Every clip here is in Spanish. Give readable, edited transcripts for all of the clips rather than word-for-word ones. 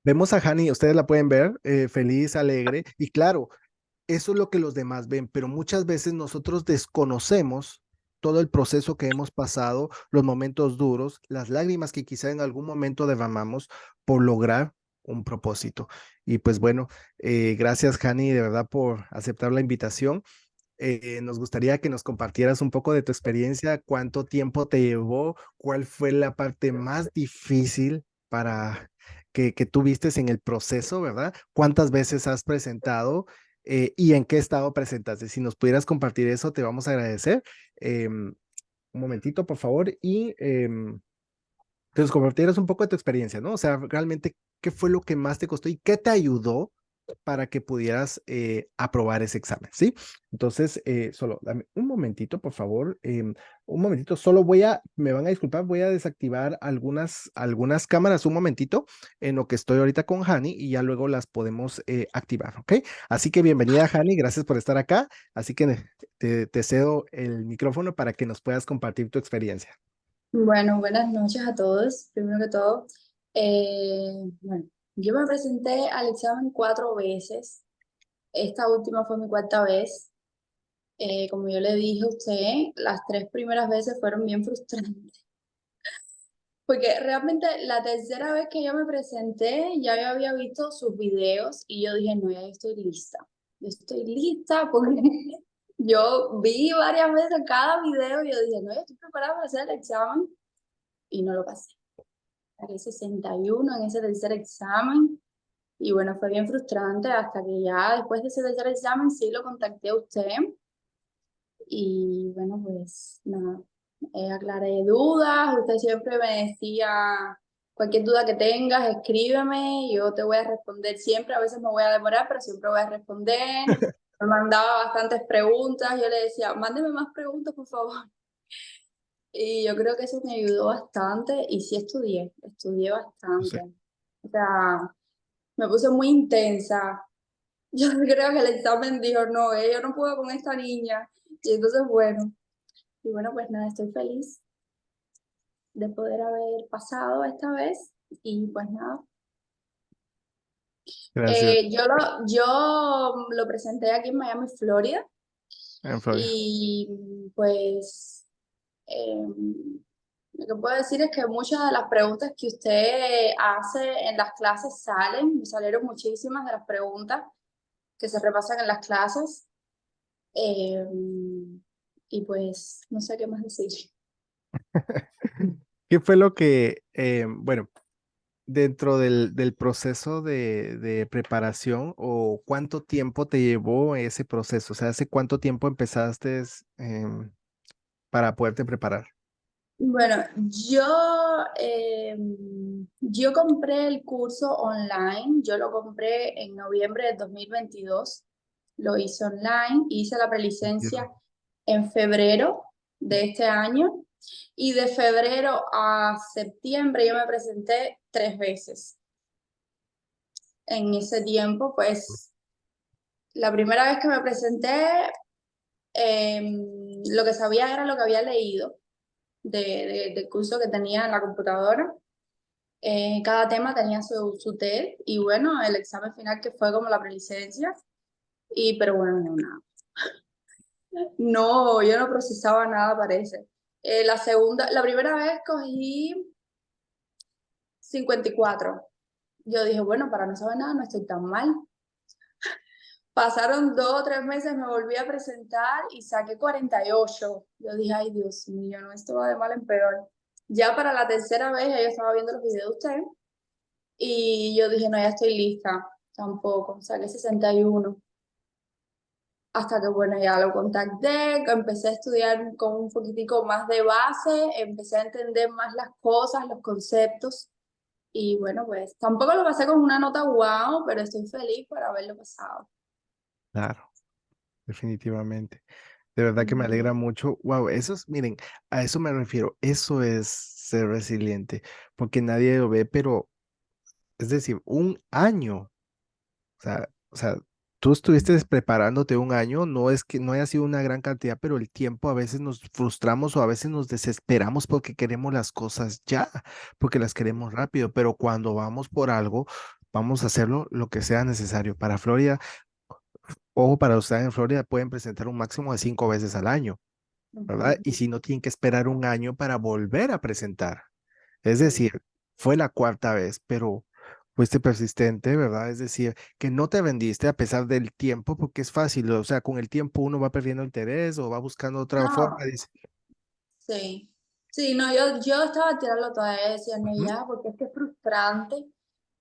Vemos a Hani, ustedes la pueden ver, feliz, alegre, y claro, eso es lo que los demás ven, pero muchas veces nosotros desconocemos todo el proceso que hemos pasado, los momentos duros, las lágrimas que quizá en algún momento derramamos por lograr un propósito. Y pues bueno, gracias Hani, de verdad por aceptar la invitación. Nos gustaría que nos compartieras un poco de tu experiencia, cuánto tiempo te llevó, cuál fue la parte más difícil para que tú vistes en el proceso, ¿verdad? ¿Cuántas veces has presentado y en qué estado presentaste? Si nos pudieras compartir eso, te vamos a agradecer. Un momentito, por favor, y que nos compartieras un poco de tu experiencia, ¿no? O sea, realmente, ¿qué fue lo que más te costó y qué te ayudó para que pudieras aprobar ese examen, ¿sí? Entonces, solo dame un momentito, por favor, un momentito, me van a disculpar, voy a desactivar algunas cámaras un momentito en lo que estoy ahorita con Hani y ya luego las podemos activar, ¿ok? Así que bienvenida, Hani, gracias por estar acá, así que te cedo el micrófono para que nos puedas compartir tu experiencia. Bueno, buenas noches a todos. Primero que todo, bueno, yo me presenté al examen 4 veces. Esta última fue mi cuarta vez. Como yo le dije a usted, las 3 primeras veces fueron bien frustrantes. Porque realmente la tercera vez que yo me presenté, ya yo había visto sus videos y yo dije, no, ya yo estoy lista. Yo estoy lista porque yo vi varias veces cada video y yo dije, no, yo estoy preparada para hacer el examen y no lo pasé. Saqué 61 en ese tercer examen y bueno, fue bien frustrante hasta que ya después de ese tercer examen sí lo contacté a usted y bueno, pues nada, aclaré dudas, usted siempre me decía cualquier duda que tengas, escríbeme, yo te voy a responder siempre, a veces me voy a demorar, pero siempre voy a responder. Me mandaba bastantes preguntas, yo le decía, mándeme más preguntas, por favor. Y yo creo que eso me ayudó bastante y sí estudié Sí. bastante. O sea, me puse muy intensa. Yo creo que el examen dijo, no, yo no puedo con esta niña. Y entonces, bueno, y bueno, pues nada, estoy feliz de poder haber pasado esta vez. Y pues nada, Gracias, yo lo presenté aquí en Miami, Florida. Florida. Y pues lo que puedo decir es que muchas de las preguntas que usted hace en las clases salen, me salieron muchísimas de las preguntas que se repasan en las clases. eh, y pues no sé qué más decir. ¿Qué fue lo que, bueno, dentro del proceso de preparación o cuánto tiempo te llevó ese proceso? O sea, ¿hace cuánto tiempo empezaste para poderte preparar? Bueno, yo compré el curso online, yo lo compré en noviembre de 2022, lo hice online, hice la prelicencia Entiendo. en febrero de este año y de febrero a septiembre yo me presenté 3 veces. En ese tiempo, pues la primera vez que me presenté, lo que sabía era lo que había leído del curso que tenía en la computadora. Cada tema tenía su test y bueno, el examen final que fue como la prelicencia. Pero bueno, no, nada. No, yo no procesaba nada, parece. La primera vez cogí 54. Yo dije, bueno, para no saber nada no estoy tan mal. Pasaron 2 o 3 meses, me volví a presentar y saqué 48. Yo dije, ay, Dios mío, no, esto va de mal en peor. Ya para la tercera vez, ya yo estaba viendo los videos de usted y yo dije, no, ya estoy lista. Tampoco, saqué 61. Hasta que, bueno, ya lo contacté, que empecé a estudiar con un poquitico más de base, empecé a entender más las cosas, los conceptos. Y bueno, pues tampoco lo pasé con una nota wow, pero estoy feliz por haberlo pasado. Claro, definitivamente. De verdad que me Ujú. alegra mucho. Wow, miren, a eso me refiero. Eso es ser resiliente, porque nadie lo ve, pero es decir, un año. O sea, tú estuviste preparándote un año, no es que no haya sido una gran cantidad, pero el tiempo a veces nos frustramos o a veces nos desesperamos porque queremos las cosas ya, porque las queremos rápido, pero cuando vamos por algo, vamos a hacerlo lo que sea necesario. Para Florida, ojo, para usted en Florida pueden presentar un máximo de 5 veces al año, ¿verdad? Ujú. Y si no, tienen que esperar un año para volver a presentar. Es Sí. decir, fue la cuarta vez, pero fuiste persistente, ¿verdad? Es decir, que no te vendiste a pesar del tiempo, porque es fácil, o sea, con el tiempo uno va perdiendo interés o va buscando otra forma, No, dice. sí. Sí, no, yo estaba tirando todavía, decía, no, Ujú. ya, porque es que es frustrante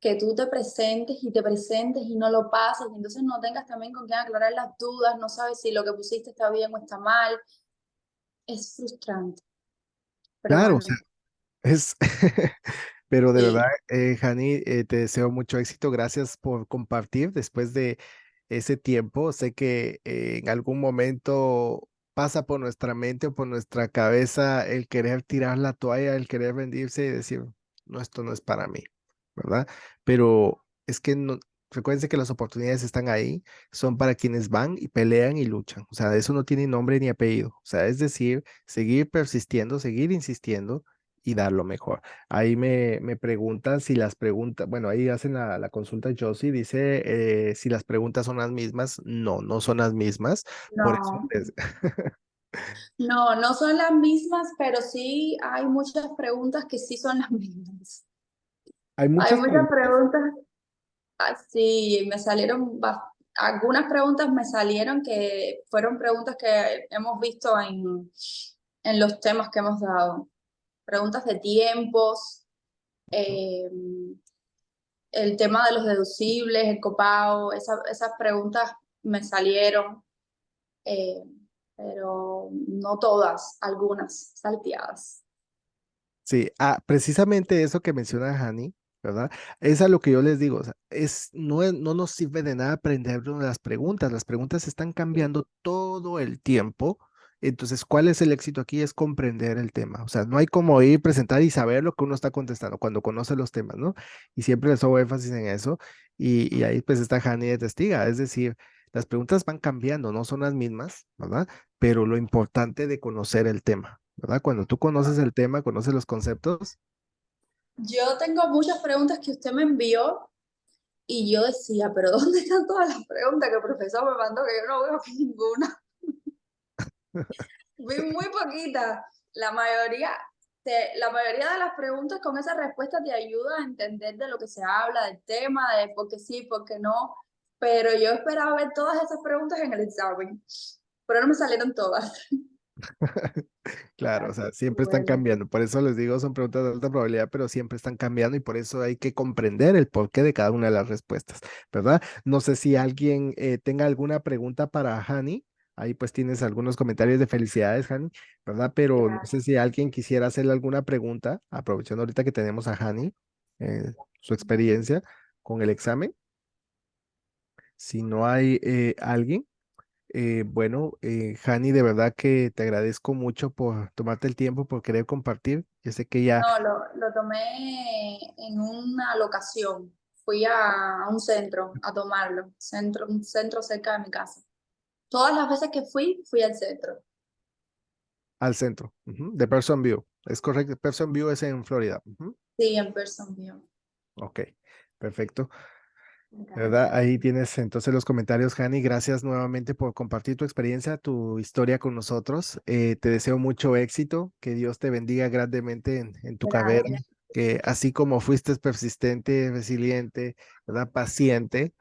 que tú te presentes y no lo pases, y entonces no tengas también con quién aclarar las dudas, no sabes si lo que pusiste está bien o está mal. Es frustrante, pero Claro, o sea, bueno, es, pero de verdad, sí. Hani, te deseo mucho éxito. Gracias por compartir después de ese tiempo. Sé que en algún momento pasa por nuestra mente o por nuestra cabeza el querer tirar la toalla, el querer rendirse y decir, no, esto no es para mí, ¿verdad? Pero es que no, recuérdense que las oportunidades están ahí, son para quienes van y pelean y luchan. O sea, eso no tiene nombre ni apellido. O sea, es decir, seguir persistiendo, seguir insistiendo y dar lo mejor. Ahí me preguntan si las preguntas, bueno, ahí hacen la consulta Josie, dice si las preguntas son las mismas. No, no son las mismas. Por eso No, no, no son las mismas, pero sí hay muchas preguntas que sí son las mismas. hay Hay muchas muchas preguntas. preguntas así, me salieron, algunas preguntas me salieron que fueron preguntas que hemos visto en los temas que hemos dado. Preguntas de tiempos, eh, el tema de los deducibles, el copago, esas preguntas me salieron, eh, pero no todas, algunas salteadas. Sí, precisamente eso que menciona Hani, ¿verdad? Es a lo que yo les digo, o sea, no nos sirve de nada aprendernos las preguntas están cambiando todo el tiempo, entonces, ¿cuál es el éxito aquí? Es comprender el tema, o sea, no hay como ir, presentar y saber lo que uno está contestando cuando conoce los temas, ¿no? Y siempre les hago énfasis en eso, y ahí pues está Hani de testiga, es decir, las preguntas van cambiando, no son las mismas, ¿verdad? Pero lo importante de conocer el tema. ¿Verdad? Cuando tú conoces el tema, conoces los conceptos, Yo tengo muchas preguntas que usted me envió y yo decía, pero ¿dónde están todas las preguntas que el profesor me mandó que yo no veo aquí ninguna? Vi muy poquitas. La mayoría, la mayoría de las preguntas con esa respuesta te ayuda a entender de lo que se habla, del tema, de por qué sí, por qué no. Pero yo esperaba ver todas esas preguntas en el examen, pero no me salieron todas. claro, o Así sea, que siempre están bueno, cambiando. Por eso les digo, son preguntas de alta probabilidad, pero siempre están cambiando y por eso hay que comprender el porqué de cada una de las respuestas, ¿verdad? No sé si alguien tenga alguna pregunta para Hani. Ahí pues tienes algunos comentarios de felicidades, Hani, ¿verdad? Pero no sé gracias. si alguien quisiera hacerle alguna pregunta, aprovechando ahorita que tenemos a Hani, su experiencia con el examen. Si no hay alguien. Bueno, Hani, de verdad que te agradezco mucho por tomarte el tiempo, por querer compartir. Yo sé que ya No, lo tomé en una locación. Fui a un centro a tomarlo, un centro cerca de mi casa. Todas las veces que fui al centro. al centro, ujú, de Person View. Es correcto, Person View es en Florida. Ujú. Sí, en Person View. Ok, perfecto. De verdad, Gracias. ahí tienes entonces los comentarios, Hani. Gracias nuevamente por compartir tu experiencia, tu historia con nosotros. Te deseo mucho éxito, que Dios te bendiga grandemente en tu carrera, Gracias. que así como fuiste persistente, resiliente, ¿verdad? Paciente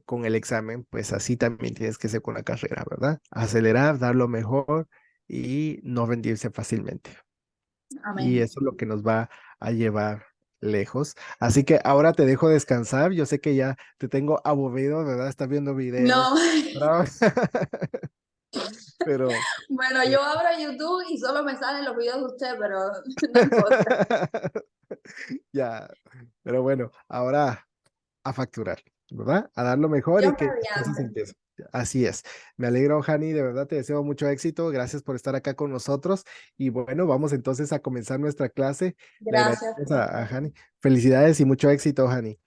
con el examen, pues así también tienes que ser con la carrera, ¿verdad? Acelerar, dar lo mejor y no rendirse fácilmente. Y Amén. eso es lo que nos va a llevar lejos. Así que ahora te dejo descansar. Yo sé que ya te tengo aburrido, ¿verdad? Estás viendo videos. No, ¿Verdad? Pero bueno, eh, yo abro YouTube y solo me salen los videos de usted, pero no importa. ya, pero bueno, ahora a facturar, ¿verdad? A dar lo mejor Dios y que las cosas mediante. empiecen. Así es. Me alegro, Hani, de verdad te deseo mucho éxito. Gracias por estar acá con nosotros. Y bueno, vamos entonces a comenzar nuestra clase. Le Gracias, agradecemos a profesor. Hani. Felicidades y mucho éxito, Hani.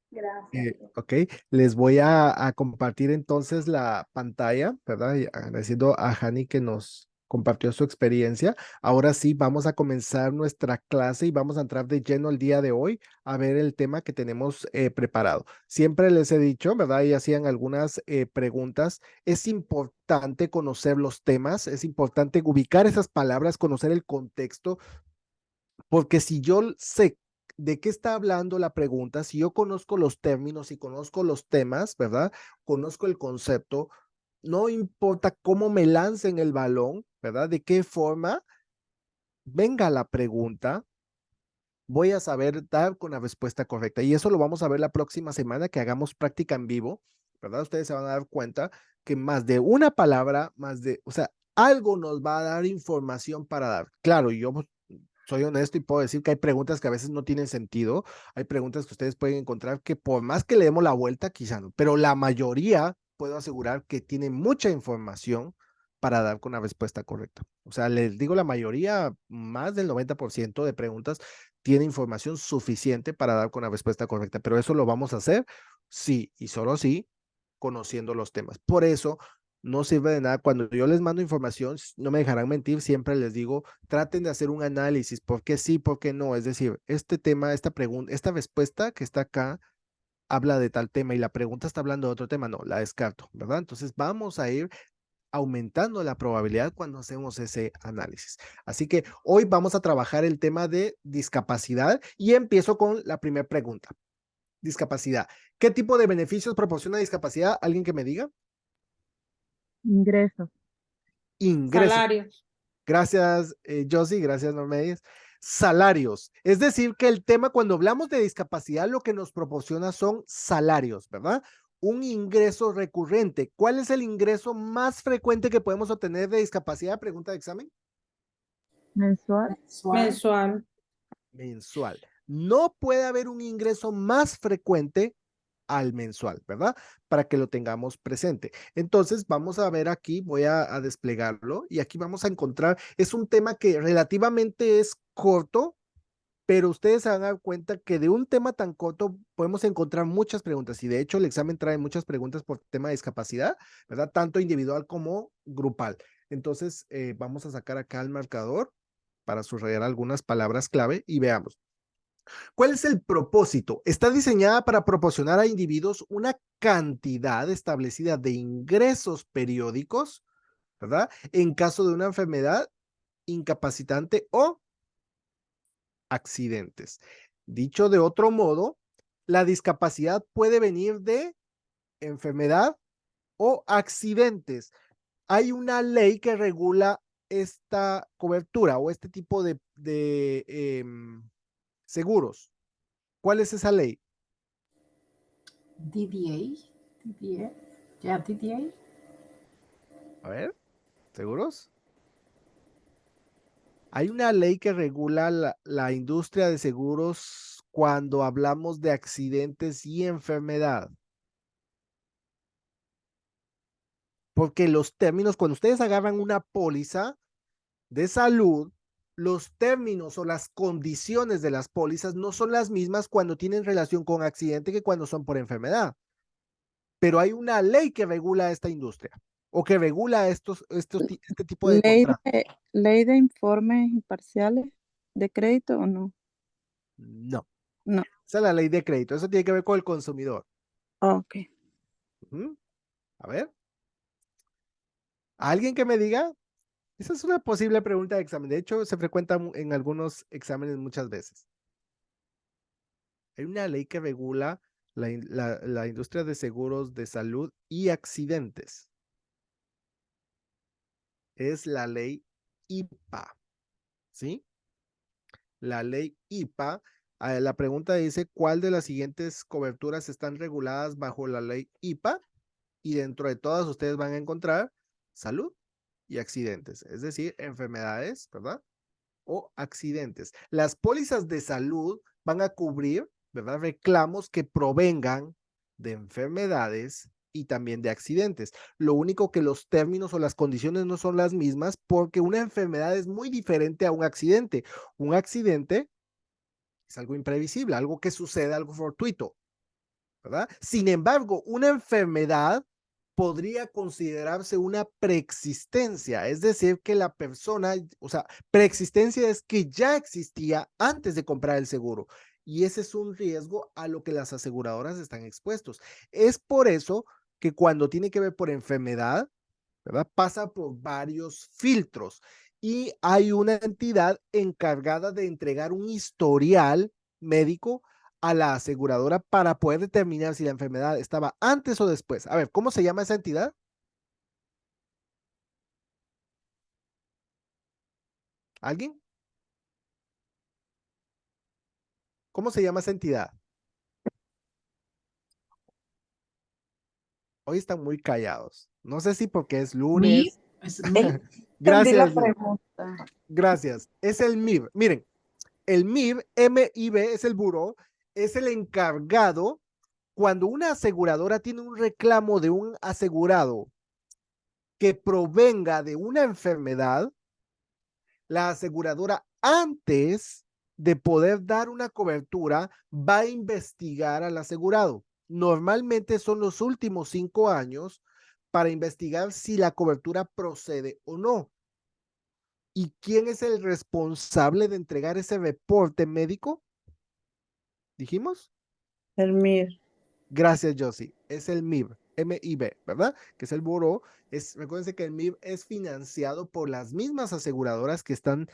Gracias. Ok, les voy a compartir entonces la pantalla, ¿verdad? Y agradeciendo a Hani que nos compartió su experiencia. Ahora sí, vamos a comenzar nuestra clase y vamos a entrar de lleno el día de hoy a ver el tema que tenemos preparado. Siempre les he dicho, ¿verdad? Y hacían algunas preguntas. Es importante conocer los temas, es importante ubicar esas palabras, conocer el contexto, porque si yo sé de qué está hablando la pregunta, si yo conozco los términos y conozco los temas, ¿verdad? Conozco el concepto, no importa cómo me lancen el balón, ¿verdad? De qué forma venga la pregunta, voy a saber dar con la respuesta correcta. Y eso lo vamos a ver la próxima semana que hagamos práctica en vivo, ¿verdad? Ustedes se van a dar cuenta que más de una palabra, o sea, algo nos va a dar información para dar. Claro, yo soy honesto y puedo decir que hay preguntas que a veces no tienen sentido, hay preguntas que ustedes pueden encontrar que por más que le demos la vuelta, quizá no, pero la mayoría puedo asegurar que tiene mucha información para dar con la respuesta correcta. O sea, les digo, la mayoría, más del 90% de preguntas tiene información suficiente para dar con la respuesta correcta, pero eso lo vamos a hacer sí y solo sí conociendo los temas. Por eso no sirve de nada. Cuando yo les mando información, no me dejarán mentir, siempre les digo, traten de hacer un análisis, por qué sí, por qué no. Es decir, este tema, esta pregunta, esta respuesta que está acá habla de tal tema y la pregunta está hablando de otro tema, no, la descarto, ¿verdad? Entonces vamos a ir aumentando la probabilidad cuando hacemos ese análisis. Así que hoy vamos a trabajar el tema de discapacidad y empiezo con la primera pregunta. Discapacidad. ¿Qué tipo de beneficios proporciona discapacidad? ¿Alguien que me diga? Ingresos. Ingresos. Salarios. Gracias, Josie, gracias, Normedias. Salarios. Es decir, que el tema, cuando hablamos de discapacidad, lo que nos proporciona son salarios, ¿verdad? Un ingreso recurrente. ¿Cuál es el ingreso más frecuente que podemos obtener de discapacidad? Pregunta de examen. Mensual. Mensual. Mensual. No puede haber un ingreso más frecuente al mensual, ¿verdad? Para que lo tengamos presente. Entonces, vamos a ver aquí, voy a desplegarlo y aquí vamos a encontrar, es un tema que relativamente es corto, pero ustedes se van a dar cuenta que de un tema tan corto podemos encontrar muchas preguntas y de hecho el examen trae muchas preguntas por tema de discapacidad, ¿verdad? Tanto individual como grupal. Entonces, vamos a sacar acá el marcador para subrayar algunas palabras clave y veamos. ¿Cuál es el propósito? Está diseñada para proporcionar a individuos una cantidad establecida de ingresos periódicos, ¿verdad? En caso de una enfermedad incapacitante o accidentes. Dicho de otro modo, la discapacidad puede venir de enfermedad o accidentes. Hay una ley que regula esta cobertura o este tipo de seguros. ¿Cuál es esa ley? DDA, ya, DDA. A ver, ¿seguros? Hay una ley que regula la industria de seguros cuando hablamos de accidentes y enfermedad. Porque los términos, cuando ustedes agarran una póliza de salud, los términos o las condiciones de las pólizas no son las mismas cuando tienen relación con accidente que cuando son por enfermedad. Pero hay una ley que regula esta industria o que regula este tipo de contratos. Ley de informes imparciales de crédito o no. No, No. esa es la ley de crédito. Eso tiene que ver con el consumidor. Ok. A ver. ¿Alguien que me diga? Esa es una posible pregunta de examen. De hecho, se frecuenta en algunos exámenes muchas veces. Hay una ley que regula la industria de seguros de salud y accidentes. Es la ley IPA. ¿Sí? La ley IPA. La pregunta dice, ¿cuál de las siguientes coberturas están reguladas bajo la ley IPA? Y dentro de todas ustedes van a encontrar salud y accidentes, es decir, enfermedades, ¿verdad? O accidentes. Las pólizas de salud van a cubrir, ¿verdad? Reclamos que provengan de enfermedades y también de accidentes. Lo único que los términos o las condiciones no son las mismas porque una enfermedad es muy diferente a un accidente. Un accidente es algo imprevisible, algo que sucede, algo fortuito, ¿verdad? Sin embargo, una enfermedad podría considerarse una preexistencia, es decir, que la persona, o sea, preexistencia es que ya existía antes de comprar el seguro. Y ese es un riesgo a lo que las aseguradoras están expuestos. Es por eso que cuando tiene que ver por enfermedad, ¿verdad? Pasa por varios filtros y hay una entidad encargada de entregar un historial médico a la aseguradora para poder determinar si la enfermedad estaba antes o después. A ver, ¿cómo se llama esa entidad? ¿Alguien? ¿Cómo se llama esa entidad? Hoy están muy callados. No sé si porque es MIR, lunes. es MIR. Entendí la Gracias, Jess. pregunta. Gracias. Es el MIB. Miren, el MIB, MIB, es el buró, es el encargado cuando una aseguradora tiene un reclamo de un asegurado que provenga de una enfermedad, la aseguradora antes de poder dar una cobertura va a investigar al asegurado. Normalmente son los últimos 5 años para investigar si la cobertura procede o no. ¿Y quién es el responsable de entregar ese reporte médico? ¿Dijimos? El MIR. Gracias, Josie. Es el MIB, MIB, ¿verdad? Que es el buró. Recuérdense que el MIB es financiado por las mismas aseguradoras que están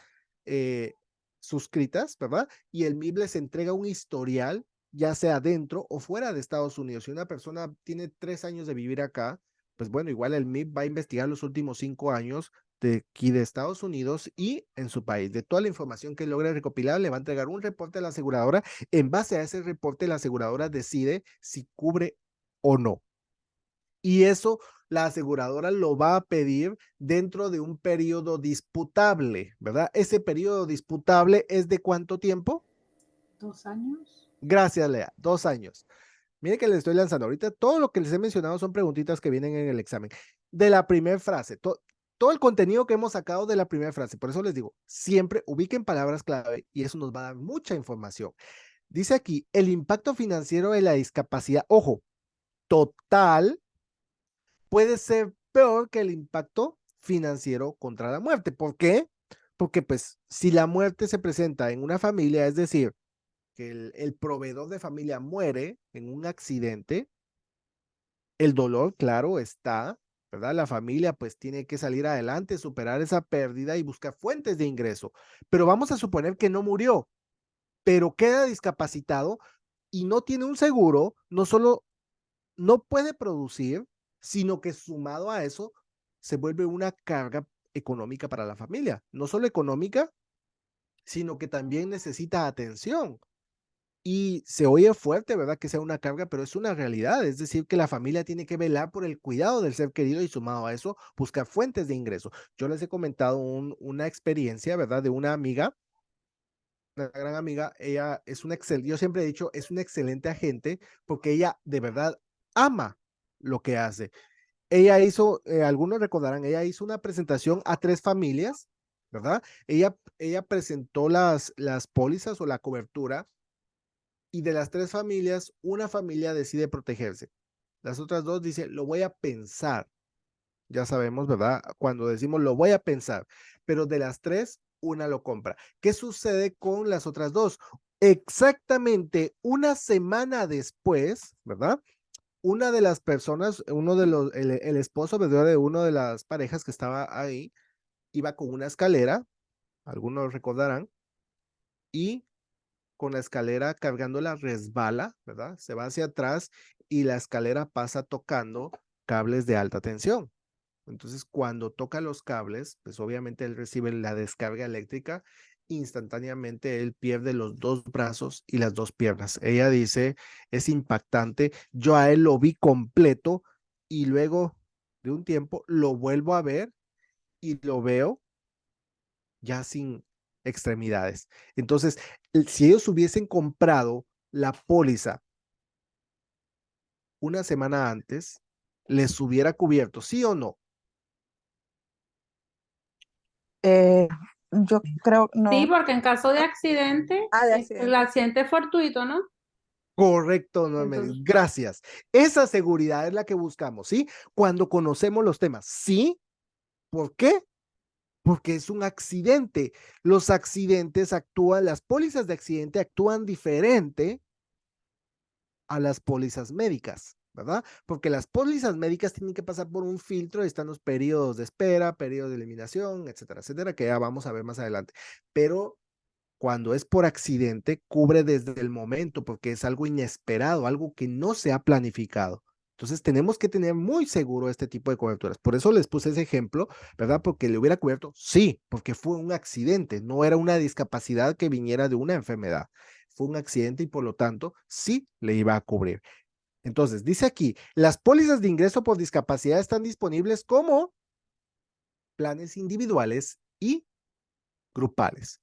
eh, suscritas, ¿verdad? Y el MIB les entrega un historial, ya sea dentro o fuera de Estados Unidos. Si una persona tiene 3 años de vivir acá, pues bueno, igual el MIB va a investigar los últimos 5 años de aquí de Estados Unidos y en su país. De toda la información que logre recopilar, le va a entregar un reporte a la aseguradora. En base a ese reporte, la aseguradora decide si cubre o no. Y eso la aseguradora lo va a pedir dentro de un periodo disputable, ¿verdad? Ese periodo disputable es de ¿cuánto tiempo? 2 años. Gracias, Lea. 2 años. Mire que les estoy lanzando ahorita. Todo lo que les he mencionado son preguntitas que vienen en el examen. De la primera frase, todo el contenido que hemos sacado de la primera frase. Por eso les digo, siempre ubiquen palabras clave y eso nos va a dar mucha información. Dice aquí, el impacto financiero de la discapacidad, ojo, total, puede ser peor que el impacto financiero contra la muerte. ¿Por qué? Porque pues si la muerte se presenta en una familia, es decir, que el proveedor de familia muere en un accidente, el dolor, claro, está, ¿verdad? La familia pues tiene que salir adelante, superar esa pérdida y buscar fuentes de ingreso. Pero vamos a suponer que no murió, pero queda discapacitado y no tiene un seguro, no solo no puede producir, sino que sumado a eso se vuelve una carga económica para la familia. No solo económica, sino que también necesita atención. Y se oye fuerte, ¿verdad? Que sea una carga, pero es una realidad. Es decir, que la familia tiene que velar por el cuidado del ser querido y sumado a eso, buscar fuentes de ingreso. Yo les he comentado una experiencia, ¿verdad? De una amiga, una gran amiga. Ella es una excelente, yo siempre he dicho, es una excelente agente porque ella de verdad ama lo que hace. Ella hizo, algunos recordarán, ella hizo una presentación a 3 familias, ¿verdad? Ella presentó las pólizas o la cobertura y de las 3 familias, una familia decide protegerse. Las otras dos dicen, lo voy a pensar. Ya sabemos, ¿verdad? Cuando decimos lo voy a pensar, pero de las 3, una lo compra. ¿Qué sucede con las otras dos? Exactamente una semana después, ¿verdad? Una de las personas, el esposo, ¿verdad? De una de las parejas que estaba ahí, iba con una escalera, algunos recordarán, y con la escalera cargándola resbala, ¿verdad? Se va hacia atrás y la escalera pasa tocando cables de alta tensión. Entonces, cuando toca los cables, pues obviamente él recibe la descarga eléctrica, instantáneamente él pierde los 2 brazos y las 2 piernas. Ella dice, es impactante, yo a él lo vi completo y luego de un tiempo lo vuelvo a ver y lo veo ya sin extremidades. Entonces, si ellos hubiesen comprado la póliza una semana antes, les hubiera cubierto, ¿sí o no? Eh, yo creo, Sí, no. porque en caso de accidente, Ah, de el accidente. accidente es fortuito, ¿no? Correcto, Norma. Entonces, Gracias. Esa seguridad es la que buscamos, ¿sí? Cuando conocemos los temas, ¿sí? ¿Por qué? Porque es un accidente. Los accidentes actúan, las pólizas de accidente actúan diferente a las pólizas médicas, ¿verdad? Porque las pólizas médicas tienen que pasar por un filtro, están los periodos de espera, periodos de eliminación, etcétera, que ya vamos a ver más adelante. Pero cuando es por accidente, cubre desde el momento, porque es algo inesperado, algo que no se ha planificado. Entonces tenemos que tener muy seguro este tipo de coberturas. Por eso les puse ese ejemplo, ¿verdad? Porque le hubiera cubierto, sí, porque fue un accidente, no era una discapacidad que viniera de una enfermedad. Fue un accidente y por lo tanto sí le iba a cubrir. Entonces, dice aquí, las pólizas de ingreso por discapacidad están disponibles como planes individuales y grupales.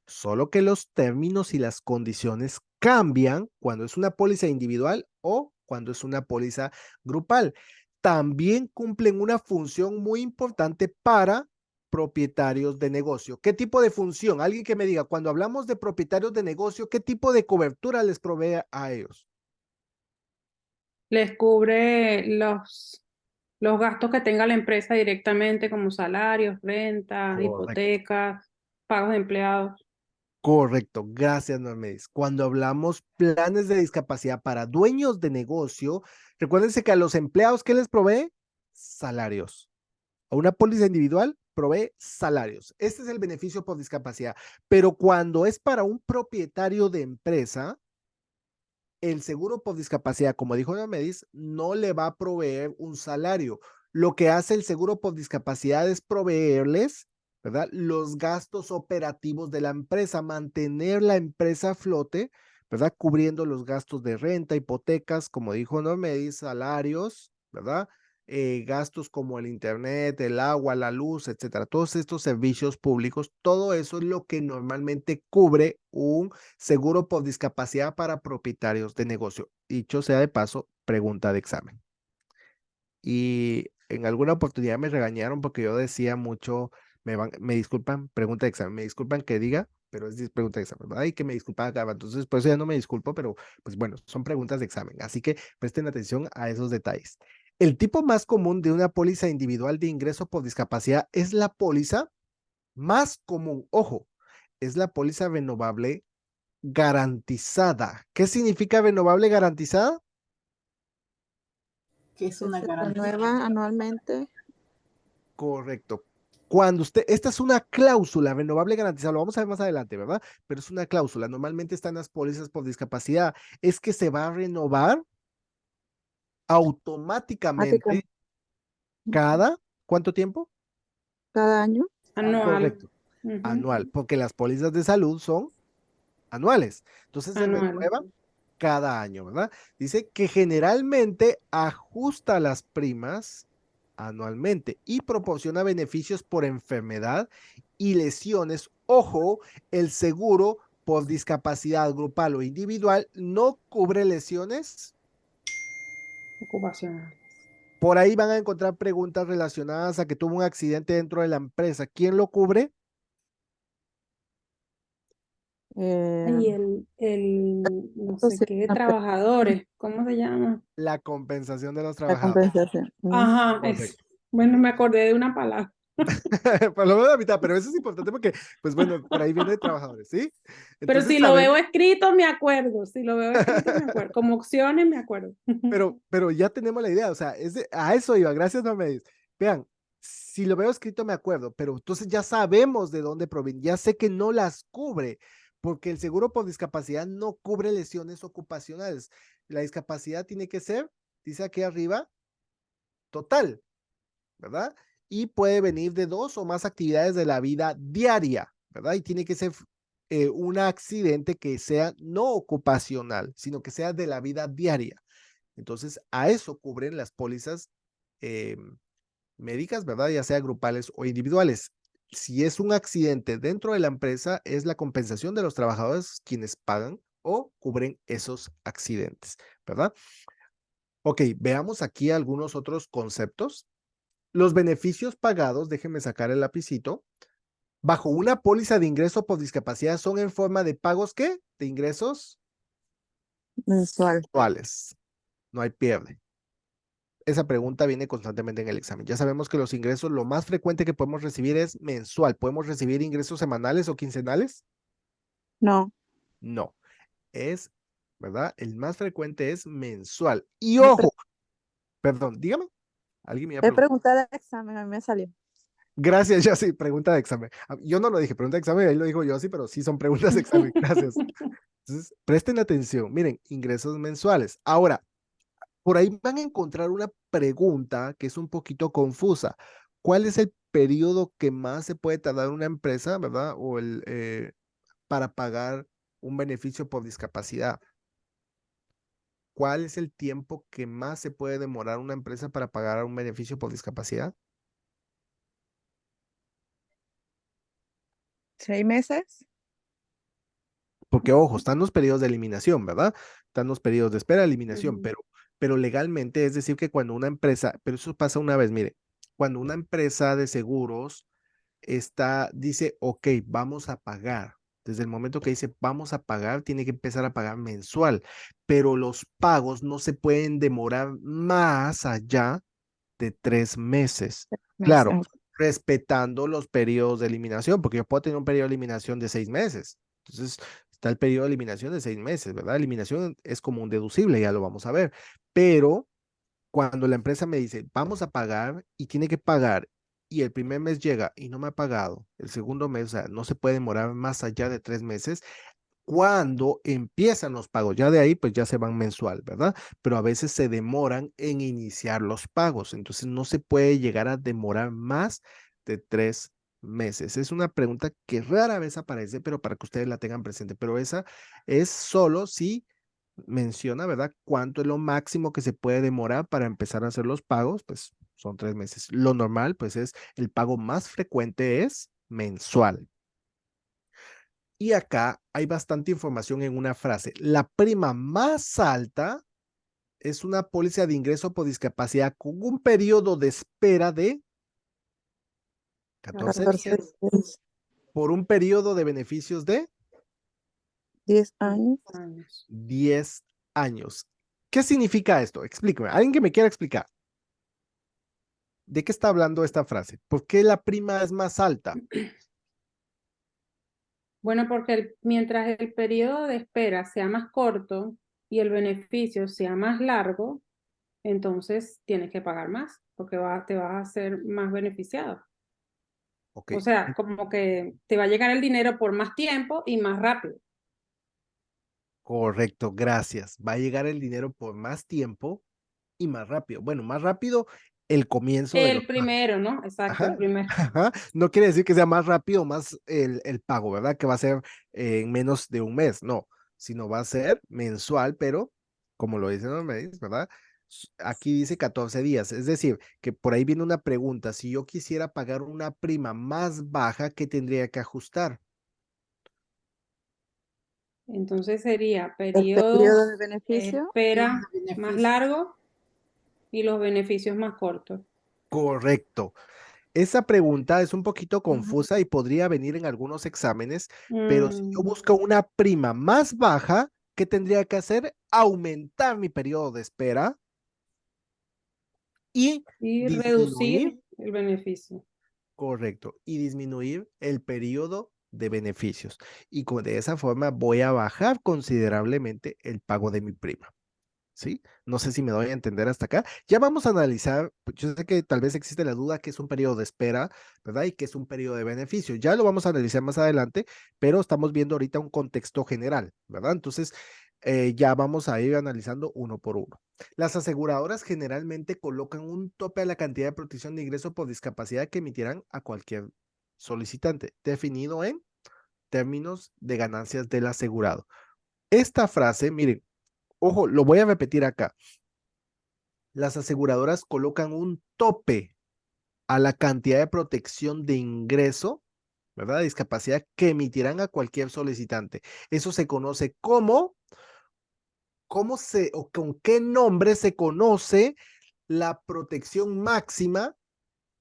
Solo que los términos y las condiciones cambian cuando es una póliza individual o cuando es una póliza grupal. También cumplen una función muy importante para propietarios de negocio. ¿Qué tipo de función? Alguien que me diga, cuando hablamos de propietarios de negocio, ¿qué tipo de cobertura les provee a ellos? les cubre los gastos que tenga la empresa directamente, como salarios, rentas, Correcto. hipotecas, pagos de empleados. Correcto, gracias Normelis. Cuando hablamos planes de discapacidad para dueños de negocio, recuérdense que a los empleados, ¿qué les provee? Salarios. A una póliza individual provee salarios. Este es el beneficio por discapacidad. Pero cuando es para un propietario de empresa, el seguro por discapacidad, como dijo Normelis, no le va a proveer un salario. Lo que hace el seguro por discapacidad es proveerles, ¿verdad? Los gastos operativos de la empresa, mantener la empresa a flote, ¿verdad? Cubriendo los gastos de renta, hipotecas, como dijo Normelis, salarios, ¿verdad? Gastos como el internet, el agua, la luz, etcétera. Todos estos servicios públicos, todo eso es lo que normalmente cubre un seguro por discapacidad para propietarios de negocio. Dicho sea de paso, pregunta de examen. Y en alguna oportunidad me regañaron porque yo decía mucho, me disculpan, pregunta de examen, me disculpan que diga, pero es pregunta de examen, ¿verdad? Y que me disculpan acá, entonces por eso ya no me disculpo, pero pues bueno, son preguntas de examen, así que presten atención a esos detalles. El tipo más común de una póliza individual de ingreso por discapacidad es la póliza más común, ojo, es la póliza renovable garantizada. ¿Qué significa renovable garantizada? Que es una Se garantía. renueva anualmente. Correcto. Cuando esta es una cláusula renovable garantizada, lo vamos a ver más adelante, ¿verdad? Pero es una cláusula, normalmente están las pólizas por discapacidad, es que se va a renovar automáticamente Prácticamente cada, ¿cuánto tiempo? cada año. Anual. Correcto, Ujú, anual, porque las pólizas de salud son anuales, entonces se anual. renueva cada año, ¿verdad? Dice que generalmente ajusta las primas anualmente y proporciona beneficios por enfermedad y lesiones. Ojo, el seguro por discapacidad grupal o individual no cubre lesiones. Ocupacional. Por ahí van a encontrar preguntas relacionadas a que tuvo un accidente dentro de la empresa. ¿Quién lo cubre? Eh, Y no sé social, qué, trabajadores, ¿cómo se llama? La compensación de los la trabajadores. compensación. Ajá, es. Correcto. Bueno, me acordé de una palabra. Por lo menos la mitad, pero eso es importante porque, pues bueno, por ahí viene de trabajadores, ¿sí? Pero Entonces si lo veo sabemos, escrito, me acuerdo. Si lo veo escrito, me acuerdo. Como opciones, me acuerdo. pero ya tenemos la idea, o sea, a eso iba, gracias, no me dices. Vean, si lo veo escrito me acuerdo, pero entonces ya sabemos de dónde proviene, ya sé que no las cubre, porque el seguro por discapacidad no cubre lesiones ocupacionales. La discapacidad tiene que ser, dice aquí arriba, total, ¿verdad? Y puede venir de dos o más actividades de la vida diaria, ¿verdad? Y tiene que ser un accidente que sea no ocupacional, sino que sea de la vida diaria. Entonces, a eso cubren las pólizas eh, médicas, ¿verdad? Ya sea grupales o individuales. Si es un accidente dentro de la empresa, es la compensación de los trabajadores quienes pagan o cubren esos accidentes, ¿verdad? Ok, veamos aquí algunos otros conceptos. Los beneficios pagados, déjenme sacar el lapicito, bajo una póliza de ingreso por discapacidad son en forma de pagos, ¿qué? De ingresos Mensual. mensuales. No hay pierde. Esa pregunta viene constantemente en el examen. Ya sabemos que los ingresos, lo más frecuente que podemos recibir es mensual. ¿Podemos recibir ingresos semanales o quincenales? No. No. Es, ¿verdad? El más frecuente es mensual. Y Es ojo, perdón, dígame. Alguien me iba a es preguntar. pregunta de examen, a mí me salió. Gracias, yo sí, pregunta de examen. Yo no lo dije, pregunta de examen, ahí lo dijo yo sí, pero sí son preguntas de examen. Gracias. Entonces, presten atención. Miren, ingresos mensuales. Ahora, por ahí van a encontrar una pregunta que es un poquito confusa. ¿Cuál es el periodo que más se puede tardar una empresa, verdad? Para pagar un beneficio por discapacidad. ¿Cuál es el tiempo que más se puede demorar una empresa para pagar un beneficio por discapacidad? 6 meses. Porque, ojo, están los periodos de eliminación, ¿verdad? Están los periodos de espera, eliminación, Ujú. pero legalmente es decir que cuando una empresa, pero eso pasa una vez, mire, cuando una empresa de seguros dice, ok, vamos a pagar. Desde el momento que dice vamos a pagar, tiene que empezar a pagar mensual, pero los pagos no se pueden demorar más allá de 3 meses. Claro, Meses. respetando los periodos de eliminación, porque yo puedo tener un periodo de eliminación de 6 meses. Entonces, está el periodo de eliminación de 6 meses, ¿verdad? Eliminación es como un deducible, ya lo vamos a ver. Pero cuando la empresa me dice, vamos a pagar y tiene que pagar, y el primer mes llega y no me ha pagado, el segundo mes, o sea, no se puede demorar más allá de 3 meses, cuando empiezan los pagos. Ya de ahí, pues ya se van mensual, ¿verdad? Pero a veces se demoran en iniciar los pagos. Entonces no se puede llegar a demorar más de 3 meses. Es una pregunta que rara vez aparece, pero para que ustedes la tengan presente. Pero esa es solo si menciona, ¿verdad? ¿Cuánto es lo máximo que se puede demorar para empezar a hacer los pagos? Pues son 3 meses. Lo normal, pues es el pago más frecuente es mensual. Y acá hay bastante información en una frase. La prima más alta es una póliza de ingreso por discapacidad con un periodo de espera de 14 14 días días. por un periodo de beneficios de 10 años. Años. 10 años. ¿Qué significa esto? Explíqueme. ¿Alguien que me quiera explicar? ¿De qué está hablando esta frase? ¿Por qué la prima es más alta? Bueno, porque mientras el periodo de espera sea más corto y el beneficio sea más largo, entonces tienes que pagar más, porque te vas a ser más beneficiado. Ok, O sea, como que te va a llegar el dinero por más tiempo y más rápido. correcto, gracias. Va a llegar el dinero por más tiempo y más rápido. Bueno, más rápido el comienzo de los El pagos. primero, ¿no? Exacto, el Ajá, primero. ajá. No quiere decir que sea más rápido, más el pago, ¿verdad? Que va a ser en menos de un mes, no, sino va a ser mensual, pero como lo dicen los medios, ¿verdad? Aquí dice 14 días, es decir, que por ahí viene una pregunta, si yo quisiera pagar una prima más baja, ¿qué tendría que ajustar? Entonces sería El periodo de periodos de beneficio. espera de más beneficio. largos y los beneficios más cortos. Correcto. Esa pregunta es un poquito Ujú. confusa y podría venir en algunos exámenes, pero si yo Mm, busco una prima más baja, ¿qué tendría que hacer? Aumentar mi periodo de espera y y disminuir, reducir el beneficio. correcto, y disminuir el periodo de beneficios. Y de esa forma voy a bajar considerablemente el pago de mi prima. ¿Sí? No sé si me doy a entender hasta acá. Ya vamos a analizar, pues, yo sé que tal vez existe la duda que es un periodo de espera, ¿verdad? Y que es un periodo de beneficio. Ya lo vamos a analizar más adelante, pero estamos viendo ahorita un contexto general, ¿verdad? Entonces, ya vamos a ir analizando uno por uno. Las aseguradoras generalmente colocan un tope a la cantidad de protección de ingreso por discapacidad que emitirán a cualquier solicitante, definido en términos de ganancias del asegurado. Esta frase, miren, ojo, lo voy a repetir acá. Las aseguradoras colocan un tope a la cantidad de protección de ingreso, ¿verdad? De discapacidad que emitirán a cualquier solicitante. Eso se conoce como, ¿cómo se o con qué nombre se conoce la protección máxima,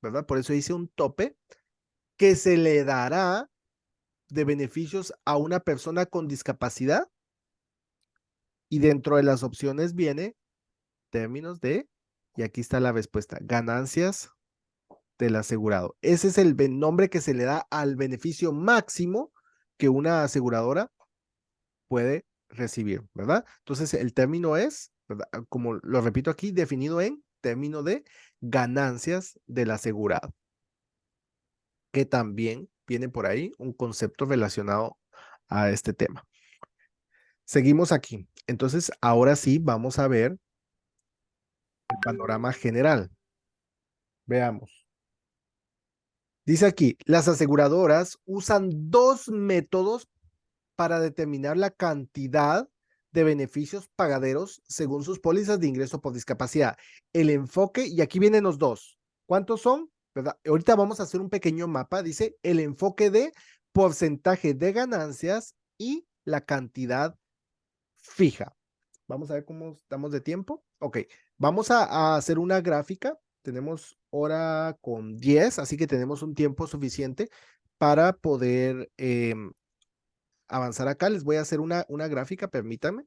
¿verdad? Por eso dice un tope que se le dará de beneficios a una persona con discapacidad? Y dentro de las opciones viene términos de, y aquí está la respuesta, ganancias del asegurado. Ese es el nombre que se le da al beneficio máximo que una aseguradora puede recibir, ¿verdad? Entonces, el término es, ¿verdad? Como lo repito aquí, definido en término de ganancias del asegurado, que también viene por ahí un concepto relacionado a este tema. Seguimos aquí. Entonces, ahora sí vamos a ver el panorama general. Veamos. Dice aquí, las aseguradoras usan dos métodos para determinar la cantidad de beneficios pagaderos según sus pólizas de ingreso por discapacidad. El enfoque, y aquí vienen los dos. ¿Cuántos son? ¿Verdad? Ahorita vamos a hacer un pequeño mapa. Dice el enfoque de porcentaje de ganancias y la cantidad fija. Vamos a ver cómo estamos de tiempo. Ok, vamos a hacer una gráfica. Tenemos hora con 10, así que tenemos un tiempo suficiente para poder avanzar acá. Les voy a hacer una gráfica, permítanme.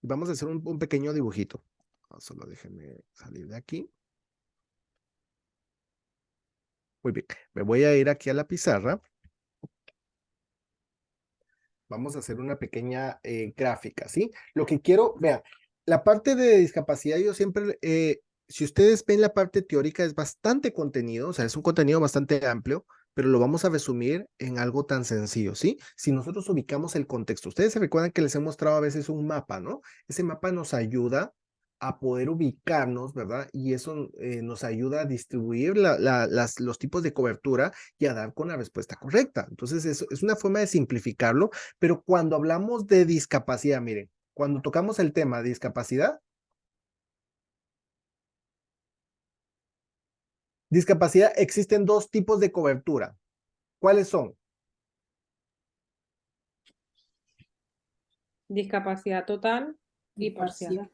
Y vamos a hacer un pequeño dibujito. Solo déjenme salir de aquí. Muy bien, me voy a ir aquí a la pizarra. Vamos a hacer una pequeña gráfica, ¿sí? Lo que quiero, vean, la parte de discapacidad yo siempre, si ustedes ven la parte teórica es bastante contenido, o sea, es un contenido bastante amplio, pero lo vamos a resumir en algo tan sencillo, ¿sí? Si nosotros ubicamos el contexto, ustedes se recuerdan que les he mostrado a veces un mapa, ¿no? Ese mapa nos ayuda a poder ubicarnos, ¿verdad? Y eso nos ayuda a distribuir los tipos de cobertura y a dar con la respuesta correcta. Entonces, eso es una forma de simplificarlo, pero cuando hablamos de discapacidad, miren, cuando tocamos el tema de discapacidad, existen dos tipos de cobertura. ¿Cuáles son? Discapacidad total y parcial.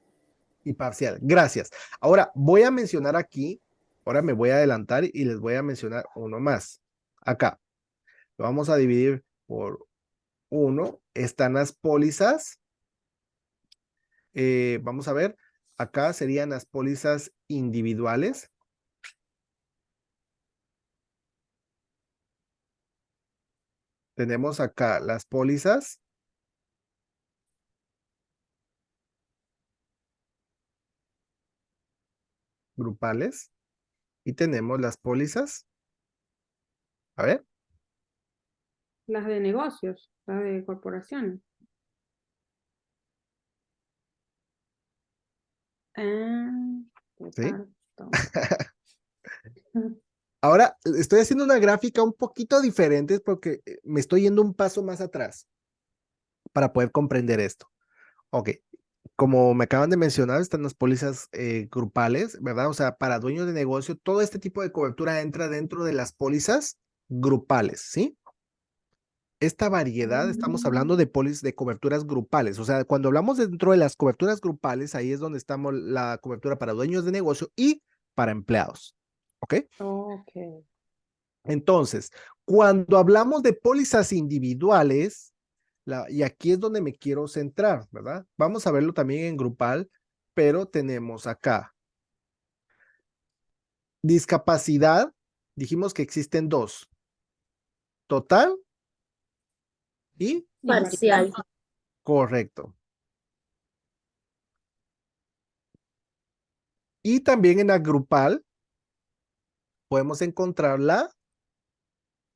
Y parcial. Gracias. Ahora voy a mencionar aquí, ahora me voy a adelantar y les voy a mencionar uno más. Acá. Lo vamos a dividir por uno. Están las pólizas. Vamos a ver. Acá serían las pólizas individuales. Tenemos acá las pólizas grupales y tenemos las pólizas. A ver, Las de negocios, las de corporaciones. Ah, ¿sí? exacto. Ahora estoy haciendo una gráfica un poquito diferente porque me estoy yendo un paso más atrás para poder comprender esto. Ok, como me acaban de mencionar, están las pólizas grupales, ¿verdad? O sea, para dueños de negocio, todo este tipo de cobertura entra dentro de las pólizas grupales, ¿sí? Esta variedad, estamos hablando de pólizas de coberturas grupales. O sea, cuando hablamos dentro de las coberturas grupales, ahí es donde estamos la cobertura para dueños de negocio y para empleados. ¿Ok? Ok. Entonces, cuando hablamos de pólizas individuales, y aquí es donde me quiero centrar, ¿verdad? Vamos a verlo también en grupal, pero tenemos acá discapacidad. Dijimos que existen dos, total y Parcial. correcto. Y también en la grupal podemos encontrar la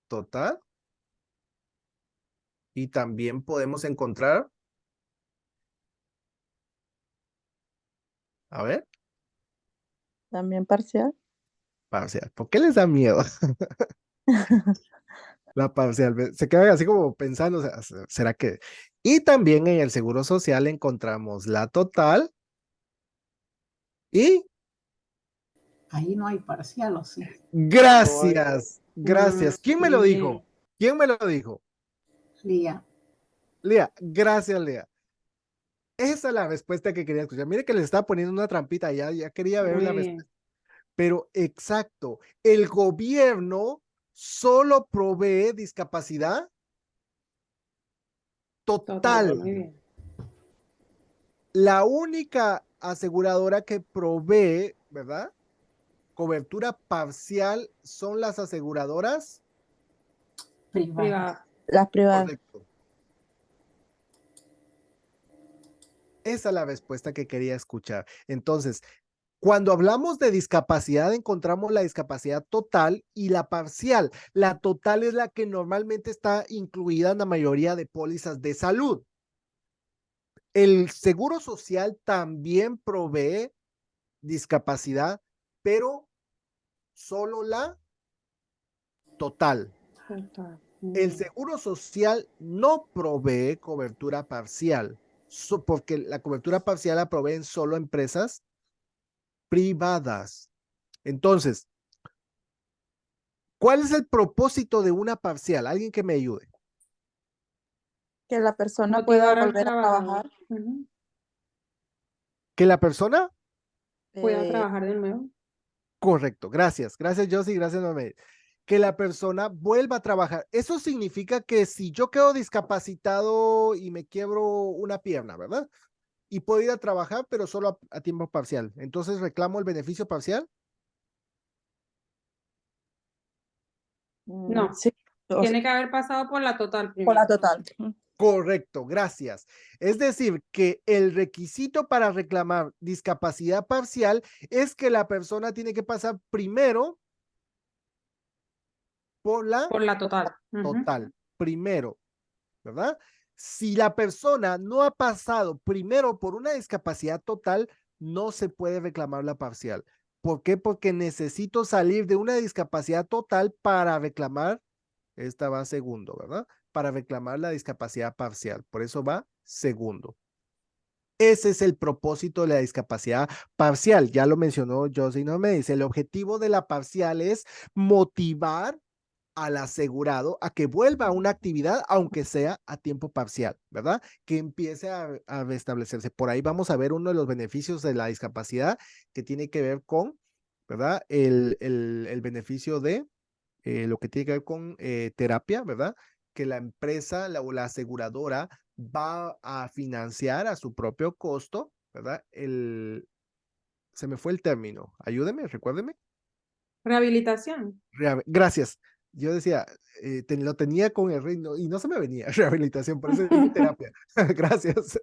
total y también podemos encontrar, a ver, También parcial. parcial. ¿Por qué les da miedo la parcial? Se quedan así como pensando, o sea, ¿será que? Y también en el Seguro Social encontramos la total y Ahí no hay parcial, ¿o sí? gracias, Ah, gracias. ¿Quién me lo sí. dijo? ¿Quién me lo dijo? Lía. Lea, gracias, Lea. Esa es la respuesta que quería escuchar. Mire que les estaba poniendo una trampita, ya quería ver Muy la bien. respuesta. Pero exacto, el gobierno solo provee discapacidad Total, total. muy bien. La única aseguradora que provee, ¿verdad? Cobertura parcial son las aseguradoras. Privada. Privada. Las privadas. Correcto. Esa es la respuesta que quería escuchar. Entonces, cuando hablamos de discapacidad, encontramos la discapacidad total y la parcial. La total es la que normalmente está incluida en la mayoría de pólizas de salud. El Seguro Social también provee discapacidad, pero solo la total. Total. El Seguro Social no provee cobertura parcial, porque la cobertura parcial la proveen solo empresas privadas. Entonces, ¿cuál es el propósito de una parcial? Alguien que me ayude. Que la persona pueda Motivar al volver a trabajador. trabajar. Ujú. Que la persona, Pueda eh, trabajar de nuevo. correcto, gracias, gracias Josie, gracias Noemí. Que la persona vuelva a trabajar. Eso significa que si yo quedo discapacitado y me quiebro una pierna, ¿verdad? Y puedo ir a trabajar, pero solo a tiempo parcial. Entonces reclamo el beneficio parcial. No, sí, o sea, tiene que haber pasado por la total por la primero. total. Correcto, gracias. Es decir, que el requisito para reclamar discapacidad parcial es que la persona tiene que pasar primero por la Por la total. Ujú. total, primero, ¿verdad? Si la persona no ha pasado primero por una discapacidad total, no se puede reclamar la parcial. ¿Por qué? Porque necesito salir de una discapacidad total para reclamar, esta va segundo, ¿verdad? Para reclamar la discapacidad parcial. Por eso va segundo. Ese es el propósito de la discapacidad parcial. Ya lo mencionó Josie, no me dice, el objetivo de la parcial es motivar al asegurado a que vuelva a una actividad, aunque sea a tiempo parcial, ¿verdad? Que empiece a restablecerse. Por ahí vamos a ver uno de los beneficios de la discapacidad que tiene que ver con, ¿verdad? El beneficio de lo que tiene que ver con terapia, ¿verdad? Que la empresa o la aseguradora va a financiar a su propio costo, ¿verdad? Se me fue el término. Ayúdeme, recuérdeme. Rehabilitación. Gracias. Yo decía, lo tenía con el reino y no se me venía rehabilitación, por eso dije terapia. Gracias.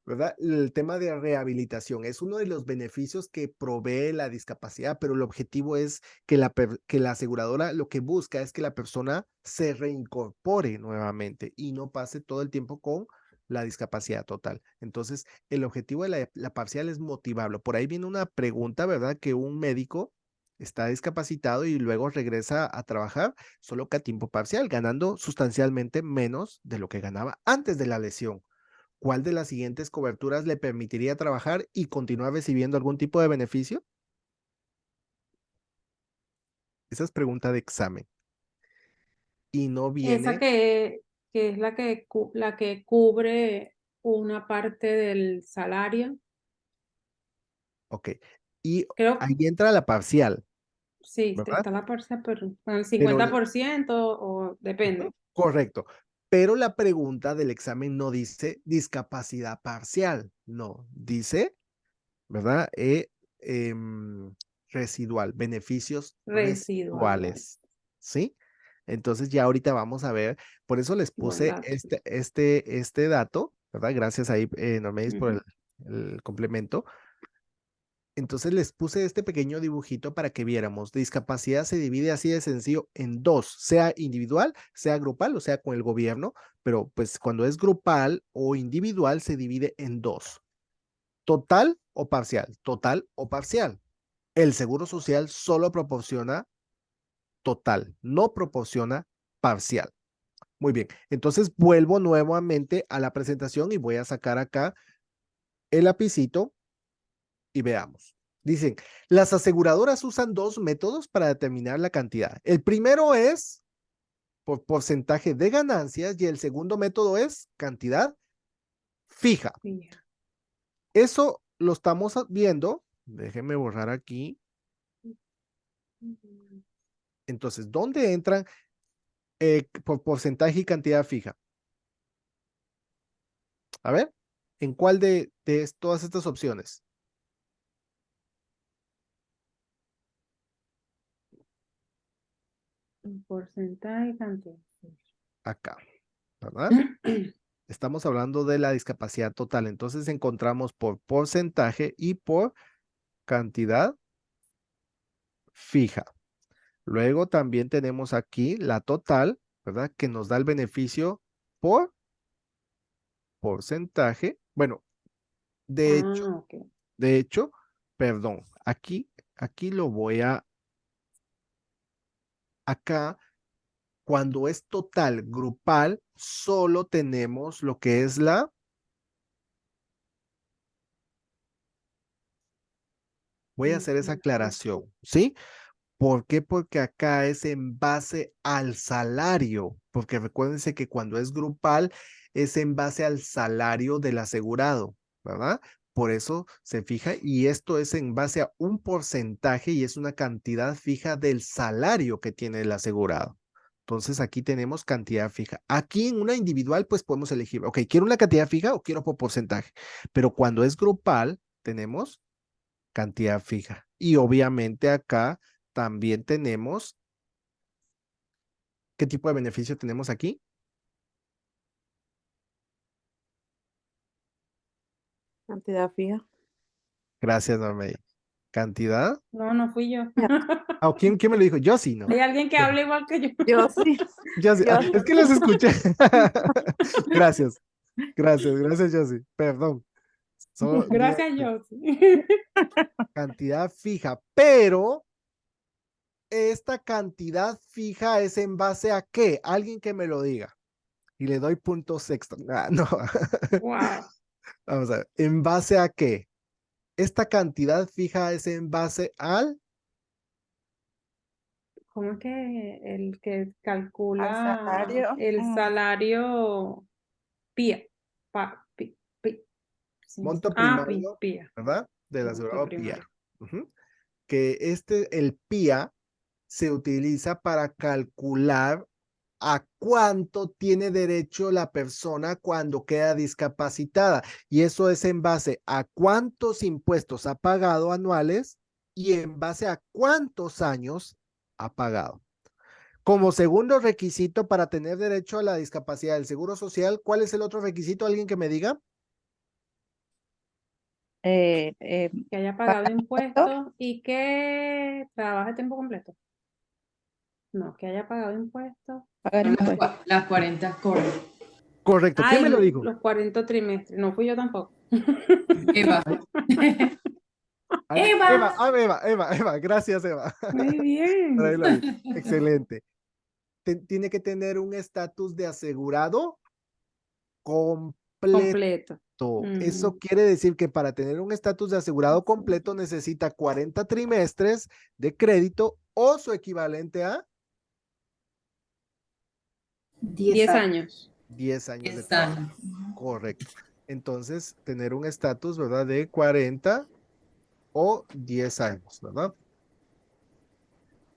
¿Verdad? El tema de rehabilitación es uno de los beneficios que provee la discapacidad, pero el objetivo es que la aseguradora lo que busca es que la persona se reincorpore nuevamente y no pase todo el tiempo con la discapacidad total. Entonces, el objetivo de la parcial es motivarlo. Por ahí viene una pregunta, ¿verdad? Que un médico está discapacitado y luego regresa a trabajar, solo que a tiempo parcial, ganando sustancialmente menos de lo que ganaba antes de la lesión. ¿Cuál de las siguientes coberturas le permitiría trabajar y continuar recibiendo algún tipo de beneficio? Esa es pregunta de examen. Y no Esa viene, que es la que cubre una parte del salario. ok. Y Creo, ahí entra la parcial, sí, ¿verdad? está la parcial, pero con el Pero 50% o depende. correcto. Pero la pregunta del examen no dice discapacidad parcial, no, dice, ¿verdad? Em, residual, beneficios Residual. residuales, ¿sí? Entonces ya ahorita vamos a ver, por eso les Buen puse dato. este dato, ¿verdad? Gracias ahí, Normedis, por Ujú. el complemento. Entonces les puse este pequeño dibujito para que viéramos. Discapacidad se divide así de sencillo en dos, sea individual, sea grupal, o sea con el gobierno, pero pues cuando es grupal o individual se divide en dos. Total o parcial, total o parcial. El Seguro Social solo proporciona total, no proporciona parcial. Muy bien, entonces vuelvo nuevamente a la presentación y voy a sacar acá el lapicito y veamos. Dicen, las aseguradoras usan dos métodos para determinar la cantidad. El primero es por porcentaje de ganancias y el segundo método es cantidad fija. Fija. Eso lo estamos viendo. Déjenme borrar aquí. Entonces, ¿dónde entran por porcentaje y cantidad fija? A ver. ¿En cuál de todas estas opciones? Un porcentaje, cantidad. Acá, ¿verdad? Estamos hablando de la discapacidad total. Entonces encontramos por porcentaje y por cantidad fija. Luego también tenemos aquí la total, ¿verdad? Que nos da el beneficio por porcentaje. Bueno, de Ah, ok. hecho, perdón, aquí lo voy a, acá, cuando es total grupal, solo tenemos lo que es voy a hacer esa aclaración, ¿sí? ¿Por qué? Porque acá es en base al salario, porque recuérdense que cuando es grupal es en base al salario del asegurado, ¿verdad? Por eso se fija y esto es en base a un porcentaje y es una cantidad fija del salario que tiene el asegurado. Entonces aquí tenemos cantidad fija. Aquí en una individual pues podemos elegir, ok, ¿quiero una cantidad fija o quiero por porcentaje? Pero cuando es grupal tenemos cantidad fija. Y obviamente acá también tenemos, ¿qué tipo de beneficio tenemos aquí? Cantidad fija. Gracias, Normey. ¿Cantidad? No, no fui yo. Ah, ¿quién me lo dijo? Yo sí, ¿no? Hay alguien que habla igual que yo. Yo sí. Yo sí. Yo Ah, es que los escuché. Gracias, gracias, yo sí. Perdón. Solo digo Gracias, yo. cantidad fija, pero esta cantidad fija es en base a qué? Alguien que me lo diga. Y le doy puntos extra. Ah, no. Wow. Vamos a ver. ¿En base a qué? Esta cantidad fija es en base al ¿Cómo es que el que al calcula salario. el salario PIA? Sí. monto Ah, primario, PIA. ¿verdad? Del Monto asegurado PIA. primario. Ujú. Que el PIA se utiliza para calcular a cuánto tiene derecho la persona cuando queda discapacitada. Y eso es en base a cuántos impuestos ha pagado anuales y en base a cuántos años ha pagado. Como segundo requisito para tener derecho a la discapacidad del Seguro Social, ¿cuál es el otro requisito? ¿Alguien que me diga? Eh, Que haya pagado impuestos y que trabaje a tiempo completo. No, que haya pagado impuestos. pagar impuestos. Las 40 corren. Correcto. ¿Quién Ay, me lo dijo? los 40 trimestres. No fui yo tampoco. Eva. Eva, Eva. Eva, gracias, Eva. Muy Por ahí bien. lo vi. Excelente. Tiene que tener un estatus de asegurado completo. Completo. Eso quiere decir que para tener un estatus de asegurado completo necesita 40 trimestres de crédito o su equivalente a 10 años. 10 años de 10 trabajo. años. Correcto. Entonces, tener un estatus, ¿verdad? De 40 o 10 años, ¿verdad?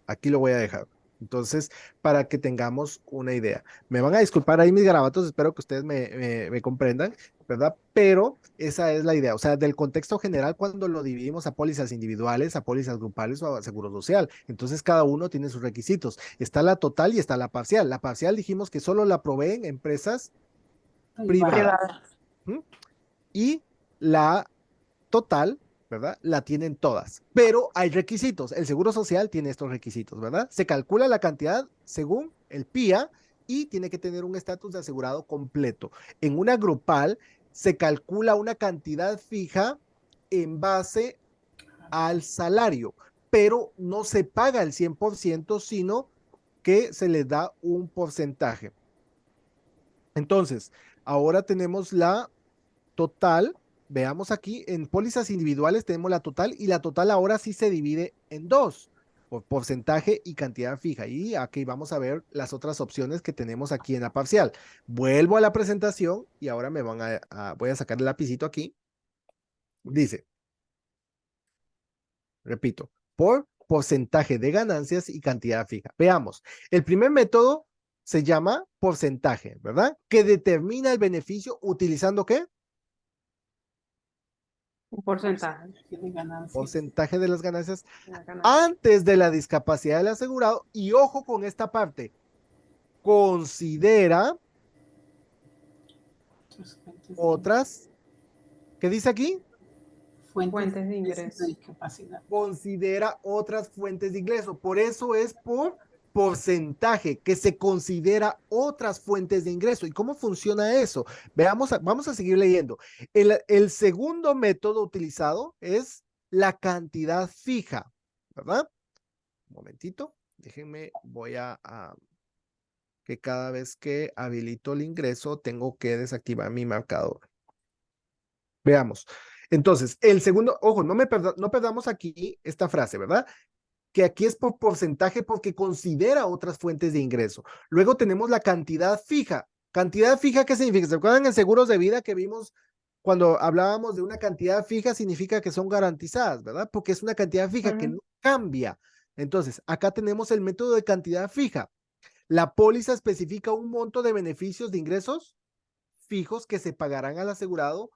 Aquí lo voy a dejar. Entonces, para que tengamos una idea. Me van a disculpar ahí mis garabatos, espero que ustedes me comprendan, ¿verdad? Pero esa es la idea. O sea, del contexto general, cuando lo dividimos a pólizas individuales, a pólizas grupales o a seguro social. Entonces, cada uno tiene sus requisitos. Está la total y está la parcial. La parcial dijimos que solo la proveen empresas privadas. ¿Mm? Y la total, ¿verdad? La tienen todas, pero hay requisitos. El Seguro Social tiene estos requisitos, ¿verdad? Se calcula la cantidad según el PIA y tiene que tener un estatus de asegurado completo. En una grupal se calcula una cantidad fija en base al salario, pero no se paga el 100%, sino que se le da un porcentaje. Entonces, ahora tenemos la total, veamos aquí, en pólizas individuales tenemos la total y la total ahora sí se divide en dos, por porcentaje y cantidad fija. Y aquí vamos a ver las otras opciones que tenemos aquí en la parcial. Vuelvo a la presentación y ahora voy a sacar el lapicito aquí. Dice, repito, por porcentaje de ganancias y cantidad fija. Veamos, el primer método se llama porcentaje, ¿verdad? Que determina el beneficio utilizando ¿qué? Un porcentaje De ganancias. porcentaje de las ganancias de la ganancia. antes de la discapacidad del asegurado. Y ojo con esta parte, considera Otras fuentes de otras, ¿qué dice aquí? Fuentes de de ingreso. discapacidad. Considera otras fuentes de ingreso. Por eso es por porcentaje, que se considera otras fuentes de ingreso. ¿Y cómo funciona eso? Vamos a seguir leyendo. El segundo método utilizado es la cantidad fija, ¿verdad? Un momentito, déjenme, voy a que cada vez que habilito el ingreso tengo que desactivar mi marcador. Veamos. Entonces, el segundo, ojo, no perdamos aquí esta frase, ¿verdad? Que aquí es por porcentaje porque considera otras fuentes de ingreso. Luego tenemos la cantidad fija. ¿Cantidad fija qué significa? ¿Se acuerdan en seguros de vida que vimos cuando hablábamos de una cantidad fija? Significa que son garantizadas, ¿verdad? Porque es una cantidad fija que no cambia. Entonces, acá tenemos el método de cantidad fija. La póliza especifica un monto de beneficios de ingresos fijos que se pagarán al asegurado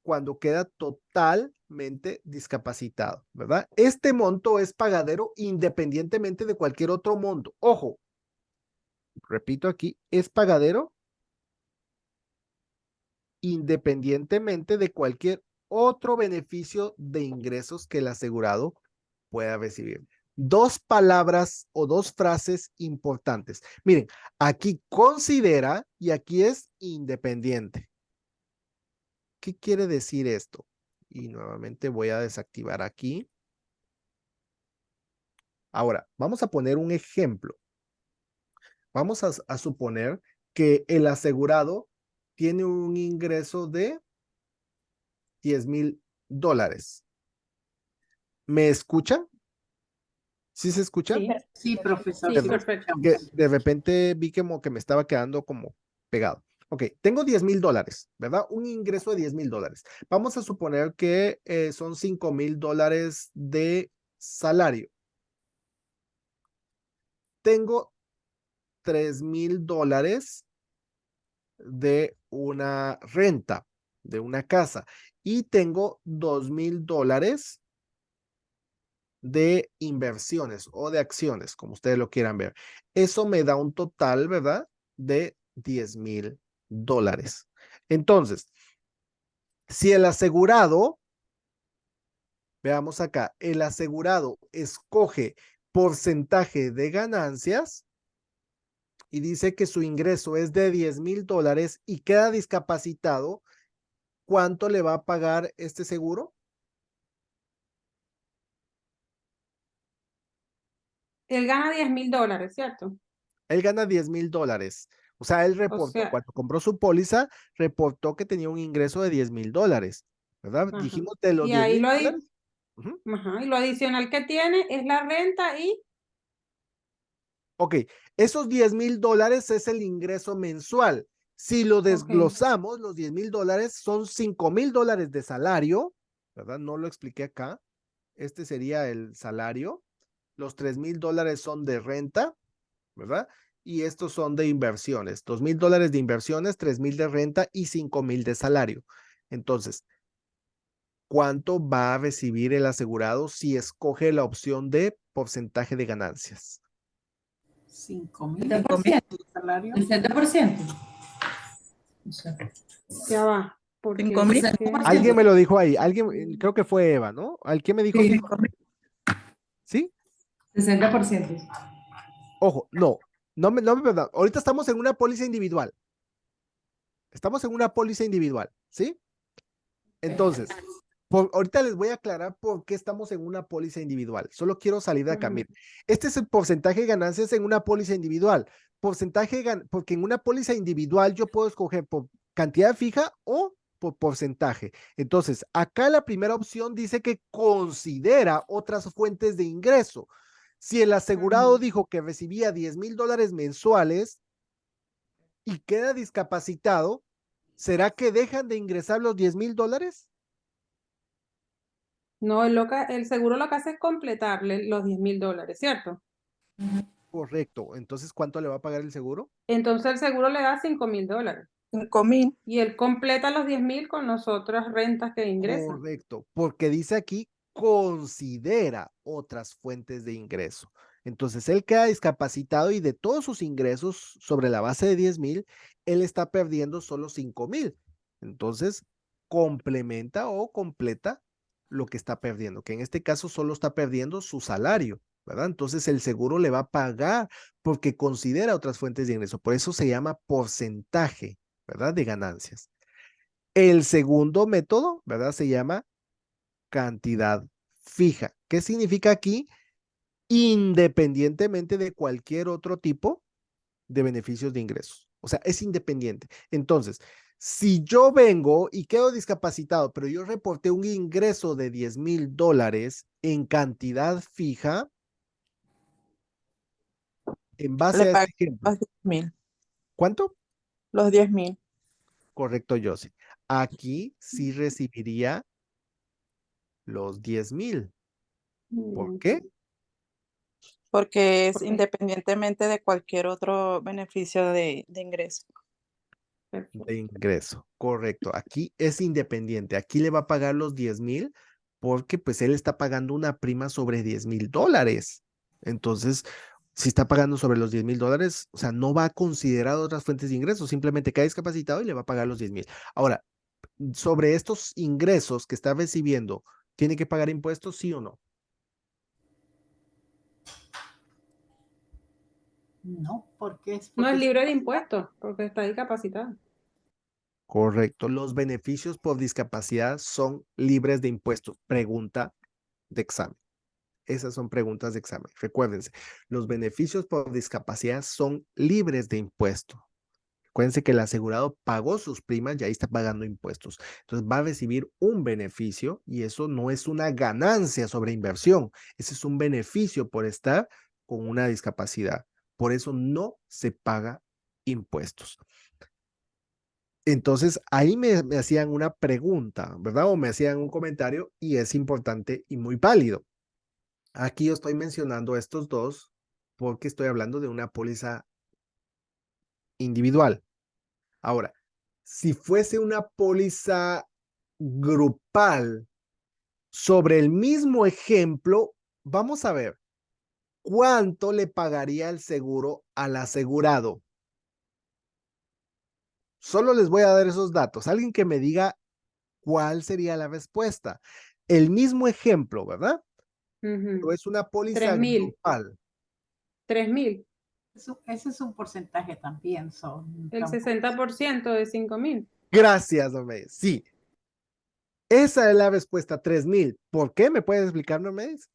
cuando queda totalmente discapacitado, ¿verdad? Este monto es pagadero independientemente de cualquier otro monto. Ojo, repito aquí, es pagadero independientemente de cualquier otro beneficio de ingresos que el asegurado pueda recibir. Dos palabras o dos frases importantes. Miren, aquí considera y aquí es independiente. ¿Qué quiere decir esto? Y nuevamente voy a desactivar aquí. Ahora, vamos a poner un ejemplo. Vamos a suponer que el asegurado tiene un ingreso de $10,000. ¿Me escuchan? ¿Sí se escucha? Sí, Sí, profesor. sí, sí, perfecto. Que de repente vi como que me estaba quedando como pegado. Ok, tengo $10,000, ¿verdad? Un ingreso de $10,000. Vamos a suponer que son $5,000 de salario. Tengo $3,000 de una renta, de una casa, y tengo $2,000 de inversiones o de acciones, como ustedes lo quieran ver. Eso me da un total, ¿verdad? De $10,000. Entonces, si el asegurado, veamos acá, el asegurado escoge porcentaje de ganancias y dice que su ingreso es de $10,000 y queda discapacitado, ¿cuánto le va a pagar este seguro? Él gana $10,000, ¿cierto? Él gana $10,000. O sea, él O reportó, sea, cuando compró su póliza, reportó que tenía un ingreso de $10,000, ¿verdad? ajá. Dijimos de los Y $10,000 ahí dólares. ajá, y lo adicional que tiene es la renta y Ok, esos $10,000 es el ingreso mensual. Si lo desglosamos, los $10,000 son $5,000 de salario, ¿verdad? No lo expliqué acá. Este sería el salario. Los $3,000 son de renta, ¿verdad? Y estos son de inversiones. $2,000 de inversiones, $3,000 de renta y $5,000 de salario. Entonces, ¿cuánto va a recibir el asegurado si escoge la opción de porcentaje de ganancias? 5,000 70%. de salario. El 70%. O sea, ya va. Porque 5,000. es que- Alguien me lo dijo ahí. Alguien, creo que fue Eva, ¿no? ¿Quién me dijo? sí, 5,000. ¿Sí? 60%. Ojo, no me perdón. Ahorita estamos en una póliza individual. Estamos en una póliza individual, ¿sí? Entonces, ahorita les voy a aclarar por qué estamos en una póliza individual. Solo quiero salir de acá. Ujú. Miren, este es el porcentaje de ganancias en una póliza individual. Porque en una póliza individual yo puedo escoger por cantidad fija o por porcentaje. Entonces, acá la primera opción dice que considera otras fuentes de ingreso. Si el asegurado dijo que recibía $10,000 mensuales y queda discapacitado, ¿será que dejan de ingresar los $10,000? No, el seguro lo que hace es completarle los $10,000, ¿cierto? Correcto. Entonces, ¿cuánto le va a pagar el seguro? Entonces el seguro le da $5,000. 5.000. Y él completa los 10.000 con las otras rentas que ingresan. Correcto, porque dice aquí, considera otras fuentes de ingreso. Entonces, él queda discapacitado y de todos sus ingresos sobre la base de 10,000, él está perdiendo solo 5,000. Entonces, complementa o completa lo que está perdiendo, que en este caso solo está perdiendo su salario, ¿verdad? Entonces, el seguro le va a pagar porque considera otras fuentes de ingreso. Por eso se llama porcentaje, ¿verdad? De ganancias. El segundo método, ¿verdad? Se llama cantidad fija. ¿Qué significa aquí? Independientemente de cualquier otro tipo de beneficios de ingresos. O sea, es independiente. Entonces, si yo vengo y quedo discapacitado, pero yo reporté un ingreso de $10,000 en cantidad fija, en base Le a pagan este ejemplo, los 10.000. ¿cuánto? Los 10.000. Correcto, Josie. Aquí sí recibiría los 10,000. ¿Por Mm, qué? Porque es ok, independientemente de cualquier otro beneficio de ingreso. perfecto. De ingreso, correcto. Aquí es independiente. Aquí le va a pagar los 10,000 porque pues él está pagando una prima sobre $10,000. Entonces, si está pagando sobre los $10,000, o sea, no va a considerar otras fuentes de ingresos, simplemente queda discapacitado y le va a pagar los 10,000. Ahora, sobre estos ingresos que está recibiendo, ¿tiene que pagar impuestos, sí o no? No, porque es No es porque libre de impuestos porque está discapacitado. Correcto. Los beneficios por discapacidad son libres de impuestos. Pregunta de examen. Esas son preguntas de examen. Recuérdense, los beneficios por discapacidad son libres de impuesto. Acuérdense que el asegurado pagó sus primas y ahí está pagando impuestos. Entonces va a recibir un beneficio y eso no es una ganancia sobre inversión. Ese es un beneficio por estar con una discapacidad. Por eso no se paga impuestos. Entonces ahí me hacían una pregunta, ¿verdad? O me hacían un comentario y es importante y muy válido. Aquí yo estoy mencionando estos dos porque estoy hablando de una póliza individual. Ahora, si fuese una póliza grupal sobre el mismo ejemplo, vamos a ver cuánto le pagaría el seguro al asegurado. Solo les voy a dar esos datos. Alguien que me diga cuál sería la respuesta. El mismo ejemplo, ¿verdad? Pero Ujú. es una póliza 3.000, grupal. 3.000, ese es un porcentaje también, son el tampoco. 60% de 5.000. Gracias, hombre. Sí, esa es la respuesta, 3,000. ¿Por qué? ¿Me puedes explicar, Nomedes?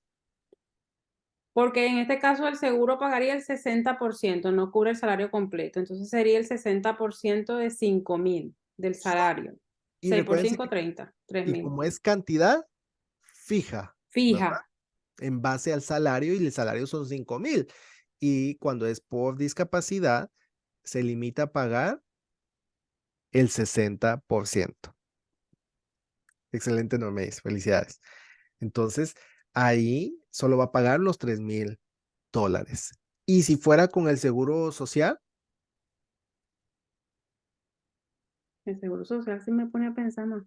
Porque en este caso el seguro pagaría el 60%, no cubre el salario completo. Entonces sería el 60% de 5.000 del salario. Y 6 por recuérdense 5, que, 30, tres y mil. como es cantidad fija, ¿verdad? Fija. En base al salario y el salario son 5,000. Y cuando es por discapacidad, se limita a pagar el 60%. Excelente, Nomedes. Felicidades. Entonces, ahí solo va a pagar los $3,000. Y si fuera con el seguro social, El seguro social sí me pone a pensar más.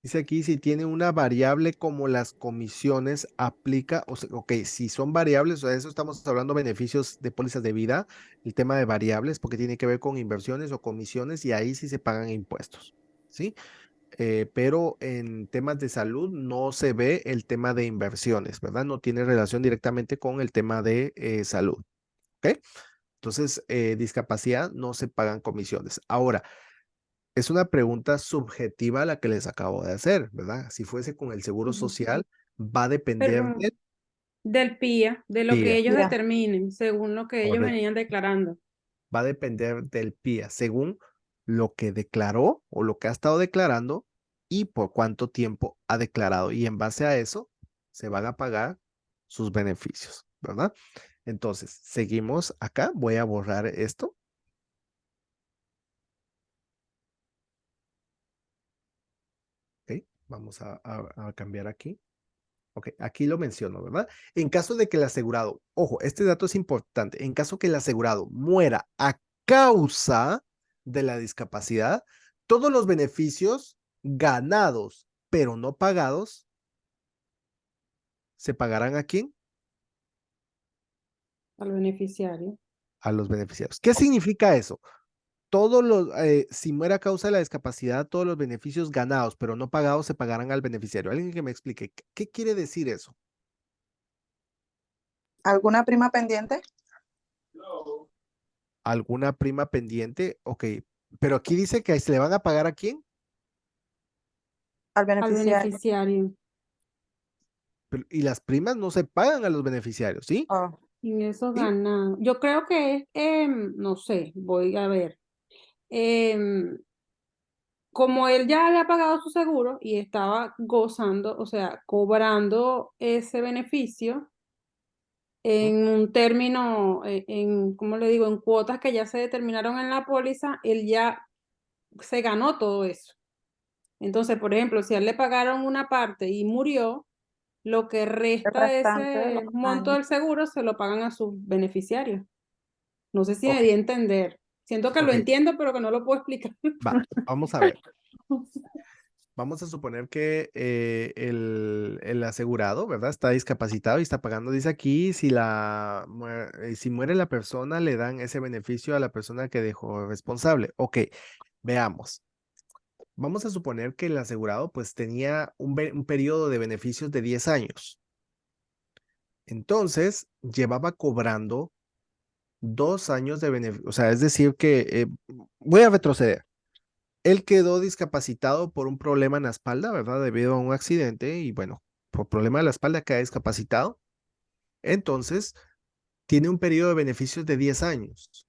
dice aquí, si tiene una variable como las comisiones, aplica, o sea, ok, si son variables, o sea, eso estamos hablando de beneficios de pólizas de vida, el tema de variables, porque tiene que ver con inversiones o comisiones y ahí sí se pagan impuestos, ¿sí? Pero en temas de salud no se ve el tema de inversiones, ¿verdad? No tiene relación directamente con el tema de salud, ¿ok? Entonces, discapacidad no se pagan comisiones. Ahora, es una pregunta subjetiva la que les acabo de hacer, ¿verdad? Si fuese con el seguro Ujú. social, va a depender Pero del del PIA, de lo que PIA, ellos Ya. determinen, según lo que ellos correcto. venían declarando. Va a depender del PIA, según lo que declaró o lo que ha estado declarando y por cuánto tiempo ha declarado. Y en base a eso, se van a pagar sus beneficios, ¿verdad? Entonces, seguimos acá. Voy a borrar esto. Ok, vamos a cambiar aquí. Ok, aquí lo menciono, ¿verdad? En caso de que el asegurado, ojo, este dato es importante, en caso que el asegurado muera a causa de la discapacidad, todos los beneficios ganados, pero no pagados, ¿se pagarán a quién? Al beneficiario. A los beneficiarios. ¿Qué significa eso? Si muere a causa de la discapacidad, todos los beneficios ganados, pero no pagados, se pagarán al beneficiario. Alguien que me explique, ¿qué quiere decir eso? ¿Alguna prima pendiente? ¿Alguna prima pendiente? Ok, pero aquí dice que se le van a pagar a quién. Al Al beneficiario. beneficiario. Y las primas no se pagan a los beneficiarios, ¿sí? Oh, En esos ¿Sí? ganados. Yo creo que es, no sé, voy a ver. Em, Como él ya había pagado su seguro y estaba gozando, o sea, cobrando ese beneficio en un término, ¿cómo le digo? En cuotas que ya se determinaron en la póliza, él ya se ganó todo eso. Entonces, por ejemplo, si a él le pagaron una parte y murió, lo que el resta de restante de los ese monto años. del seguro se lo pagan a sus beneficiarios. No sé si me Ok, di a entender. Siento que lo ok, entiendo, pero que no lo puedo explicar. vamos a ver. Vamos a suponer que el asegurado, ¿verdad? Está discapacitado y está pagando, dice aquí, si muere la persona, le dan ese beneficio a la persona que dejó responsable. Ok, veamos. Vamos a suponer que el asegurado pues tenía un periodo de beneficios de 10 años. Entonces, llevaba cobrando 2 años de beneficio. O sea, es decir que, voy a retroceder. Él quedó discapacitado por un problema en la espalda, ¿verdad? Debido a un accidente y bueno, por problema de la espalda queda discapacitado. Entonces, tiene un periodo de beneficios de 10 años.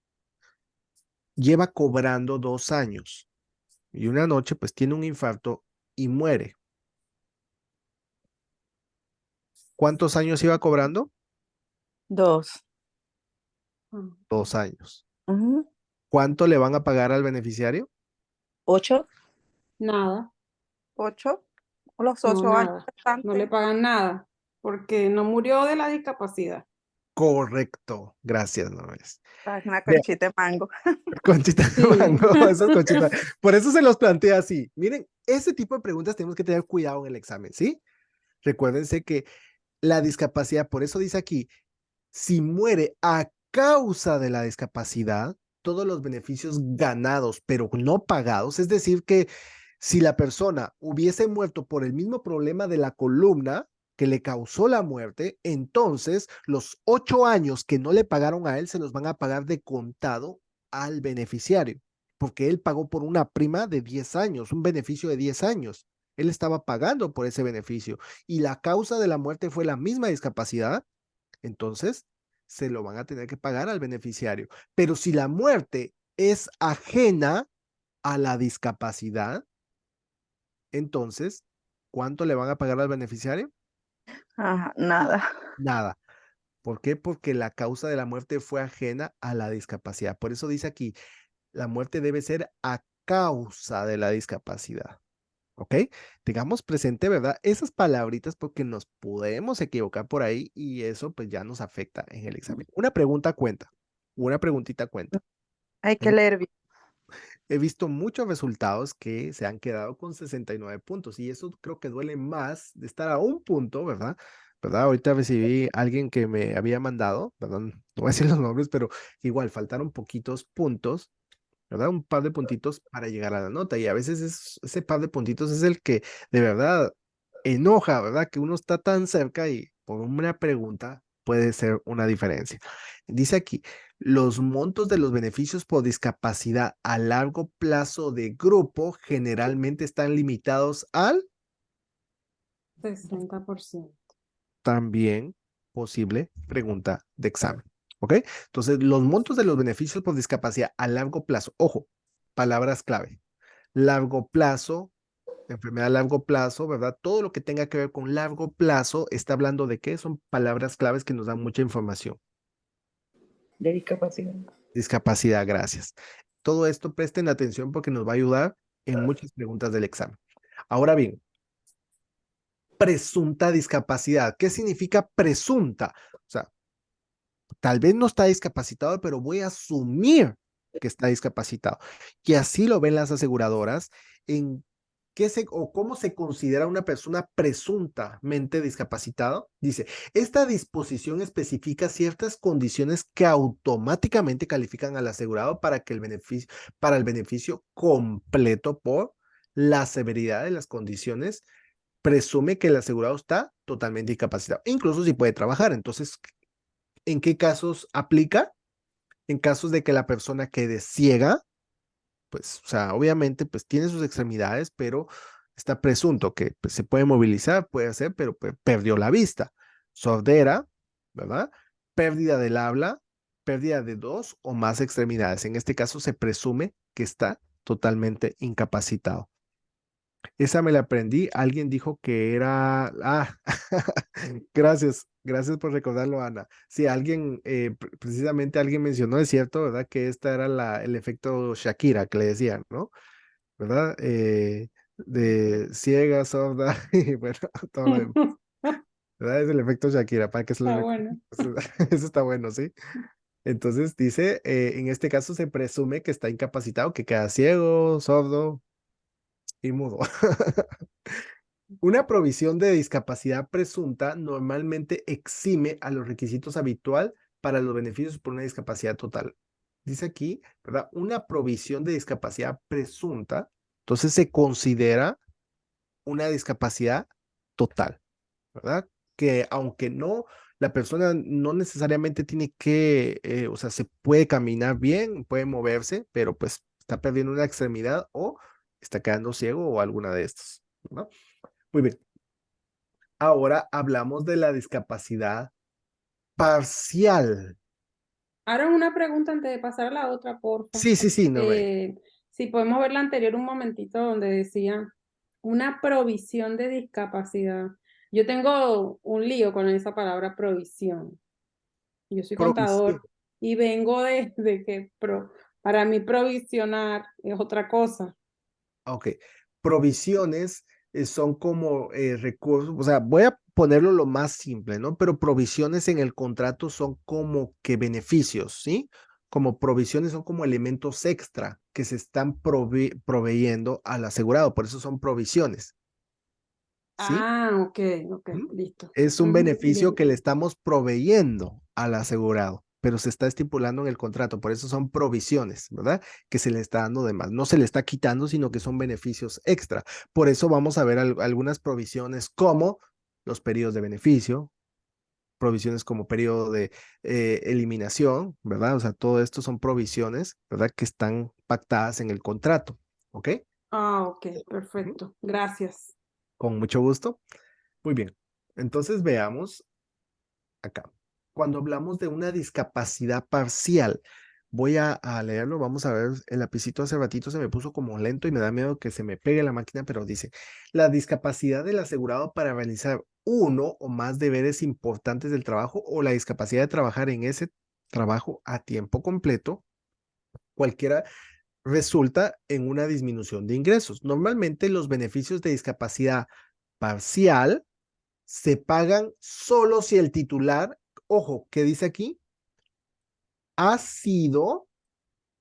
Lleva cobrando 2 años y una noche pues tiene un infarto y muere. ¿Cuántos años iba cobrando? 2. 2 años. ¿Cuánto le van a pagar al beneficiario? 8. Nada. 8. Los No, 8 años nada. No le restantes. pagan nada porque no murió de la discapacidad. Correcto. Gracias, Noves. Una Vea, conchita de mango. conchita de Sí. mango, esas conchitas. Por eso se los plantea así. Miren, ese tipo de preguntas tenemos que tener cuidado en el examen, ¿sí? Recuérdense que la discapacidad, por eso dice aquí, si muere a causa de la discapacidad, todos los beneficios ganados, pero no pagados, es decir, que si la persona hubiese muerto por el mismo problema de la columna que le causó la muerte, entonces los 8 años que no le pagaron a él se los van a pagar de contado al beneficiario, porque él pagó por una prima de 10 años, un beneficio de 10 años. Él estaba pagando por ese beneficio y la causa de la muerte fue la misma discapacidad, entonces se lo van a tener que pagar al beneficiario. Pero si la muerte es ajena a la discapacidad, entonces, ¿cuánto le van a pagar al beneficiario? Ajá, nada. Nada. ¿Por qué? Porque la causa de la muerte fue ajena a la discapacidad. Por eso dice aquí, la muerte debe ser a causa de la discapacidad. ¿Ok? Tengamos presente, ¿verdad? Esas palabritas porque nos podemos equivocar por ahí y eso pues ya nos afecta en el examen. Una pregunta cuenta. Una preguntita cuenta. Hay He que leer bien. he visto muchos resultados que se han quedado con 69 puntos y eso creo que duele más de estar a un punto, ¿verdad? ¿Verdad? Ahorita recibí a alguien que me había mandado, perdón, no voy a decir los nombres, pero igual faltaron poquitos puntos, ¿verdad? Un par de puntitos para llegar a la nota y a veces ese par de puntitos es el que de verdad enoja, ¿verdad? Que uno está tan cerca y por una pregunta puede ser una diferencia. Dice aquí, los montos de los beneficios por discapacidad a largo plazo de grupo generalmente están limitados al 60%. también posible pregunta de examen. ¿Ok? Entonces, los montos de los beneficios por discapacidad a largo plazo, ojo, palabras clave. Largo plazo, enfermedad a largo plazo, ¿verdad? Todo lo que tenga que ver con largo plazo está hablando de qué son palabras claves que nos dan mucha información. De discapacidad. Discapacidad, gracias. Todo esto presten atención porque nos va a ayudar en muchas preguntas del examen. Ahora bien, presunta discapacidad. ¿Qué significa presunta? O sea, tal vez no está discapacitado, pero voy a asumir que está discapacitado. Y así lo ven las aseguradoras en qué se o cómo se considera una persona presuntamente discapacitado. Dice, esta disposición especifica ciertas condiciones que automáticamente califican al asegurado para el beneficio completo por la severidad de las condiciones. Presume que el asegurado está totalmente incapacitado, incluso si puede trabajar. Entonces, ¿en qué casos aplica? En casos de que la persona quede ciega, pues, o sea, obviamente, pues tiene sus extremidades, pero está presunto que pues, se puede movilizar, puede hacer, pero pues, perdió la vista. Sordera, ¿verdad? Pérdida del habla, pérdida de dos o más extremidades. En este caso se presume que está totalmente incapacitado. Esa me la aprendí. Alguien dijo que era. Ah, gracias por recordarlo, Ana. Sí, alguien, precisamente alguien mencionó, es cierto, ¿verdad? Que esta era el efecto Shakira que le decían, ¿no? ¿Verdad? De ciega, sorda, y bueno, todo lo demás. ¿Verdad? Es el efecto Shakira, para que se lo Está recuerden. bueno. Eso está bueno, ¿sí? Entonces dice, en este caso se presume que está incapacitado, que queda ciego, sordo y mudo. Una provisión de discapacidad presunta normalmente exime a los requisitos habitual para los beneficios por una discapacidad total. Dice aquí, ¿verdad? Una provisión de discapacidad presunta, entonces se considera una discapacidad total, ¿verdad? Que aunque no, la persona no necesariamente tiene que, o sea, se puede caminar bien, puede moverse, pero pues está perdiendo una extremidad o está quedando ciego o alguna de estas, ¿no? Muy bien. Ahora hablamos de la discapacidad parcial. Ahora una pregunta antes de pasar a la otra, porfa. Sí, no ve. Si podemos ver la anterior un momentito donde decía una provisión de discapacidad. Yo tengo un lío con esa palabra provisión. Yo soy Provisión. contador y vengo de que para mí provisionar es otra cosa. Ok. Provisiones son como recursos, o sea, voy a ponerlo lo más simple, ¿no? Pero provisiones en el contrato son como que beneficios, ¿sí? Como provisiones son como elementos extra que se están proveyendo al asegurado, por eso son provisiones, ¿sí? Ah, ok, ¿Mm? listo. Es un Ujú, beneficio bien. que le estamos proveyendo al asegurado, pero se está estipulando en el contrato, por eso son provisiones, ¿verdad? Que se le está dando de más. No se le está quitando, sino que son beneficios extra. Por eso vamos a ver algunas provisiones como los periodos de beneficio, provisiones como periodo de eliminación, ¿verdad? O sea, todo esto son provisiones, ¿verdad? Que están pactadas en el contrato, ¿ok? Ah, ok, Ujú. perfecto. Gracias. Con mucho gusto. Muy bien. Entonces veamos acá. Cuando hablamos de una discapacidad parcial, voy a leerlo, vamos a ver, el lapicito hace ratito se me puso como lento y me da miedo que se me pegue la máquina, pero dice, la discapacidad del asegurado para realizar uno o más deberes importantes del trabajo o la discapacidad de trabajar en ese trabajo a tiempo completo, cualquiera resulta en una disminución de ingresos. Normalmente los beneficios de discapacidad parcial se pagan solo si el titular, ojo, ¿qué dice aquí? Ha sido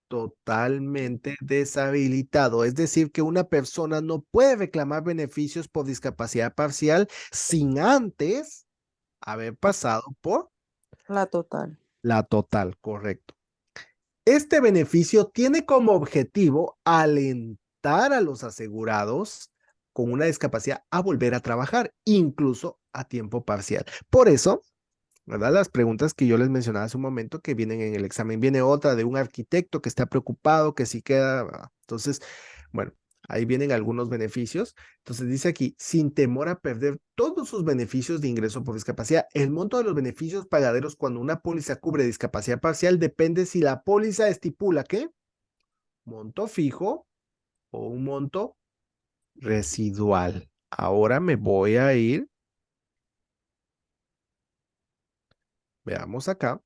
totalmente deshabilitado. Es decir, que una persona no puede reclamar beneficios por discapacidad parcial sin antes haber pasado por La total. la total, correcto. Este beneficio tiene como objetivo alentar a los asegurados con una discapacidad a volver a trabajar, incluso a tiempo parcial. Por eso, ¿verdad? Las preguntas que yo les mencionaba hace un momento que vienen en el examen. Viene otra de un arquitecto que está preocupado, que sí queda, ¿verdad? Entonces, bueno, ahí vienen algunos beneficios. Entonces dice aquí, sin temor a perder todos sus beneficios de ingreso por discapacidad, el monto de los beneficios pagaderos cuando una póliza cubre discapacidad parcial depende si la póliza estipula que monto fijo o un monto residual. Ahora me voy a ir, veamos acá.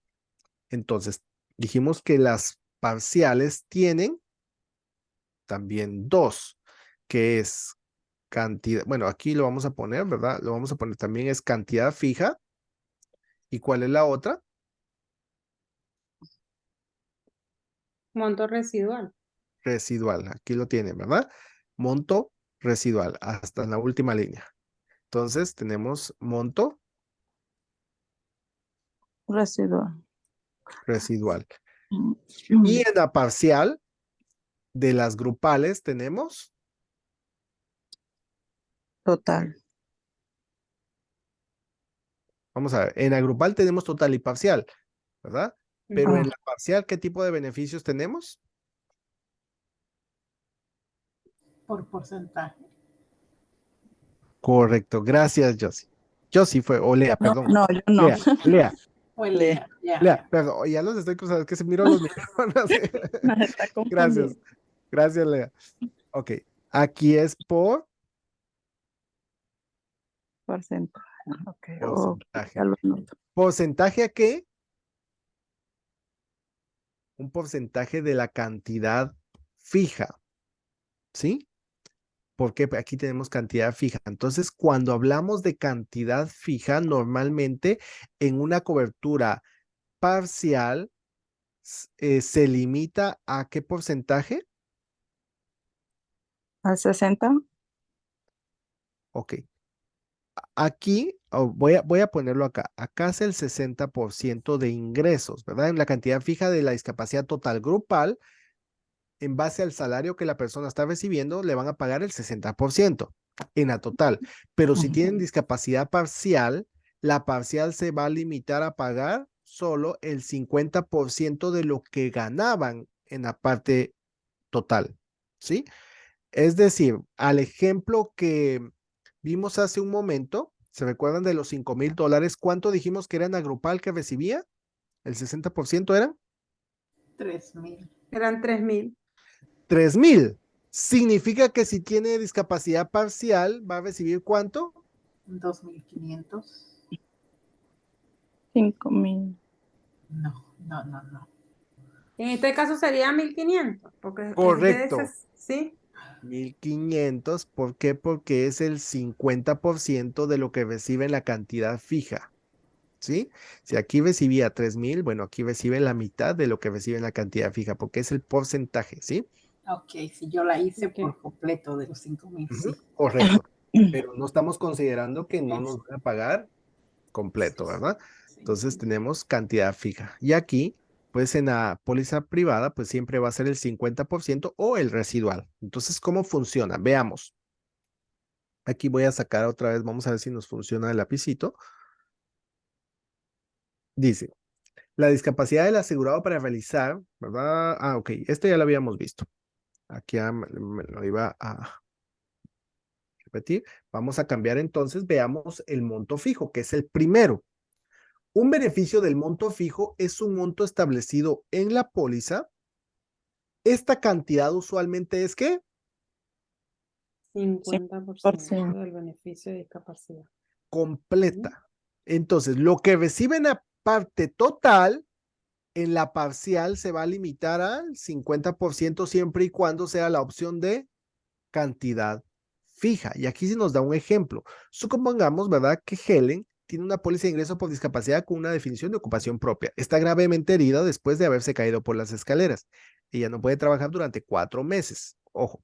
Entonces, dijimos que las parciales tienen también dos, que es cantidad, bueno, aquí lo vamos a poner, ¿verdad? Lo vamos a poner también es cantidad fija. ¿Y cuál es la otra? Monto residual. Residual. Aquí lo tienen, ¿verdad? Monto residual, hasta en la última línea. Entonces, tenemos monto Residual. residual. Y en la parcial de las grupales tenemos Total. vamos a ver, en la grupal tenemos total y parcial, ¿verdad? Pero en Ah. la parcial, ¿qué tipo de beneficios tenemos? Por porcentaje. Correcto, gracias, Josie. Josie fue, o Lea, No, perdón. no, yo no. Lea, Lea, O el Lea. Lea, perdón, ya los estoy cruzando, es que se miró los micrófonos. Nos está Gracias, confundiendo. gracias, Lea. Ok, aquí es por Porcentaje. Ok, porcentaje. ya lo noto. ¿Porcentaje a qué? Un porcentaje de la cantidad fija, ¿sí? Porque aquí tenemos cantidad fija. Entonces, cuando hablamos de cantidad fija, normalmente en una cobertura parcial se limita a ¿qué porcentaje? ¿Al 60? Ok. Aquí, voy a ponerlo acá. Acá es el 60% de ingresos, ¿verdad? En la cantidad fija de la discapacidad total grupal, en base al salario que la persona está recibiendo, le van a pagar el 60% en la total. Pero si tienen discapacidad parcial, la parcial se va a limitar a pagar solo el 50% de lo que ganaban en la parte total, ¿sí? Es decir, al ejemplo que vimos hace un momento, ¿se recuerdan de los $5,000? ¿Cuánto dijimos que era en la grupal que recibía? ¿El 60% eran? 3,000. Eran 3.000. 3,000. Significa que si tiene discapacidad parcial, ¿va a recibir cuánto? 2,500. 5,000. No, no, no, no. En este caso sería 1.500, porque es de Correcto. esas, ¿sí? 1,500. ¿Por qué? Porque es el 50% de lo que recibe en la cantidad fija. ¿Sí? Si aquí recibía 3,000, bueno, aquí recibe la mitad de lo que recibe en la cantidad fija, porque es el porcentaje, ¿sí? Ok, si yo la hice Ok. por completo de los 5,000, sí. Correcto. Pero no estamos considerando que no nos van a pagar completo, ¿verdad? Sí. Entonces tenemos cantidad fija. Y aquí, pues en la póliza privada, pues siempre va a ser el 50% o el residual. Entonces, ¿cómo funciona? Veamos. Aquí voy a sacar otra vez, vamos a ver si nos funciona el lapicito. Dice, la discapacidad del asegurado para realizar, ¿verdad? Ah, ok, esto ya lo habíamos visto. Aquí ya me lo iba a repetir. Vamos a cambiar entonces, veamos el monto fijo, que es el primero. Un beneficio del monto fijo es un monto establecido en la póliza. Esta cantidad usualmente es ¿qué? 50% del beneficio de discapacidad. Completa. Entonces, lo que reciben a parte total, en la parcial se va a limitar al 50% siempre y cuando sea la opción de cantidad fija. Y aquí se nos da un ejemplo. Supongamos, ¿verdad?, que Helen tiene una póliza de ingreso por discapacidad con una definición de ocupación propia. Está gravemente herida después de haberse caído por las escaleras. Ella no puede trabajar durante 4 meses. Ojo.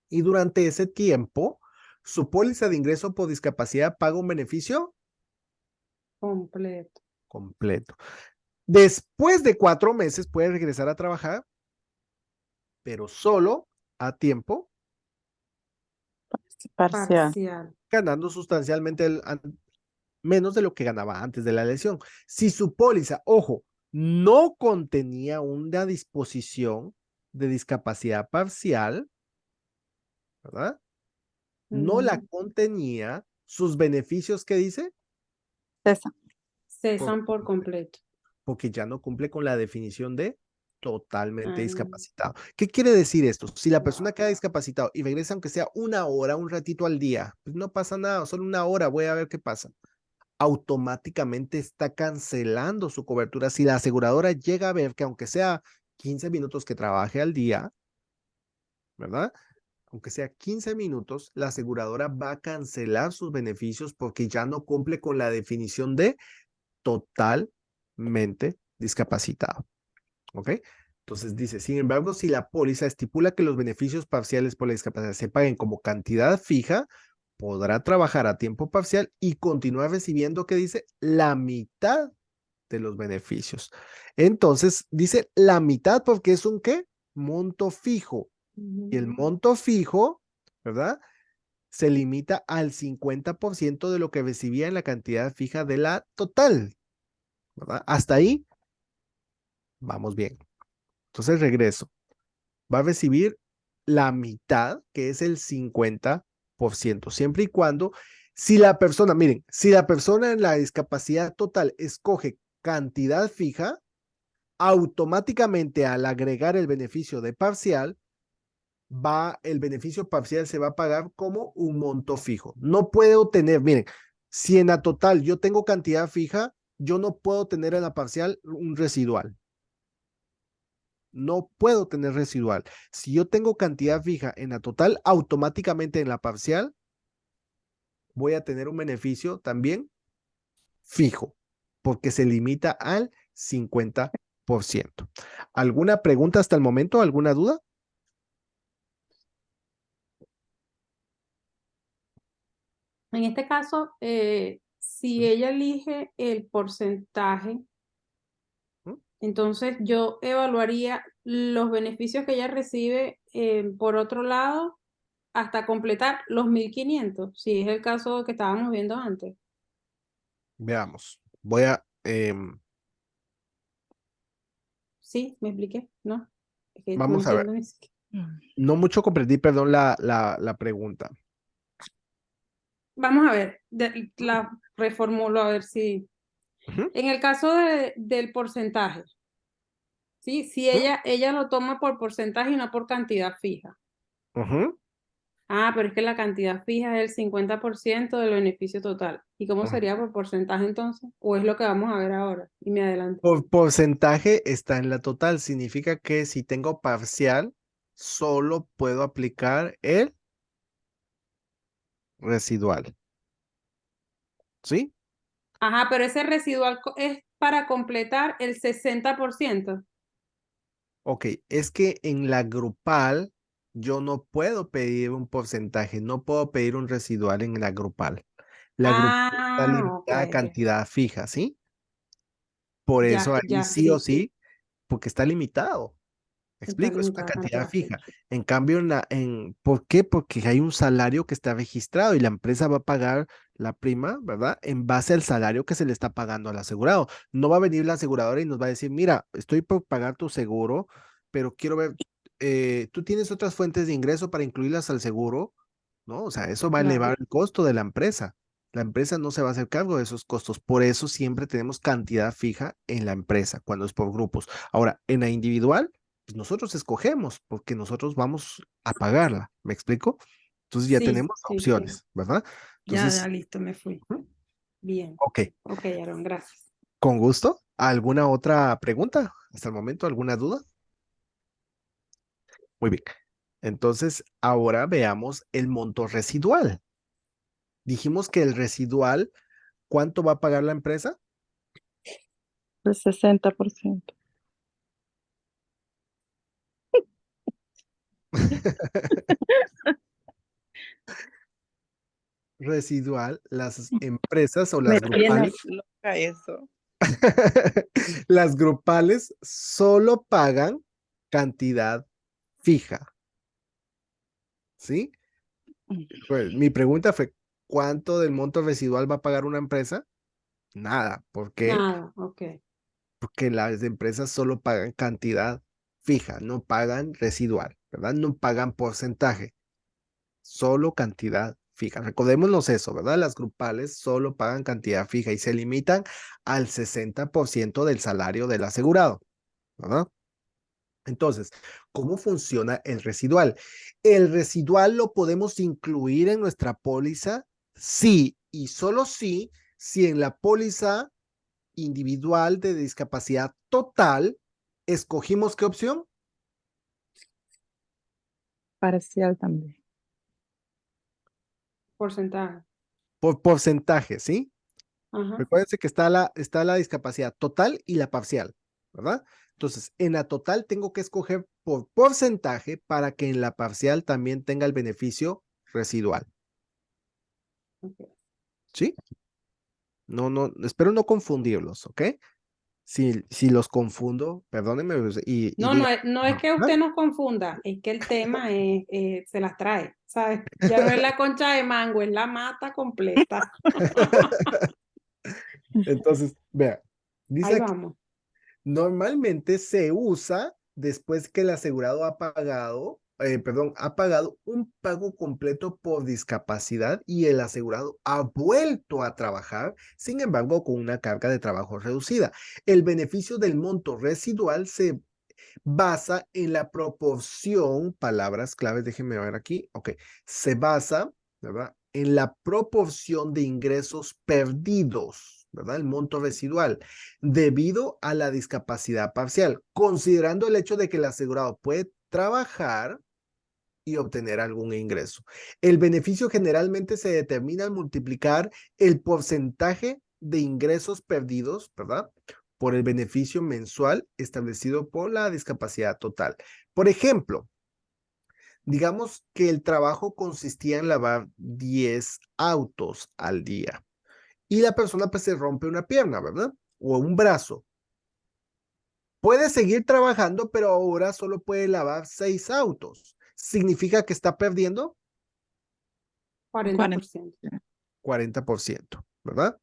Y durante ese tiempo, su póliza de ingreso por discapacidad paga un beneficio Completo. completo. Después de 4 meses puede regresar a trabajar, pero solo a tiempo Parcial. Parcial. ganando sustancialmente menos de lo que ganaba antes de la lesión. Si su póliza, ojo, no contenía una disposición de discapacidad parcial, ¿verdad? No la contenía, sus beneficios, ¿qué dice? César. Cesan por completo. Porque ya no cumple con la definición de totalmente Ah, discapacitado. ¿Qué quiere decir esto? Si la persona queda discapacitado y regresa aunque sea 1 hora, un ratito al día, pues no pasa nada, solo 1 hora, voy a ver qué pasa. Automáticamente está cancelando su cobertura. Si la aseguradora llega a ver que aunque sea 15 minutos que trabaje al día, ¿verdad? aunque sea 15 minutos, la aseguradora va a cancelar sus beneficios porque ya no cumple con la definición de totalmente discapacitado. ¿Ok? Entonces dice, sin embargo, si la póliza estipula que los beneficios parciales por la discapacidad se paguen como cantidad fija, podrá trabajar a tiempo parcial y continuar recibiendo, ¿qué dice? La mitad de los beneficios. Entonces dice la mitad porque es un ¿qué? Monto fijo. Y el monto fijo, ¿verdad? Se limita al 50% de lo que recibía en la cantidad fija de la total, ¿verdad? Hasta ahí, vamos bien. Entonces regreso. Va a recibir la mitad, que es el 50%, siempre y cuando, si la persona, miren, si la persona en la discapacidad total escoge cantidad fija, automáticamente al agregar el beneficio de parcial, el beneficio parcial se va a pagar como un monto fijo. No puedo tener, miren, si en la total yo tengo cantidad fija, yo no puedo tener en la parcial un residual. No puedo tener residual. Si yo tengo cantidad fija en la total, automáticamente en la parcial voy a tener un beneficio también fijo, porque se limita al 50%. ¿Alguna pregunta hasta el momento? ¿Alguna duda? En este caso, si ella elige el porcentaje, ¿Mm? entonces yo evaluaría los beneficios que ella recibe por otro lado hasta completar los 1.500, si es el caso que estábamos viendo antes. Veamos. Voy a... ¿Sí? ¿Me expliqué? ¿No? Es que no vamos a ver. entiendo ni siquiera. No mucho comprendí, perdón, la pregunta. Vamos a ver, la reformulo a ver si... Ujú, En el caso del porcentaje, ¿sí? Si ujú, ella lo toma por porcentaje y no por cantidad fija. ujú, Ah, pero es que la cantidad fija es el 50% del beneficio total. ¿Y cómo ujú. sería por porcentaje entonces? ¿O es lo que vamos a ver ahora? Y me adelanto. Por porcentaje está en la total. Significa que si tengo parcial, solo puedo aplicar el residual. ¿Sí? Ajá, pero ese residual es para completar el 60%. Ok, es que en la grupal yo no puedo pedir un porcentaje, no puedo pedir un residual en la grupal. La grupal está Ah, ok. limitada a cantidad fija, ¿sí? Por eso Ya, ahí ya, sí o sí. sí, porque está limitado. ¿Me Está explico? Es una limitada cantidad cantidad fija. fija. En cambio, ¿por qué? Porque hay un salario que está registrado y la empresa va a pagar la prima, ¿verdad? En base al salario que se le está pagando al asegurado. No va a venir la aseguradora y nos va a decir, mira, estoy por pagar tu seguro, pero quiero ver, ¿tú tienes otras fuentes de ingreso para incluirlas al seguro? ¿No? O sea, eso va a Claro. elevar el costo de la empresa. La empresa no se va a hacer cargo de esos costos. Por eso siempre tenemos cantidad fija en la empresa cuando es por grupos. Ahora, en la individual pues nosotros escogemos porque nosotros vamos a pagarla, ¿me explico? Entonces ya Sí, tenemos sí, sí. opciones, ¿verdad? Ya, ya, Entonces, listo, me fui. ujú, Bien. ok, Ok, Aaron, gracias. con gusto. ¿Alguna otra pregunta hasta el momento? ¿Alguna duda? Muy bien. Entonces, ahora veamos el monto residual. Dijimos que el residual, ¿cuánto va a pagar la empresa? El 60%. Residual, las empresas o Me las tiene grupales, loca eso. las grupales solo pagan cantidad fija, ¿sí? Pues mi pregunta fue, ¿cuánto del monto residual va a pagar una empresa? Nada. ¿Por qué? Nada, ok. Porque las empresas solo pagan cantidad fija, no pagan residual, ¿verdad? No pagan porcentaje, solo cantidad fija. Recordémonos eso, ¿verdad? Las grupales solo pagan cantidad fija y se limitan al 60% del salario del asegurado, ¿verdad? Entonces, ¿cómo funciona el residual? El residual lo podemos incluir en nuestra póliza, sí, y solo sí, si en la póliza individual de discapacidad total, escogimos qué opción? Parcial también. Porcentaje. Por porcentaje, ¿sí? Ajá. Recuérdense que está la discapacidad total y la parcial, ¿verdad? Entonces, en la total tengo que escoger por porcentaje para que en la parcial también tenga el beneficio residual, Ok. ¿sí? No, espero no confundirlos, ¿ok? Si los confundo, perdónenme pues, y No, digan, no es que "Ah". usted nos confunda, es que el tema se las trae, ¿sabes? Ya no es la concha de mango, es la mata completa. Entonces, vea, dice Ahí aquí, vamos. normalmente se usa después que el asegurado ha pagado un pago completo por discapacidad y el asegurado ha vuelto a trabajar, sin embargo, con una carga de trabajo reducida. El beneficio del monto residual se basa en la proporción, palabras claves, déjenme ver aquí, ok, se basa, ¿verdad? En la proporción de ingresos perdidos, ¿verdad? El monto residual, debido a la discapacidad parcial, considerando el hecho de que el asegurado puede trabajar y obtener algún ingreso. El beneficio generalmente se determina al multiplicar el porcentaje de ingresos perdidos, ¿verdad? Por el beneficio mensual establecido por la discapacidad total. Por ejemplo, digamos que el trabajo consistía en lavar 10 autos al día y la persona pues se rompe una pierna, ¿verdad? O un brazo. Puede seguir trabajando, pero ahora solo puede lavar 6 autos. ¿Significa que está perdiendo? 40%. 40%, ¿verdad?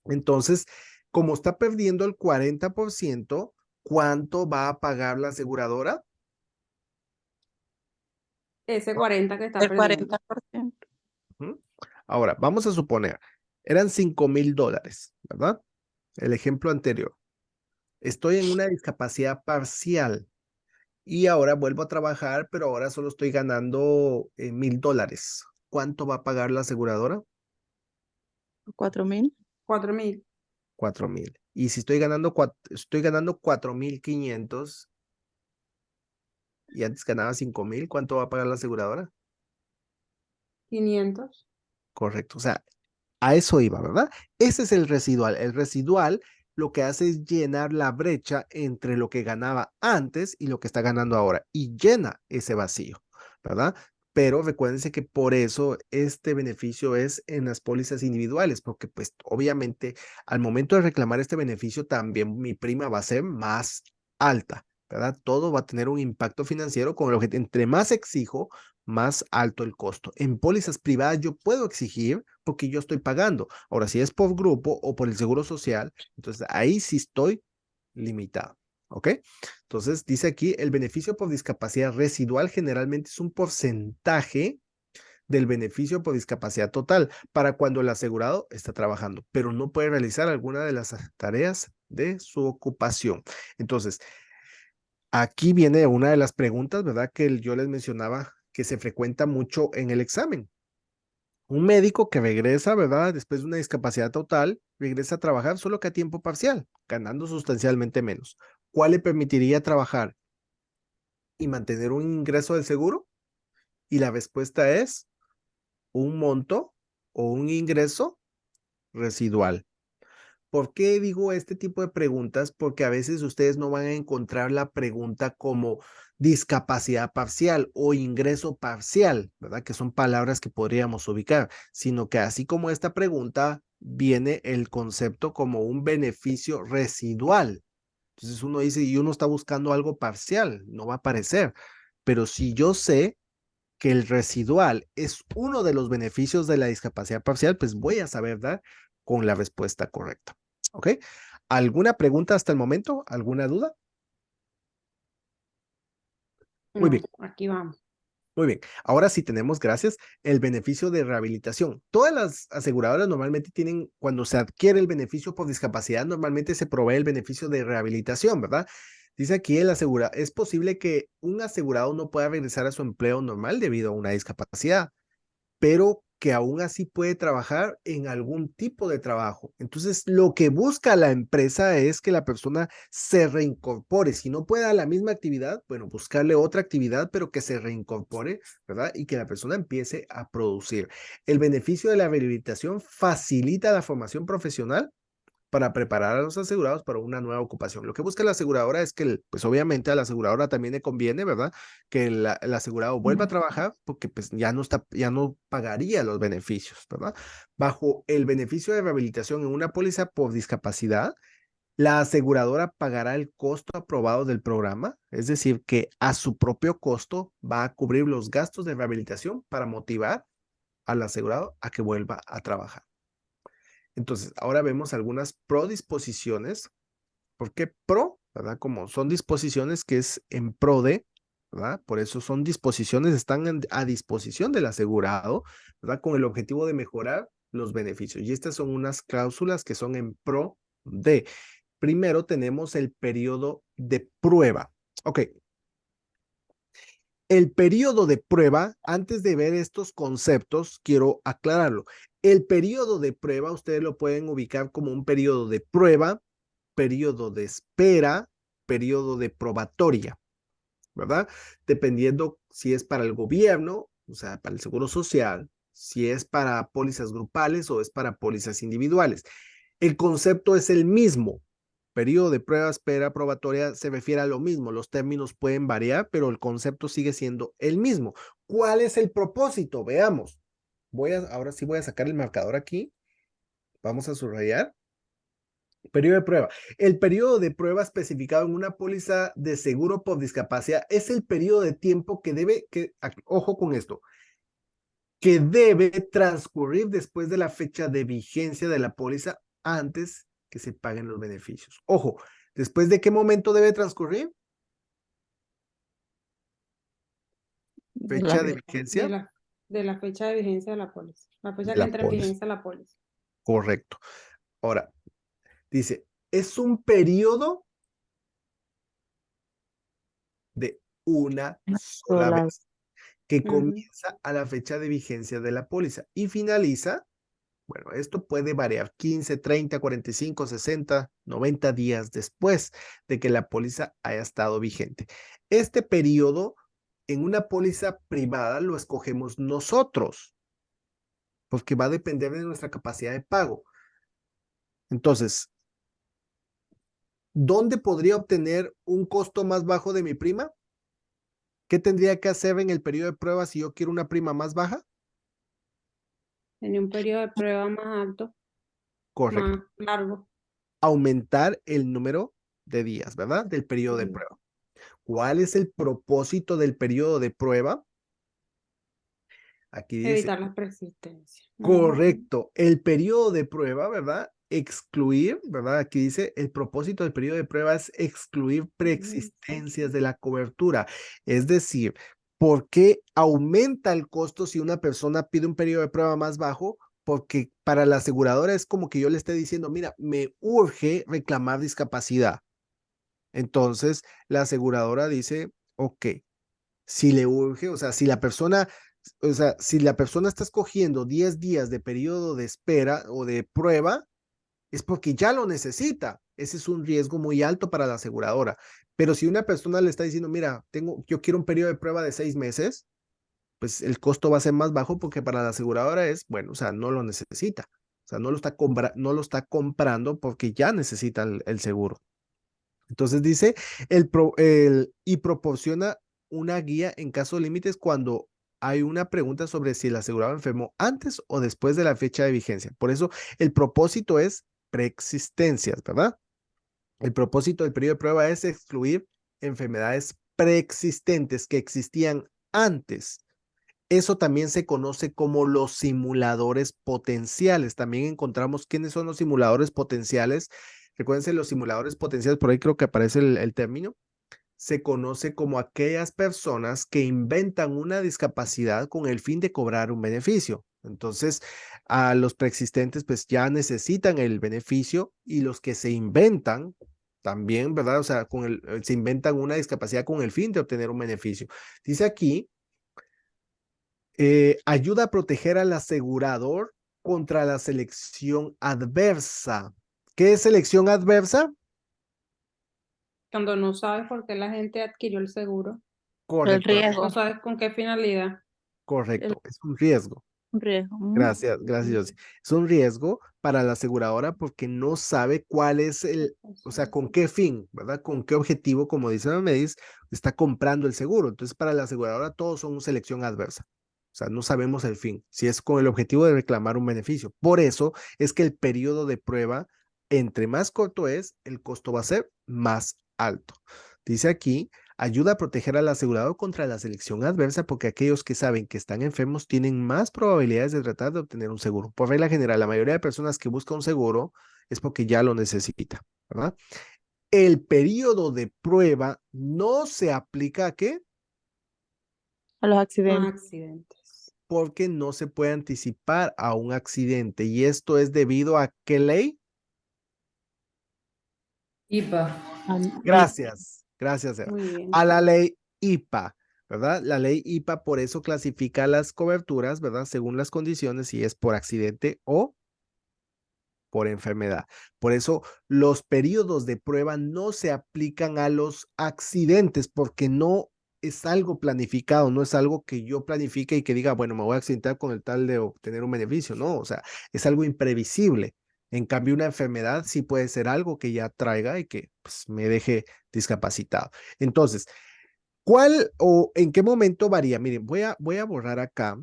Entonces, como está perdiendo el 40%, ¿cuánto va a pagar la aseguradora? Ese 40 que está El perdiendo. 40%. Ujú. Ahora, vamos a suponer, eran $5,000, ¿verdad? El ejemplo anterior. Estoy en una discapacidad parcial y ahora vuelvo a trabajar, pero ahora solo estoy ganando $1,000. ¿Cuánto va a pagar la aseguradora? 4.000. 4.000. 4,000. Y si estoy ganando 4,500 y antes ganaba 5,000, ¿cuánto va a pagar la aseguradora? 500. Correcto. O sea, a eso iba, ¿verdad? Ese es el residual. El residual lo que hace es llenar la brecha entre lo que ganaba antes y lo que está ganando ahora y llena ese vacío, ¿verdad? Pero recuérdense que por eso este beneficio es en las pólizas individuales, porque pues obviamente al momento de reclamar este beneficio también mi prima va a ser más alta, ¿verdad? Todo va a tener un impacto financiero con lo que entre más exijo, más alto el costo. En pólizas privadas yo puedo exigir porque yo estoy pagando. Ahora, si es por grupo o por el seguro social, entonces ahí sí estoy limitado. ¿Ok? Entonces dice aquí, el beneficio por discapacidad residual generalmente es un porcentaje del beneficio por discapacidad total para cuando el asegurado está trabajando, pero no puede realizar alguna de las tareas de su ocupación. Entonces, aquí viene una de las preguntas, ¿verdad? Que yo les mencionaba que se frecuenta mucho en el examen. Un médico que regresa, ¿verdad? Después de una discapacidad total, regresa a trabajar solo que a tiempo parcial, ganando sustancialmente menos. ¿Cuál le permitiría trabajar y mantener un ingreso del seguro? Y la respuesta es un monto o un ingreso residual. ¿Por qué digo este tipo de preguntas? Porque a veces ustedes no van a encontrar la pregunta como discapacidad parcial o ingreso parcial, ¿verdad? Que son palabras que podríamos ubicar, sino que así como esta pregunta viene el concepto como un beneficio residual. Entonces uno dice, y uno está buscando algo parcial, no va a aparecer. Pero si yo sé que el residual es uno de los beneficios de la discapacidad parcial, pues voy a saber dar con la respuesta correcta. ¿Ok? ¿Alguna pregunta hasta el momento? ¿Alguna duda? Muy No, bien, aquí vamos. muy bien. Ahora sí tenemos, gracias, el beneficio de rehabilitación. Todas las aseguradoras normalmente tienen, cuando se adquiere el beneficio por discapacidad, normalmente se provee el beneficio de rehabilitación, ¿verdad? Dice aquí es posible que un asegurado no pueda regresar a su empleo normal debido a una discapacidad, pero que aún así puede trabajar en algún tipo de trabajo. Entonces, lo que busca la empresa es que la persona se reincorpore. Si no puede a la misma actividad, bueno, buscarle otra actividad, pero que se reincorpore, ¿verdad? Y que la persona empiece a producir. El beneficio de la rehabilitación facilita la formación profesional para preparar a los asegurados para una nueva ocupación. Lo que busca la aseguradora es que, pues obviamente a la aseguradora también le conviene, ¿verdad? Que el asegurado vuelva a trabajar porque pues ya no pagaría los beneficios, ¿verdad? Bajo el beneficio de rehabilitación en una póliza por discapacidad, la aseguradora pagará el costo aprobado del programa, es decir, que a su propio costo va a cubrir los gastos de rehabilitación para motivar al asegurado a que vuelva a trabajar. Entonces, ahora vemos algunas prodisposiciones. ¿Por qué pro? ¿Verdad? Como son disposiciones que es en pro de, ¿verdad? Por eso son disposiciones, están a disposición del asegurado, ¿verdad? Con el objetivo de mejorar los beneficios. Y estas son unas cláusulas que son en pro de. Primero tenemos el periodo de prueba. Ok. El periodo de prueba, antes de ver estos conceptos, quiero aclararlo. El periodo de prueba, ustedes lo pueden ubicar como un periodo de prueba, periodo de espera, periodo de probatoria, ¿verdad? Dependiendo si es para el gobierno, o sea, para el Seguro Social, si es para pólizas grupales o es para pólizas individuales. El concepto es el mismo. Periodo de prueba, espera, probatoria, se refiere a lo mismo. Los términos pueden variar, pero el concepto sigue siendo el mismo. ¿Cuál es el propósito? Veamos. Ahora sí voy a sacar el marcador aquí. Vamos a subrayar. Periodo de prueba. El periodo de prueba especificado en una póliza de seguro por discapacidad es el periodo de tiempo ojo con esto, que debe transcurrir después de la fecha de vigencia de la póliza antes que se paguen los beneficios. Ojo, ¿después de qué momento debe transcurrir? De Fecha la, de De vigencia de la fecha de vigencia de la póliza. La fecha de que la entra en póliza. vigencia la póliza. Correcto. Ahora, dice, es un periodo de una sola sola. vez que Ujú. comienza a la fecha de vigencia de la póliza y finaliza. Bueno, esto puede variar 15, 30, 45, 60, 90 días después de que la póliza haya estado vigente. Este periodo en una póliza privada lo escogemos nosotros, porque va a depender de nuestra capacidad de pago. Entonces, ¿dónde podría obtener un costo más bajo de mi prima? ¿Qué tendría que hacer en el periodo de prueba si yo quiero una prima más baja? Tenía un periodo de prueba más alto, Correcto. más largo. Aumentar el número de días, ¿verdad? Del periodo de Ujú. prueba. ¿Cuál es el propósito del periodo de prueba? Aquí dice, Evitar las persistencias. Ujú. correcto, el periodo de prueba, ¿verdad? Excluir, ¿verdad? Aquí dice, el propósito del periodo de prueba es excluir preexistencias de la cobertura. Es decir, ¿por qué aumenta el costo si una persona pide un periodo de prueba más bajo? Porque para la aseguradora es como que yo le esté diciendo, mira, me urge reclamar discapacidad. Entonces, la aseguradora dice, ok, si le urge, o sea, si la persona está escogiendo 10 días de periodo de espera o de prueba, es porque ya lo necesita. Ese es un riesgo muy alto para la aseguradora. Pero si una persona le está diciendo, mira, yo quiero un periodo de prueba de 6 meses, pues el costo va a ser más bajo porque para la aseguradora es, bueno, o sea, no lo necesita. O sea, no lo está comprando porque ya necesita el seguro. Entonces dice, y proporciona una guía en casos límites cuando hay una pregunta sobre si el asegurado enfermó antes o después de la fecha de vigencia. Por eso el propósito es preexistencias, ¿verdad? El propósito del periodo de prueba es excluir enfermedades preexistentes que existían antes. Eso también se conoce como los simuladores potenciales. También encontramos quiénes son los simuladores potenciales. Recuérdense, los simuladores potenciales, por ahí creo que aparece el término. Se conoce como aquellas personas que inventan una discapacidad con el fin de cobrar un beneficio. Entonces, a los preexistentes pues ya necesitan el beneficio y los que se inventan también, ¿verdad? O sea, se inventan una discapacidad con el fin de obtener un beneficio. Dice aquí Ayuda a proteger al asegurador contra la selección adversa. ¿Qué es selección adversa? Cuando no sabes por qué la gente adquirió el seguro, El Correcto, no riesgo, sabes con qué finalidad. correcto. Es un riesgo. un riesgo. Gracias, gracias, Josie. Es un riesgo para la aseguradora porque no sabe cuál es o sea, con qué fin, ¿verdad? Con qué objetivo, como dice Medis, está comprando el seguro. Entonces, para la aseguradora todos son selección adversa. O sea, no sabemos el fin, si es con el objetivo de reclamar un beneficio. Por eso es que el periodo de prueba, entre más corto es, el costo va a ser más alto. Dice aquí, ayuda a proteger al asegurado contra la selección adversa porque aquellos que saben que están enfermos tienen más probabilidades de tratar de obtener un seguro. Por regla general, la mayoría de personas que buscan un seguro es porque ya lo necesita, ¿verdad? El periodo de prueba no se aplica ¿a qué? A los accidentes. Accidentes. Porque no se puede anticipar a un accidente. ¿Y esto es debido a qué ley? IPA. Gracias, gracias, Eva. Muy bien. A la ley IPA, ¿verdad? La ley IPA por eso clasifica las coberturas, ¿verdad? Según las condiciones, si es por accidente o por enfermedad. Por eso los periodos de prueba no se aplican a los accidentes porque no es algo planificado, no es algo que yo planifique y que diga, bueno, me voy a accidentar con el tal de obtener un beneficio, no, o sea, es algo imprevisible. En cambio, una enfermedad sí puede ser algo que ya traiga y que pues, me deje discapacitado. Entonces, ¿cuál o en qué momento varía? Miren, voy a borrar acá.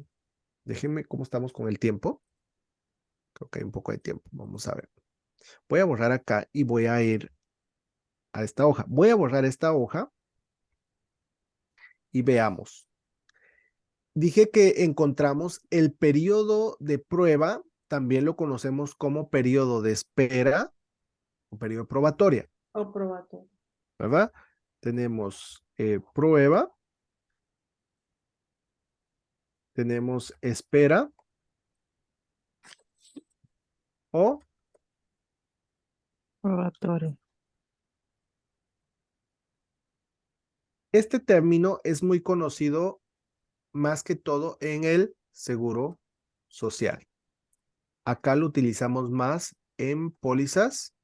Déjenme cómo estamos con el tiempo. Creo que hay un poco de tiempo. Vamos a ver. Voy a borrar acá y voy a ir a esta hoja. Voy a borrar esta hoja y veamos. Dije que encontramos el periodo de prueba, también lo conocemos como periodo de espera o periodo probatoria, O probatorio. ¿verdad? Tenemos prueba, tenemos espera o Probatorio. este término es muy conocido más que todo en el seguro social. Acá lo utilizamos más en pólizas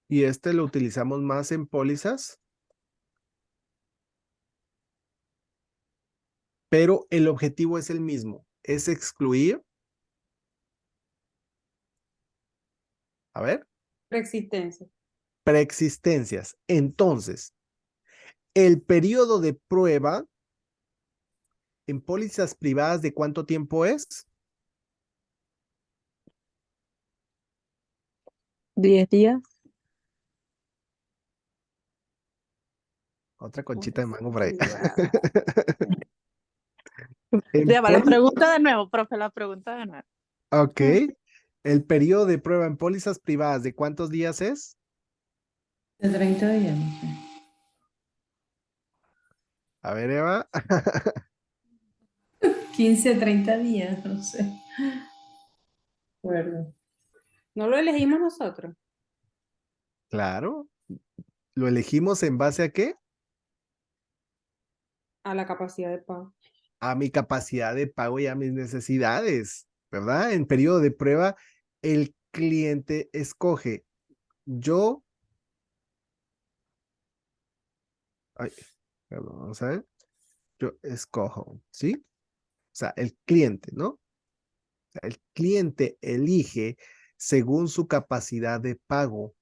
y este lo utilizamos más en pólizas, pero el objetivo es el mismo, es excluir, a ver, Preexistencia. preexistencias. Entonces, el periodo de prueba en pólizas privadas, ¿de cuánto tiempo es? 10 días. Otra conchita de mango por ahí. La pregunta de nuevo, profe, la pregunta de nuevo. Ok. El periodo de prueba en pólizas privadas, ¿de cuántos días es? De 30 días, no sé. A ver, Eva. 15, 30 días, no sé. Acuerdo. No lo elegimos nosotros. Claro. ¿Lo elegimos en base a qué? A la capacidad de pago. A mi capacidad de pago y a mis necesidades, ¿verdad? En periodo de prueba, el cliente escoge. Yo, ay, perdón, vamos a ver. Yo escojo, ¿sí? O sea, el cliente, ¿no? O sea, el cliente elige según su capacidad de pago.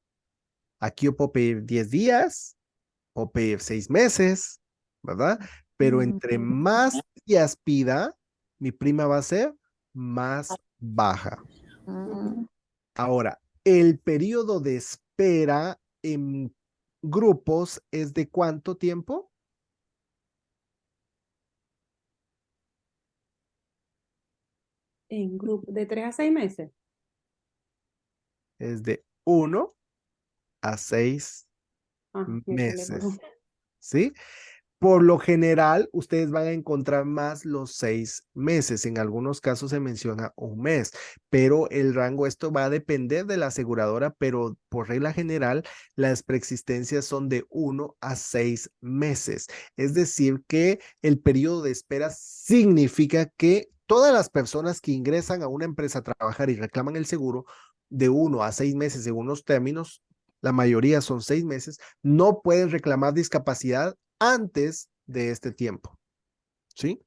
Aquí yo puedo pedir 10 días o pedir 6 meses, ¿verdad? Pero entre más días pida, mi prima va a ser más baja. Ahora, el periodo de espera en grupos es de ¿cuánto tiempo? En grupo de 3 a 6 meses. Es de 1 a 6 Ah, me peleé por meses, uno. ¿sí? Por lo general, ustedes van a encontrar más los 6 meses. En algunos casos se menciona un mes, pero el rango, esto va a depender de la aseguradora, pero por regla general, las preexistencias son de 1 a 6 meses. Es decir, que el periodo de espera significa que todas las personas que ingresan a una empresa a trabajar y reclaman el seguro de 1 a 6 meses según los términos, la mayoría son 6 meses, no pueden reclamar discapacidad antes de este tiempo, ¿sí?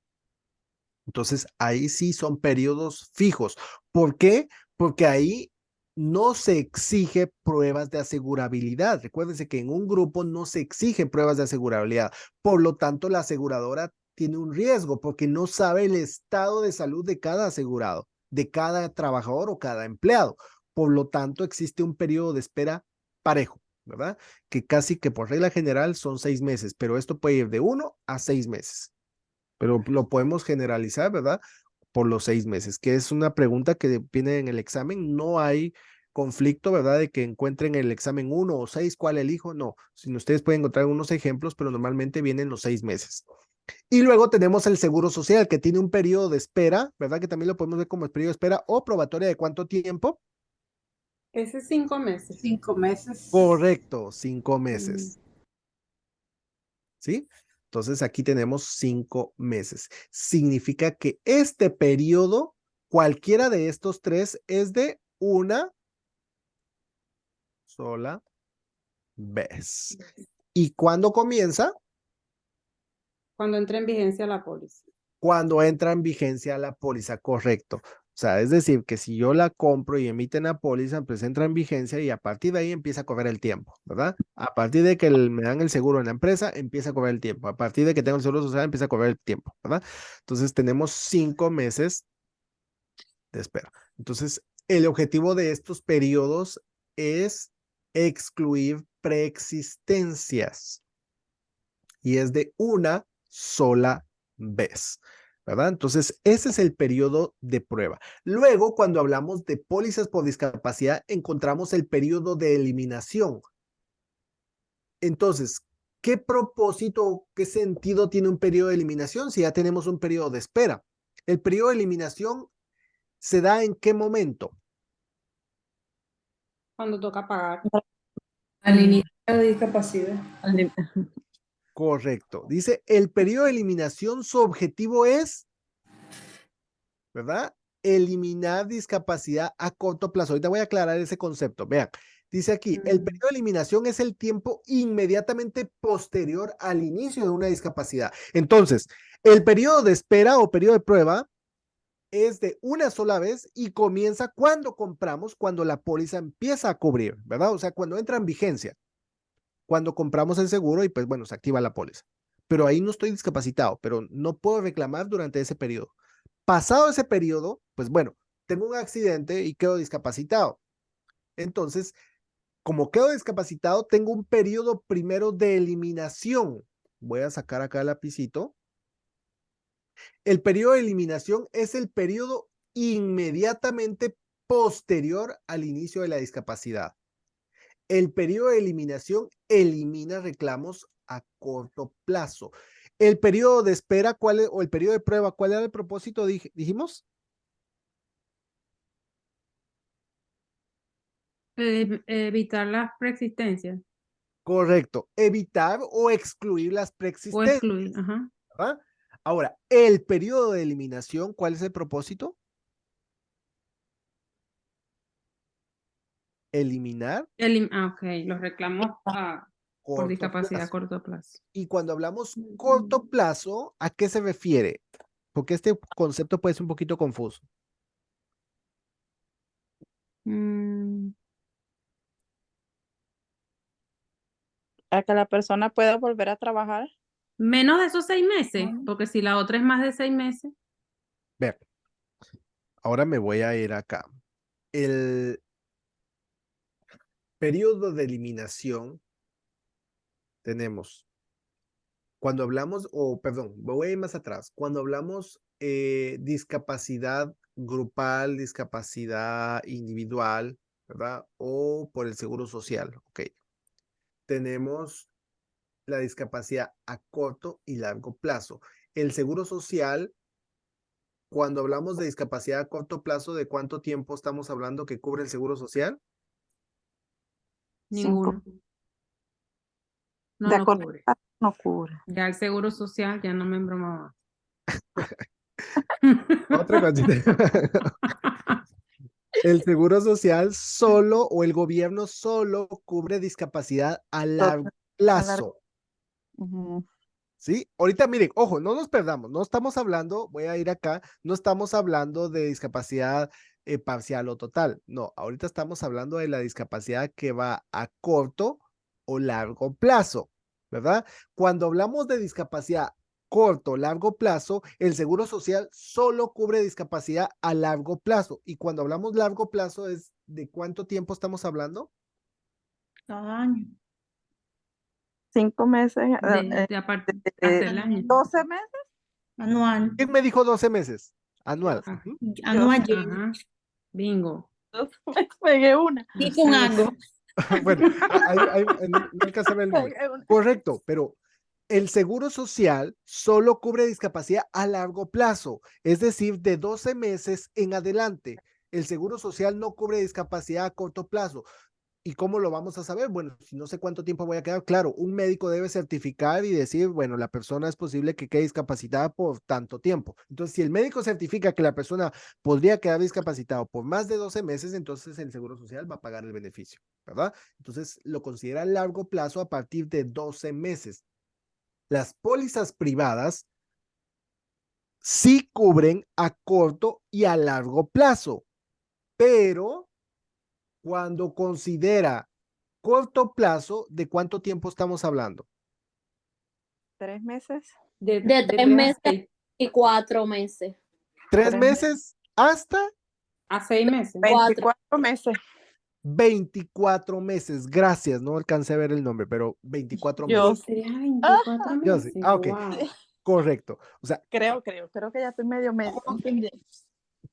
Entonces, ahí sí son periodos fijos. ¿Por qué? Porque ahí no se exige pruebas de asegurabilidad. Recuérdense que en un grupo no se exigen pruebas de asegurabilidad. Por lo tanto, la aseguradora tiene un riesgo porque no sabe el estado de salud de cada asegurado, de cada trabajador o cada empleado. Por lo tanto, existe un periodo de espera parejo, ¿verdad? Que casi que por regla general son 6 meses, pero esto puede ir de 1 a 6 meses. Pero lo podemos generalizar, ¿verdad? Por los 6 meses, que es una pregunta que viene en el examen. No hay conflicto, ¿verdad? De que encuentren el examen 1 o 6, ¿cuál elijo? No, sino ustedes pueden encontrar unos ejemplos, pero normalmente vienen los 6 meses. Y luego tenemos el seguro social, que tiene un periodo de espera, ¿verdad? Que también lo podemos ver como el periodo de espera o probatoria de cuánto tiempo. Ese es 5 meses. 5 meses. Correcto, 5 Mm, meses. ¿Sí? Entonces aquí tenemos 5 meses. Significa que este periodo, cualquiera de estos tres, es de una sola vez. ¿Y cuándo comienza? Cuando entre en vigencia la póliza. Cuando entra en vigencia la póliza, correcto. O sea, es decir, que si yo la compro y emiten la póliza, pues entra en vigencia y a partir de ahí empieza a correr el tiempo, ¿verdad? A partir de que me dan el seguro en la empresa, empieza a correr el tiempo. A partir de que tengo el seguro social, empieza a correr el tiempo, ¿verdad? Entonces tenemos 5 meses de espera. Entonces, el objetivo de estos periodos es excluir preexistencias y es de una sola vez, ¿verdad? Entonces, ese es el periodo de prueba. Luego, cuando hablamos de pólizas por discapacidad, encontramos el periodo de eliminación. Entonces, ¿qué propósito, qué sentido tiene un periodo de eliminación si ya tenemos un periodo de espera? El periodo de eliminación se da en qué momento. Cuando toca pagar. Al inicio de discapacidad. Correcto. Dice, el periodo de eliminación, su objetivo es, ¿verdad? Eliminar discapacidad a corto plazo. Ahorita voy a aclarar ese concepto. Vean, dice aquí, el periodo de eliminación es el tiempo inmediatamente posterior al inicio de una discapacidad. Entonces, el periodo de espera o periodo de prueba es de una sola vez y comienza cuando compramos, cuando la póliza empieza a cubrir, ¿verdad? O sea, cuando entra en vigencia, cuando compramos el seguro y pues bueno, se activa la póliza. Pero ahí no estoy discapacitado, pero no puedo reclamar durante ese periodo. Pasado ese periodo, pues bueno, tengo un accidente y quedo discapacitado. Entonces, como quedo discapacitado, tengo un periodo primero de eliminación. Voy a sacar acá el lapicito. El periodo de eliminación es el periodo inmediatamente posterior al inicio de la discapacidad. El periodo de eliminación elimina reclamos a corto plazo. El periodo de espera, ¿cuál es? O el periodo de prueba, ¿cuál era el propósito? Dijimos. Evitar las preexistencias Correcto. Evitar o excluir las o preexistencias. excluir. Ajá. ¿Verdad? Ahora, el periodo de eliminación, ¿cuál es el propósito? Eliminar Ok, los reclamos por corto discapacidad a plazo. corto plazo. Y cuando hablamos corto plazo, ¿a qué se refiere? Porque este concepto puede ser un poquito confuso. Mm, A que la persona pueda volver a trabajar. menos de esos 6 meses, porque si la otra es más de 6 meses, Ver, ahora me voy a ir acá. El periodo de eliminación tenemos, cuando hablamos, o perdón, voy a ir más atrás, cuando hablamos discapacidad grupal, discapacidad individual, ¿verdad? O por el seguro social, ok. Tenemos la discapacidad a corto y largo plazo. El seguro social, cuando hablamos de discapacidad a corto plazo, ¿de cuánto tiempo estamos hablando que cubre el seguro social? Ninguno. No De lo acuerdo, cubre. no cubre. Ya el seguro social ya no me embromaba. Otra cosita. El seguro social solo o el gobierno solo cubre discapacidad a largo plazo. Ujú. ¿Sí? Ahorita miren, ojo, no nos perdamos, no estamos hablando, voy a ir acá, no estamos hablando de discapacidad parcial o total, no, ahorita estamos hablando de la discapacidad que va a corto o largo plazo, ¿verdad? Cuando hablamos de discapacidad corto, largo plazo, el seguro social solo cubre discapacidad a largo plazo. Y cuando hablamos largo plazo, ¿es de cuánto tiempo estamos hablando? Cada año. 5 meses, Hasta el año. 12 meses. Anual. ¿Quién me dijo 12 meses? Anual. Ajá. Ujú. Anual. Ajá. Bingo. 12 meses, pegué una. Y con algo. Bueno, no alcanza a ver el número. Pegué una. Correcto, pero el seguro social solo cubre discapacidad a largo plazo, es decir, de 12 meses en adelante. El seguro social no cubre discapacidad a corto plazo. ¿Y cómo lo vamos a saber? Bueno, si no sé cuánto tiempo voy a quedar, claro, un médico debe certificar y decir, bueno, la persona es posible que quede discapacitada por tanto tiempo. Entonces, si el médico certifica que la persona podría quedar discapacitado por más de 12 meses, entonces el Seguro Social va a pagar el beneficio, ¿verdad? Entonces, lo considera a largo plazo a partir de 12 meses. Las pólizas privadas sí cubren a corto y a largo plazo, pero cuando considera corto plazo, ¿de cuánto tiempo estamos hablando? 3 meses. De De 3 3 a meses 6. y 4 meses. 3 3 meses hasta A 6 meses. 24 meses. 24 meses. Gracias, no alcancé a ver el nombre, pero 24 Yo meses. De 3 a 24 Yo sí. meses. Ok, Wow. correcto. O sea, creo que ya estoy medio. Entendí.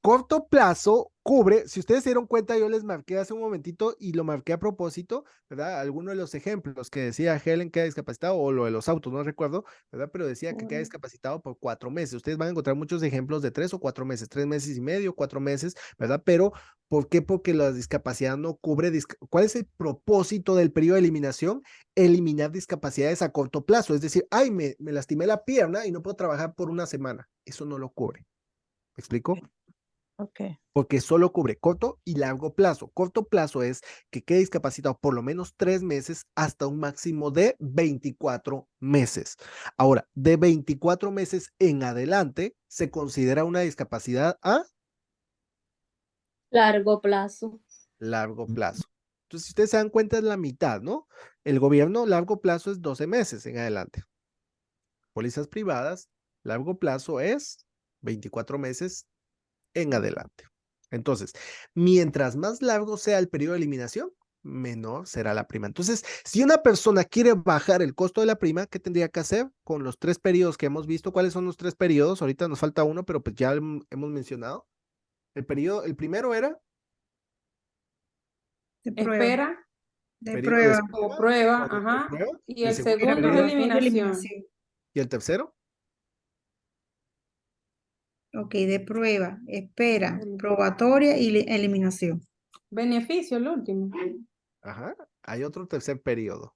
corto plazo cubre, si ustedes se dieron cuenta, yo les marqué hace un momentito y lo marqué a propósito, ¿verdad? Algunos de los ejemplos que decía Helen queda discapacitado o lo de los autos, no recuerdo, ¿verdad? Pero decía que queda discapacitado por 4 meses. Ustedes van a encontrar muchos ejemplos de 3 o 4 meses, 3 meses y medio, 4 meses, ¿verdad? Pero, ¿por qué? Porque la discapacidad no cubre. ¿Cuál es el propósito del periodo de eliminación? Eliminar discapacidades a corto plazo. Es decir, ay, me lastimé la pierna y no puedo trabajar por una semana. Eso no lo cubre. ¿Me explico? Ok. Porque solo cubre corto y largo plazo. Corto plazo es que quede discapacitado por lo menos 3 meses hasta un máximo de 24 meses. Ahora, de 24 meses en adelante se considera una discapacidad a Largo plazo. largo plazo. Entonces, si ustedes se dan cuenta, es la mitad, ¿no? El gobierno largo plazo es 12 meses en adelante. Pólizas privadas, largo plazo es 24 meses en adelante. Entonces, mientras más largo sea el periodo de eliminación, menor será la prima. Entonces, si una persona quiere bajar el costo de la prima, ¿qué tendría que hacer con los 3 periodos que hemos visto? ¿Cuáles son los 3 periodos? Ahorita nos falta uno, pero pues ya hemos mencionado. El primero era De prueba. Espera De periodo de prueba. o prueba, de ajá. prueba. Y El el segundo segundo es periodo, eliminación. y el tercero, Ok, de prueba, espera, probatoria y eliminación. Beneficio, el último. ajá, hay otro tercer periodo.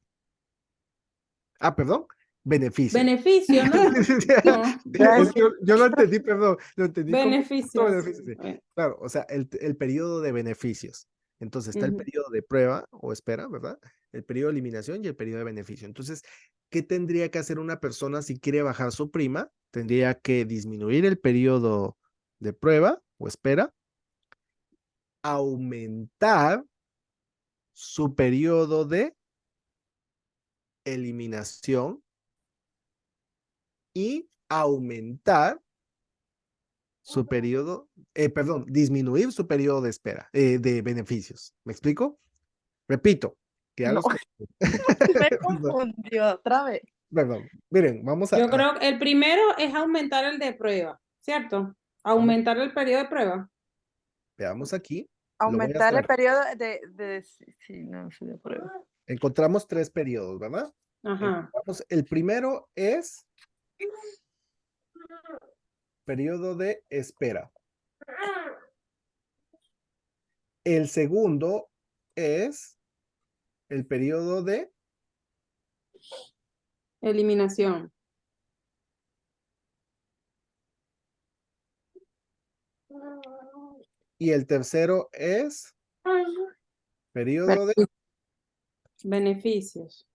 Ah, perdón, beneficio. Beneficio, ¿no? No. Es que yo lo entendí, perdón, lo entendí como Beneficios. beneficio, sí. Claro, o sea, el periodo de beneficios. Entonces está el Ujú. periodo de prueba o espera, ¿verdad? El periodo de eliminación y el periodo de beneficio. Entonces, ¿qué tendría que hacer una persona si quiere bajar su prima? Tendría que disminuir el periodo de prueba o espera, aumentar su periodo de eliminación y aumentar su periodo, perdón, disminuir su periodo de espera, de beneficios. ¿Me explico? Repito, que ya No. Me confundió otra vez. Perdón, miren, vamos a, Yo creo que el primero es aumentar el de prueba, ¿cierto? Aumentar el periodo de prueba. veamos aquí. Aumentar el periodo de sí, no, sí, de prueba. Encontramos 3 periodos, ¿verdad? Ajá. Vamos, el primero es periodo de espera. El segundo es el periodo de, Eliminación. y el tercero es periodo de, Beneficios.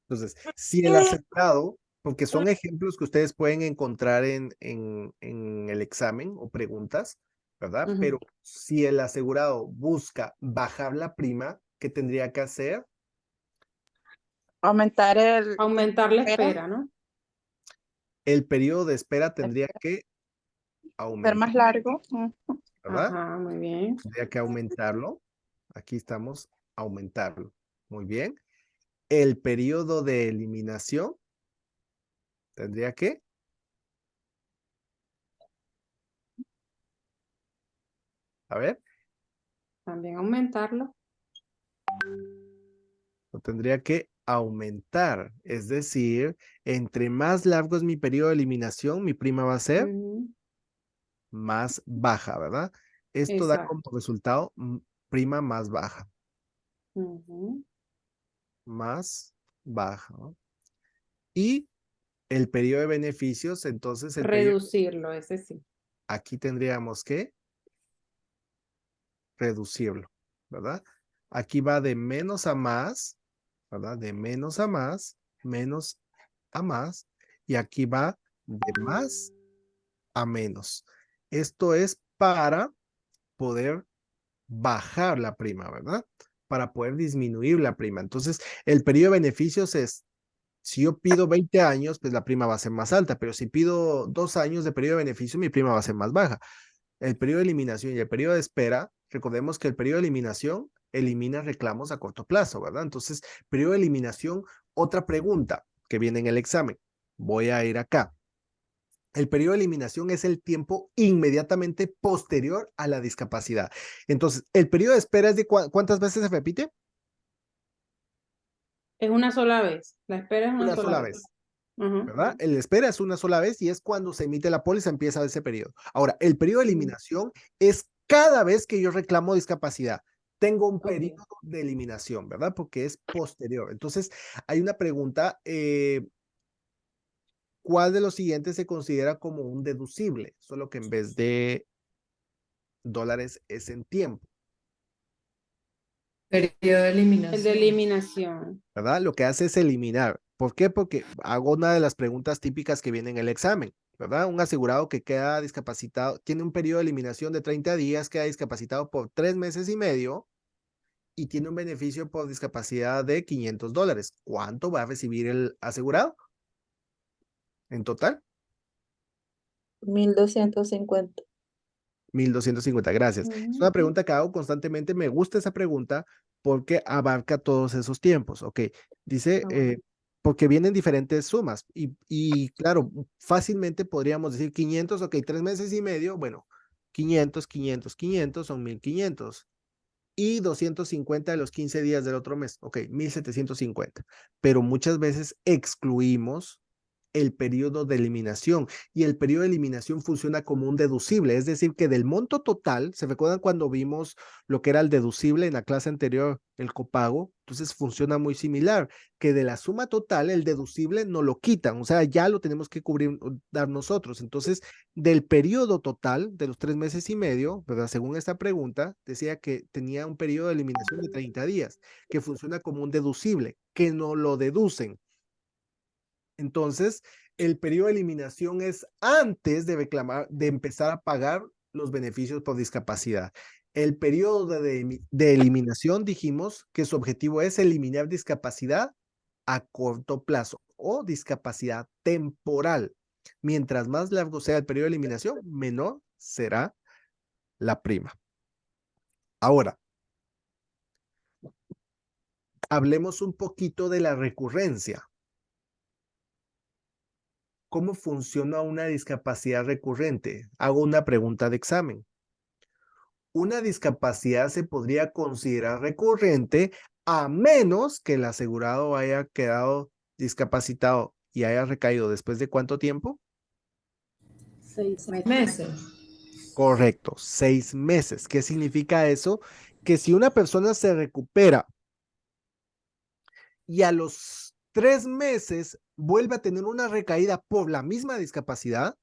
entonces, si el asegurado, porque son ejemplos que ustedes pueden encontrar en el examen o preguntas, ¿verdad? Ujú. Pero si el asegurado busca bajar la prima, ¿qué tendría que hacer? Aumentar el Aumentar la espera, espera, ¿no? El periodo de espera tendría que ser aumentar, más largo. ¿verdad? Ajá, muy bien. Tendría que aumentarlo. Aquí estamos, aumentarlo. Muy bien. El periodo de eliminación tendría que, a ver, También aumentarlo. lo tendría que aumentar. Es decir, entre más largo es mi periodo de eliminación, mi prima va a ser Ujú. más baja, ¿verdad? Esto da como Exacto. resultado prima más baja, Ujú. más baja, ¿no? Y el periodo de beneficios, entonces el periodo, Reducirlo, ese sí. aquí tendríamos que reducirlo, ¿verdad? Aquí va de menos a más, ¿verdad? De menos a más, y aquí va de más a menos. Esto es para poder bajar la prima, ¿verdad? Para poder disminuir la prima. Entonces, el periodo de beneficios es, si yo pido 20 años, pues la prima va a ser más alta, pero si pido 2 años de periodo de beneficio, mi prima va a ser más baja. El periodo de eliminación y el periodo de espera, recordemos que el periodo de eliminación elimina reclamos a corto plazo, ¿verdad? Entonces, periodo de eliminación, otra pregunta que viene en el examen. Voy a ir acá. El periodo de eliminación es el tiempo inmediatamente posterior a la discapacidad. Entonces, el periodo de espera es de ¿cuántas veces se repite? Es una sola vez. La espera es una Una sola sola vez. vez, Ujú. ¿verdad? El espera es una sola vez y es cuando se emite la póliza, empieza ese periodo. Ahora, el periodo de eliminación es cada vez que yo reclamo discapacidad. Tengo un Ok. periodo de eliminación, ¿verdad? Porque es posterior. Entonces, hay una pregunta, ¿cuál de los siguientes se considera como un deducible? Solo que en vez de dólares es en tiempo. Periodo de El de eliminación. eliminación. ¿Verdad? Lo que hace es eliminar. ¿Por qué? Porque hago una de las preguntas típicas que viene en el examen, ¿verdad? Un asegurado que queda discapacitado, tiene un periodo de eliminación de 30 días, queda discapacitado por 3 meses y medio y tiene un beneficio por discapacidad de $500. ¿Cuánto va a recibir el asegurado en total? 1250. 1,250, gracias. Es una pregunta que hago constantemente. Me gusta esa pregunta porque abarca todos esos tiempos. Ok, dice, porque vienen diferentes sumas y claro, fácilmente podríamos decir 500, ok, 3 meses y medio, bueno, 500, 500, 500 son 1,500 y 250 de los 15 días del otro mes, ok, 1,750. Pero muchas veces excluimos el periodo de eliminación y el periodo de eliminación funciona como un deducible, es decir, que del monto total, ¿se recuerdan cuando vimos lo que era el deducible en la clase anterior, el copago? Entonces funciona muy similar, que de la suma total el deducible no lo quitan, o sea, ya lo tenemos que cubrir, dar nosotros. Entonces, del periodo total de los 3 meses y medio, ¿verdad? Según esta pregunta, decía que tenía un periodo de eliminación de 30 días, que funciona como un deducible, que no lo deducen. Entonces, el periodo de eliminación es antes de reclamar, de empezar a pagar los beneficios por discapacidad. El periodo de eliminación, dijimos que su objetivo es eliminar discapacidad a corto plazo o discapacidad temporal. Mientras más largo sea el periodo de eliminación, menor será la prima. Ahora, hablemos un poquito de la recurrencia. ¿Cómo funciona una discapacidad recurrente? Hago una pregunta de examen. una discapacidad se podría considerar recurrente a menos que el asegurado haya quedado discapacitado y haya recaído después de ¿cuánto tiempo? 6 meses. Correcto, 6 meses. ¿Qué significa eso? Que si una persona se recupera y a los 3 meses vuelve a tener una recaída por la misma discapacidad,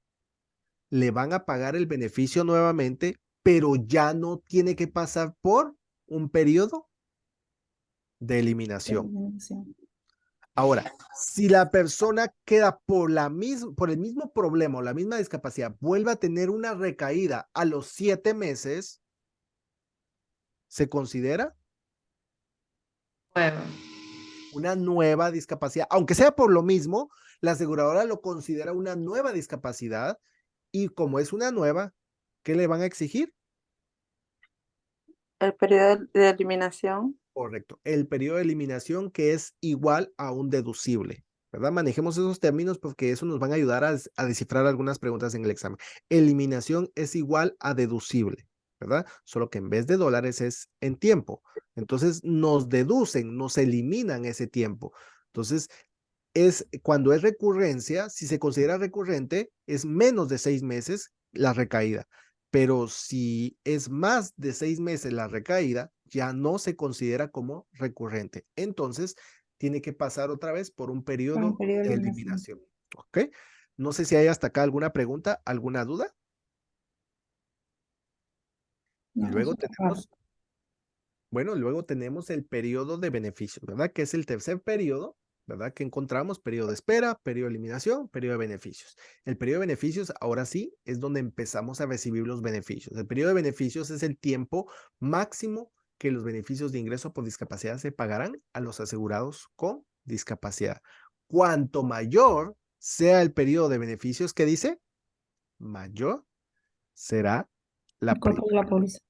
le van a pagar el beneficio nuevamente, pero ya no tiene que pasar por un periodo de eliminación. Eliminación. Ahora, si la persona queda por el mismo problema o la misma discapacidad, vuelve a tener una recaída a los 7 meses, ¿se considera Bueno, una nueva discapacidad? Aunque sea por lo mismo, la aseguradora lo considera una nueva discapacidad y como es una nueva, ¿qué le van a exigir? El periodo de eliminación. Correcto. El periodo de eliminación que es igual a un deducible, ¿verdad? Manejemos esos términos porque eso nos van a ayudar a descifrar algunas preguntas en el examen. Eliminación es igual a deducible, ¿verdad? Solo que en vez de dólares es en tiempo. Entonces nos deducen, nos eliminan ese tiempo. Entonces, cuando es recurrencia, si se considera recurrente, es menos de 6 meses la recaída. Pero si es más de 6 meses la recaída, ya no se considera como recurrente. Entonces, tiene que pasar otra vez por un periodo periodo de de eliminación. eliminación. ¿Ok? No sé si hay hasta acá alguna pregunta, alguna duda. Y No, luego eso está claro. luego tenemos el periodo de beneficios, ¿verdad? Que es el tercer periodo, ¿verdad? Que encontramos periodo de espera, periodo de eliminación, periodo de beneficios. El periodo de beneficios, ahora sí, es donde empezamos a recibir los beneficios. El periodo de beneficios es el tiempo máximo que los beneficios de ingreso por discapacidad se pagarán a los asegurados con discapacidad. Cuanto mayor sea el periodo de beneficios que dice, mayor será la El costo de la póliza.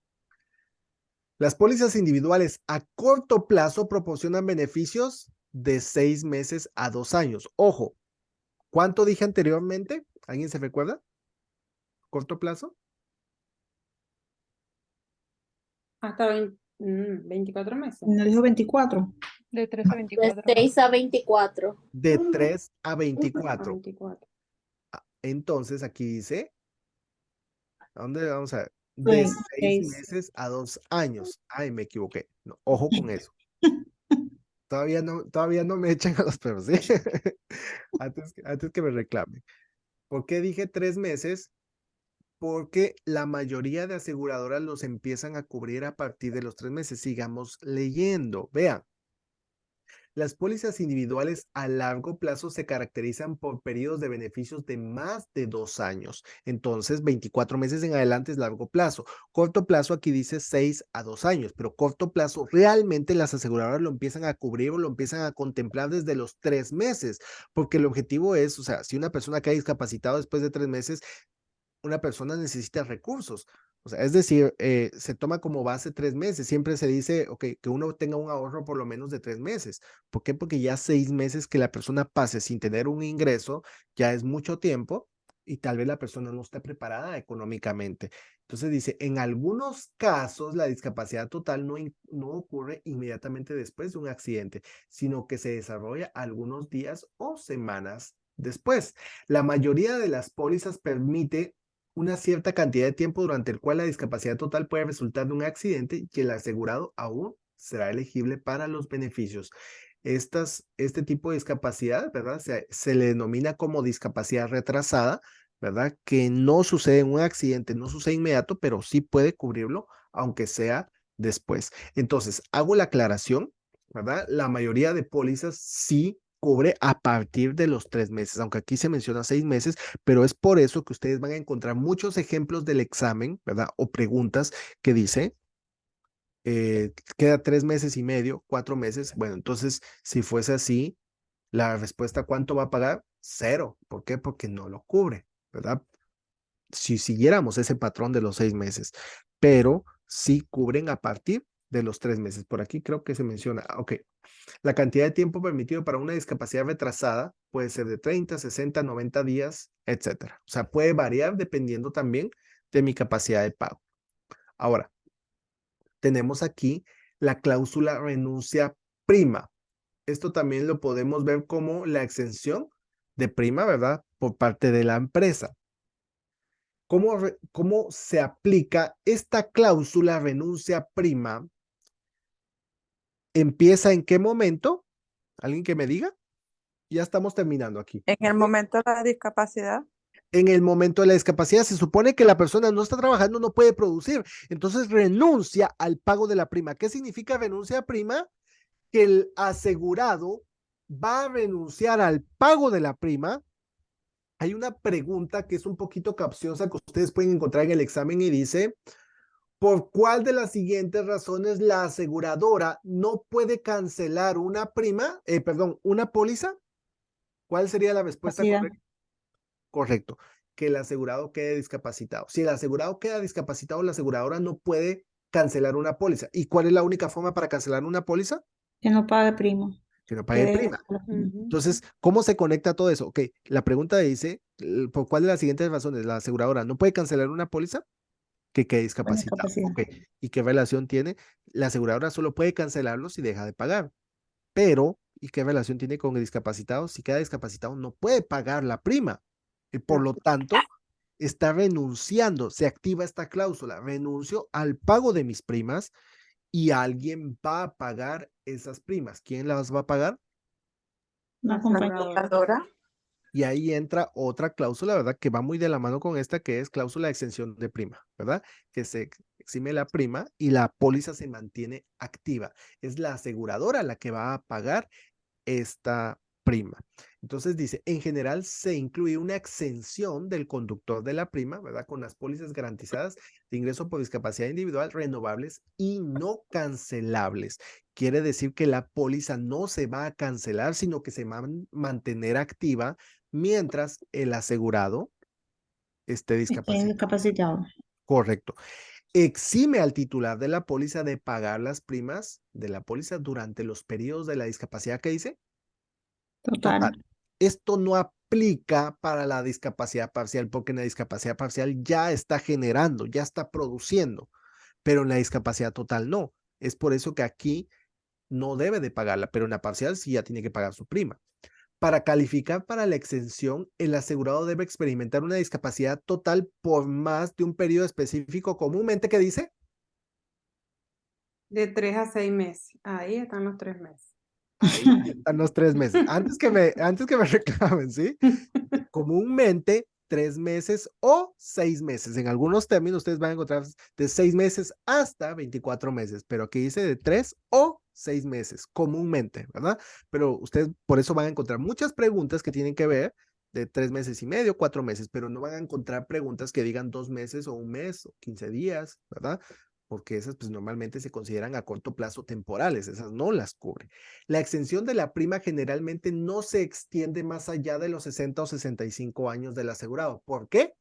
Las pólizas individuales a corto plazo proporcionan beneficios de 6 meses a 2 años. Ojo, ¿cuánto dije anteriormente? ¿Alguien se recuerda? ¿Corto plazo? Hasta 24 meses. ¿No dijo 24? De 13 a De 24. 6 a 24. De 3 a A 24. 24. Entonces aquí dice, ¿a dónde vamos a ver? De 6 6. meses a 2 años. Ay, me equivoqué. No, ojo con eso. Todavía no me echan a los perros, ¿sí? antes que me reclamen. ¿Por qué dije 3 meses? Porque la mayoría de aseguradoras los empiezan a cubrir a partir de los 3 meses. Sigamos leyendo. Vean, las pólizas individuales a largo plazo se caracterizan por periodos de beneficios de más de 2 años. Entonces, 24 meses en adelante es largo plazo. Corto plazo aquí dice 6 a 2 años, pero corto plazo realmente las aseguradoras lo empiezan a cubrir o lo empiezan a contemplar desde los 3 meses, porque el objetivo es, o sea, si una persona queda discapacitada después de 3 meses, una persona necesita recursos. O sea, es decir, se toma como base 3 meses. Siempre se dice, ok, que uno tenga un ahorro por lo menos de 3 meses. ¿Por qué? Porque ya 6 meses que la persona pase sin tener un ingreso ya es mucho tiempo y tal vez la persona no esté preparada económicamente. Entonces dice, en algunos casos la discapacidad total no ocurre inmediatamente después de un accidente, sino que se desarrolla algunos días o semanas después. La mayoría de las pólizas permite una cierta cantidad de tiempo durante el cual la discapacidad total puede resultar de un accidente y el asegurado aún será elegible para los beneficios. Este tipo de discapacidad, ¿verdad? Se le denomina como discapacidad retrasada, ¿verdad? Que no sucede en un accidente, no sucede inmediato, pero sí puede cubrirlo, aunque sea después. Entonces, hago la aclaración, ¿verdad? La mayoría de pólizas sí cubre a partir de los 3 meses, aunque aquí se menciona 6 meses, pero es por eso que ustedes van a encontrar muchos ejemplos del examen, ¿verdad? O preguntas que dice, queda 3 meses y medio, 4 meses. Bueno, entonces, si fuese así, la respuesta, ¿cuánto va a pagar? 0. ¿Por qué? Porque no lo cubre, ¿verdad? Si siguiéramos ese patrón de los 6 meses, pero sí cubren a partir de los 3 meses. Por aquí creo que se menciona, ok. La cantidad de tiempo permitido para una discapacidad retrasada puede ser de 30, 60, 90 días, etcétera. O sea, puede variar dependiendo también de mi capacidad de pago. Ahora, tenemos aquí la cláusula renuncia prima. Esto también lo podemos ver como la exención de prima, ¿verdad? Por parte de la empresa. ¿Cómo se aplica esta cláusula renuncia prima? ¿Empieza en qué momento? ¿Alguien que me diga? Ya estamos terminando aquí. En el momento de la discapacidad, En el momento de la discapacidad se supone que la persona no está trabajando, no puede producir, entonces renuncia al pago de la prima. ¿Qué significa renuncia a prima? Que el asegurado va a renunciar al pago de la prima. Hay una pregunta que es un poquito capciosa que ustedes pueden encontrar en el examen y dice, ¿por cuál de las siguientes razones la aseguradora no puede cancelar una una póliza? ¿Cuál sería la respuesta Discapacidad. correcta? Correcto, que el asegurado quede discapacitado. Si el asegurado queda discapacitado, la aseguradora no puede cancelar una póliza. ¿Y cuál es la única forma para cancelar una póliza? Que no pague prima. Que no pague Que prima. Ujú. Entonces, ¿cómo se conecta todo eso? Ok, la pregunta dice, ¿por cuál de las siguientes razones la aseguradora no puede cancelar una póliza? Que quede discapacitado. discapacidad. Ok, ¿y qué relación tiene? La aseguradora solo puede cancelarlo si deja de pagar. Pero, ¿y qué relación tiene con el discapacitado? Si queda discapacitado, no puede pagar la prima. Y por lo tanto, está renunciando, se activa esta cláusula, renuncio al pago de mis primas y alguien va a pagar esas primas. ¿Quién las va a pagar? Una La compañía. aseguradora, Y ahí entra otra cláusula, ¿verdad? Que va muy de la mano con esta, que es cláusula de exención de prima, ¿verdad? Que se exime la prima y la póliza se mantiene activa. Es la aseguradora la que va a pagar esta prima. Entonces dice, en general se incluye una exención del conductor de la prima, ¿verdad? Con las pólizas garantizadas de ingreso por discapacidad individual, renovables y no cancelables. Quiere decir que la póliza no se va a cancelar, sino que se va a mantener activa mientras el asegurado esté discapacitado. Discapacitado. Correcto. Exime al titular de la póliza de pagar las primas de la póliza durante los periodos de la discapacidad que dice. Total. Esto no aplica para la discapacidad parcial porque en la discapacidad parcial ya está generando, ya está produciendo, pero en la discapacidad total no. Es por eso que aquí no debe de pagarla, pero en la parcial sí ya tiene que pagar su prima. Para calificar para la exención, el asegurado debe experimentar una discapacidad total por más de un periodo específico, comúnmente que dice De 3 a 6 meses. Ahí están los 3 meses. ahí están los 3 meses. Antes que me reclamen, ¿sí? Comúnmente 3 meses o 6 meses. En algunos términos ustedes van a encontrar de 6 meses hasta 24 meses, pero aquí dice de 3 o 6 meses, comúnmente, ¿verdad? Pero ustedes por eso van a encontrar muchas preguntas que tienen que ver de 3 meses y medio, 4 meses, pero no van a encontrar preguntas que digan 2 meses o un mes o 15 días, ¿verdad? Porque esas pues normalmente se consideran a corto plazo temporales, esas no las cubre. La exención de la prima generalmente no se extiende más allá de los 60 o 65 años del asegurado. ¿Por qué?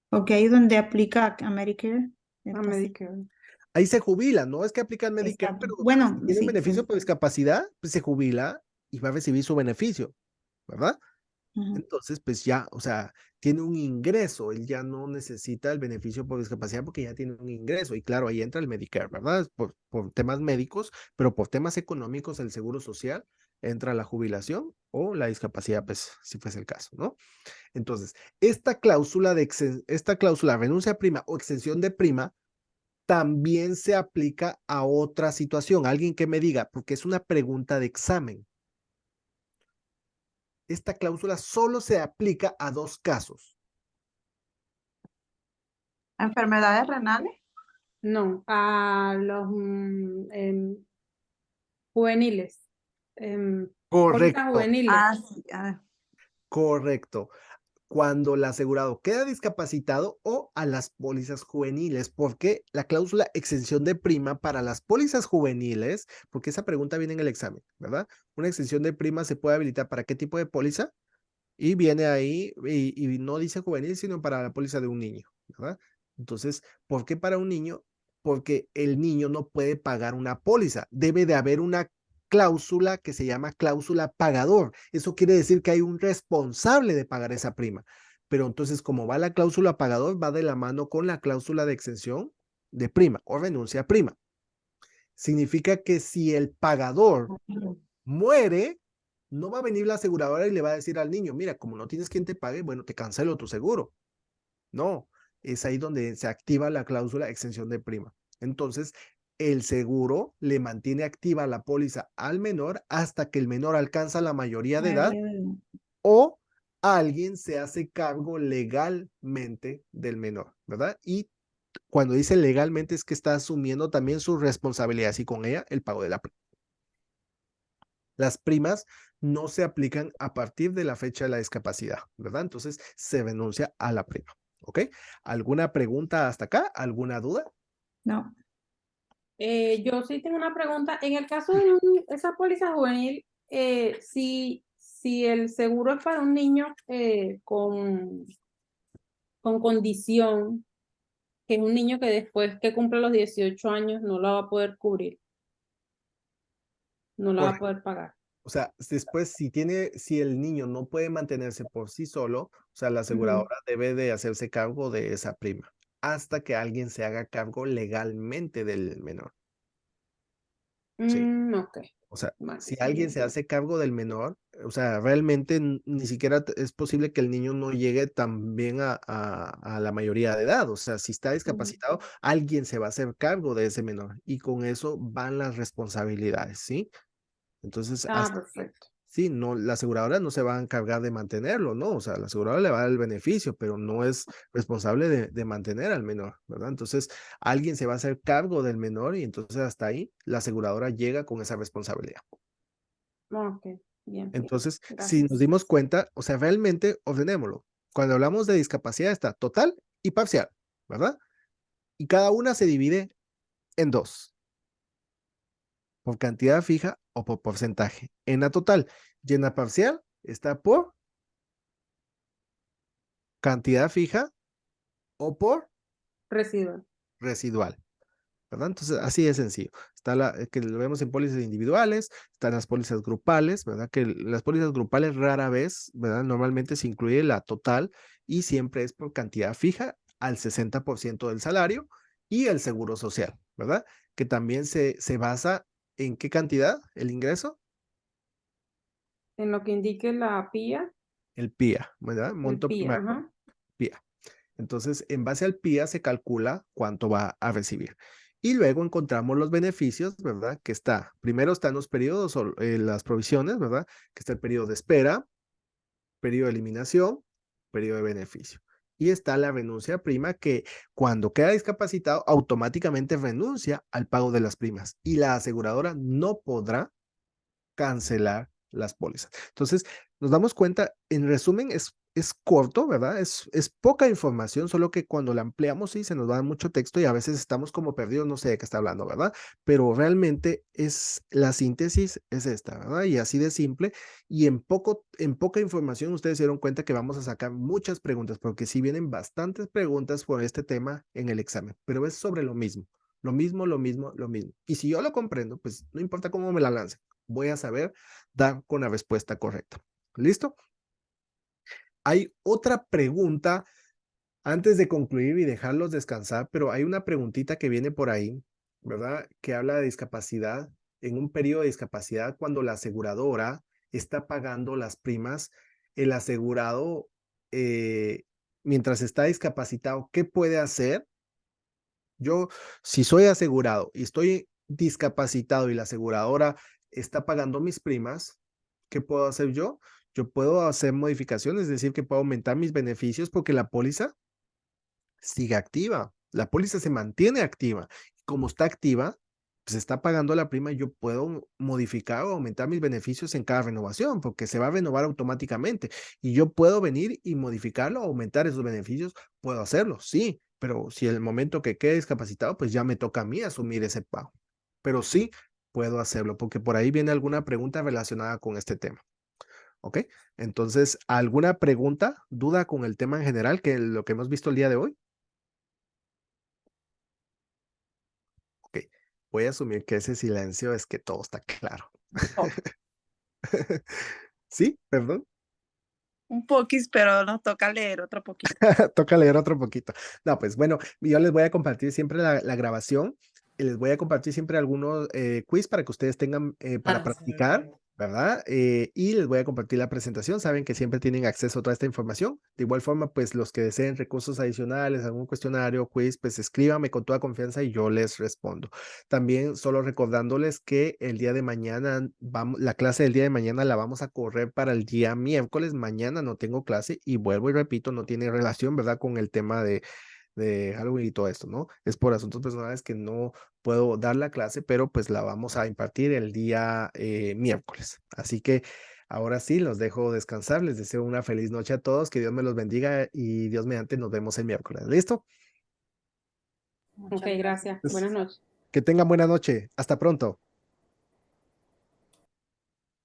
Porque ahí donde aplica Medicare. A Medicare. Ahí se jubila, no es que aplica el Medicare, Exacto. pero Bueno, si tiene un sí, beneficio sí. por discapacidad, pues se jubila y va a recibir su beneficio, ¿verdad? Ajá. Entonces, pues ya, o sea, tiene un ingreso, él ya no necesita el beneficio por discapacidad porque ya tiene un ingreso. Y claro, ahí entra el Medicare, ¿verdad? Por temas médicos, pero por temas económicos, el seguro social, entra la jubilación o la discapacidad, pues si fuese el caso, ¿no? Entonces, esta cláusula renuncia a prima o exención de prima también se aplica a otra situación. Alguien que me diga, porque es una pregunta de examen. Esta cláusula solo se aplica a dos casos. enfermedades renales, No, a los juveniles. Pólizas Correcto, juveniles. sí, correcto. Cuando el asegurado queda discapacitado o a las pólizas juveniles, porque la cláusula exención de prima para las pólizas juveniles, porque esa pregunta viene en el examen, ¿verdad? Una exención de prima se puede habilitar para qué tipo de póliza y viene ahí y no dice juvenil, sino para la póliza de un niño, ¿verdad? Entonces, ¿por qué para un niño? Porque el niño no puede pagar una póliza. Debe de haber una cláusula que se llama cláusula pagador. Eso quiere decir que hay un responsable de pagar esa prima. Pero entonces, como va la cláusula pagador, va de la mano con la cláusula de exención de prima o renuncia a prima. Significa que si el pagador muere, no va a venir la aseguradora y le va a decir al niño, mira, como no tienes quien te pague, bueno, te cancelo tu seguro. No, es ahí donde se activa la cláusula exención de prima. Entonces, el seguro le mantiene activa la póliza al menor hasta que el menor alcanza la mayoría de edad o alguien se hace cargo legalmente del menor, ¿verdad? Y cuando dice legalmente es que está asumiendo también sus responsabilidades y con ella el pago de la prima. Las primas no se aplican a partir de la fecha de la discapacidad, ¿verdad? Entonces se renuncia a la prima, ¿ok? ¿Alguna pregunta hasta acá? ¿Alguna duda? No. Yo sí tengo una pregunta. En el caso de esa póliza juvenil, si el seguro es para un niño con condición, que es un niño que después que cumple los 18 años no la va a poder cubrir, no la va a Correcto. poder pagar. O sea, después si el niño no puede mantenerse por sí solo, o sea, la aseguradora debe de hacerse cargo de esa prima hasta que alguien se haga cargo legalmente del menor. Sí. Ok. O sea, Vale, si sí, alguien se entiendo. hace cargo del menor, o sea, realmente ni siquiera es posible que el niño no llegue también a la mayoría de edad. O sea, si está discapacitado, alguien se va a hacer cargo de ese menor y con eso van las responsabilidades, ¿sí? Entonces, Ah, perfecto. sí, no, la aseguradora no se va a encargar de mantenerlo, ¿no? O sea, la aseguradora le va a dar el beneficio, pero no es responsable de mantener al menor, ¿verdad? Entonces, alguien se va a hacer cargo del menor y entonces hasta ahí la aseguradora llega con esa responsabilidad. Ok, bien, bien. Entonces, si nos Gracias. dimos cuenta, o sea, realmente ordenémoslo. Cuando hablamos de discapacidad está total y parcial, ¿verdad? Y cada una se divide en dos, por cantidad fija o por porcentaje. En la total y en la parcial está por cantidad fija o por Residual. residual, ¿verdad? Entonces, así de sencillo. Está que lo vemos en pólizas individuales, están las pólizas grupales, ¿verdad? Que las pólizas grupales rara vez, ¿verdad? Normalmente se incluye la total y siempre es por cantidad fija al 60% del salario y el seguro social, ¿verdad? Que también se basa en qué cantidad, el ingreso, En lo que indique la PIA, el PIA, ¿verdad? el Monto PIA, primario, ajá. PIA. Entonces, en base al PIA se calcula cuánto va a recibir. Y luego encontramos los beneficios, ¿verdad? Que está, primero están los periodos o las provisiones, ¿verdad? Que está el periodo de espera, periodo de eliminación, periodo de beneficio. Y está la renuncia a prima que cuando queda discapacitado automáticamente renuncia al pago de las primas y la aseguradora no podrá cancelar las pólizas. Entonces, nos damos cuenta, en resumen, es corto, ¿verdad? Es poca información, solo que cuando la ampliamos, sí, se nos da mucho texto y a veces estamos como perdidos, no sé de qué está hablando, ¿verdad? Pero realmente la síntesis es esta, ¿verdad? Y así de simple, y en poca información ustedes se dieron cuenta que vamos a sacar muchas preguntas, porque sí vienen bastantes preguntas por este tema en el examen, pero es sobre lo mismo. Lo mismo, lo mismo, lo mismo. Y si yo lo comprendo, pues no importa cómo me la lancen, voy a saber dar con la respuesta correcta. ¿Listo? Hay otra pregunta antes de concluir y dejarlos descansar, pero hay una preguntita que viene por ahí, ¿verdad? Que habla de discapacidad en un periodo de discapacidad cuando la aseguradora está pagando las primas, el asegurado, mientras está discapacitado, ¿qué puede hacer? Yo, si soy asegurado y estoy discapacitado y la aseguradora está pagando mis primas, ¿qué puedo hacer yo? Yo puedo hacer modificaciones, es decir, que puedo aumentar mis beneficios porque la póliza sigue activa. La póliza se mantiene activa. Como está activa, pues está pagando la prima, yo puedo modificar o aumentar mis beneficios en cada renovación porque se va a renovar automáticamente y yo puedo venir y modificarlo, aumentar esos beneficios, puedo hacerlo, sí, pero si el momento que quede discapacitado, pues ya me toca a mí asumir ese pago. Pero sí puedo hacerlo porque por ahí viene alguna pregunta relacionada con este tema. ¿Ok? Entonces, ¿alguna pregunta, duda con el tema en general que lo que hemos visto el día de hoy? Ok, voy a asumir que ese silencio es que todo está claro. Oh, ¿Sí? Perdón. un poquis, pero nos toca leer otro poquito. Toca leer otro poquito. No, pues bueno, yo les voy a compartir siempre la grabación les voy a compartir siempre algunos quiz para que ustedes tengan para practicar, ¿verdad? Y les voy a compartir la presentación. Saben que siempre tienen acceso a toda esta información. De igual forma, pues los que deseen recursos adicionales, algún cuestionario, quiz, pues escríbanme con toda confianza y yo les respondo. También solo recordándoles que el día de mañana, la clase del día de mañana la vamos a correr para el día miércoles. Mañana no tengo clase y vuelvo y repito, no tiene relación, ¿verdad? Con el tema de Halloween y todo esto, ¿no? Es por asuntos personales que no puedo dar la clase, pero pues la vamos a impartir el día miércoles. Así que ahora sí, los dejo descansar. Les deseo una feliz noche a todos. Que Dios me los bendiga y Dios mediante nos vemos el miércoles. ¿Listo? Muchas Ok, gracias. Pues, Buenas noches. que tengan buena noche. Hasta pronto.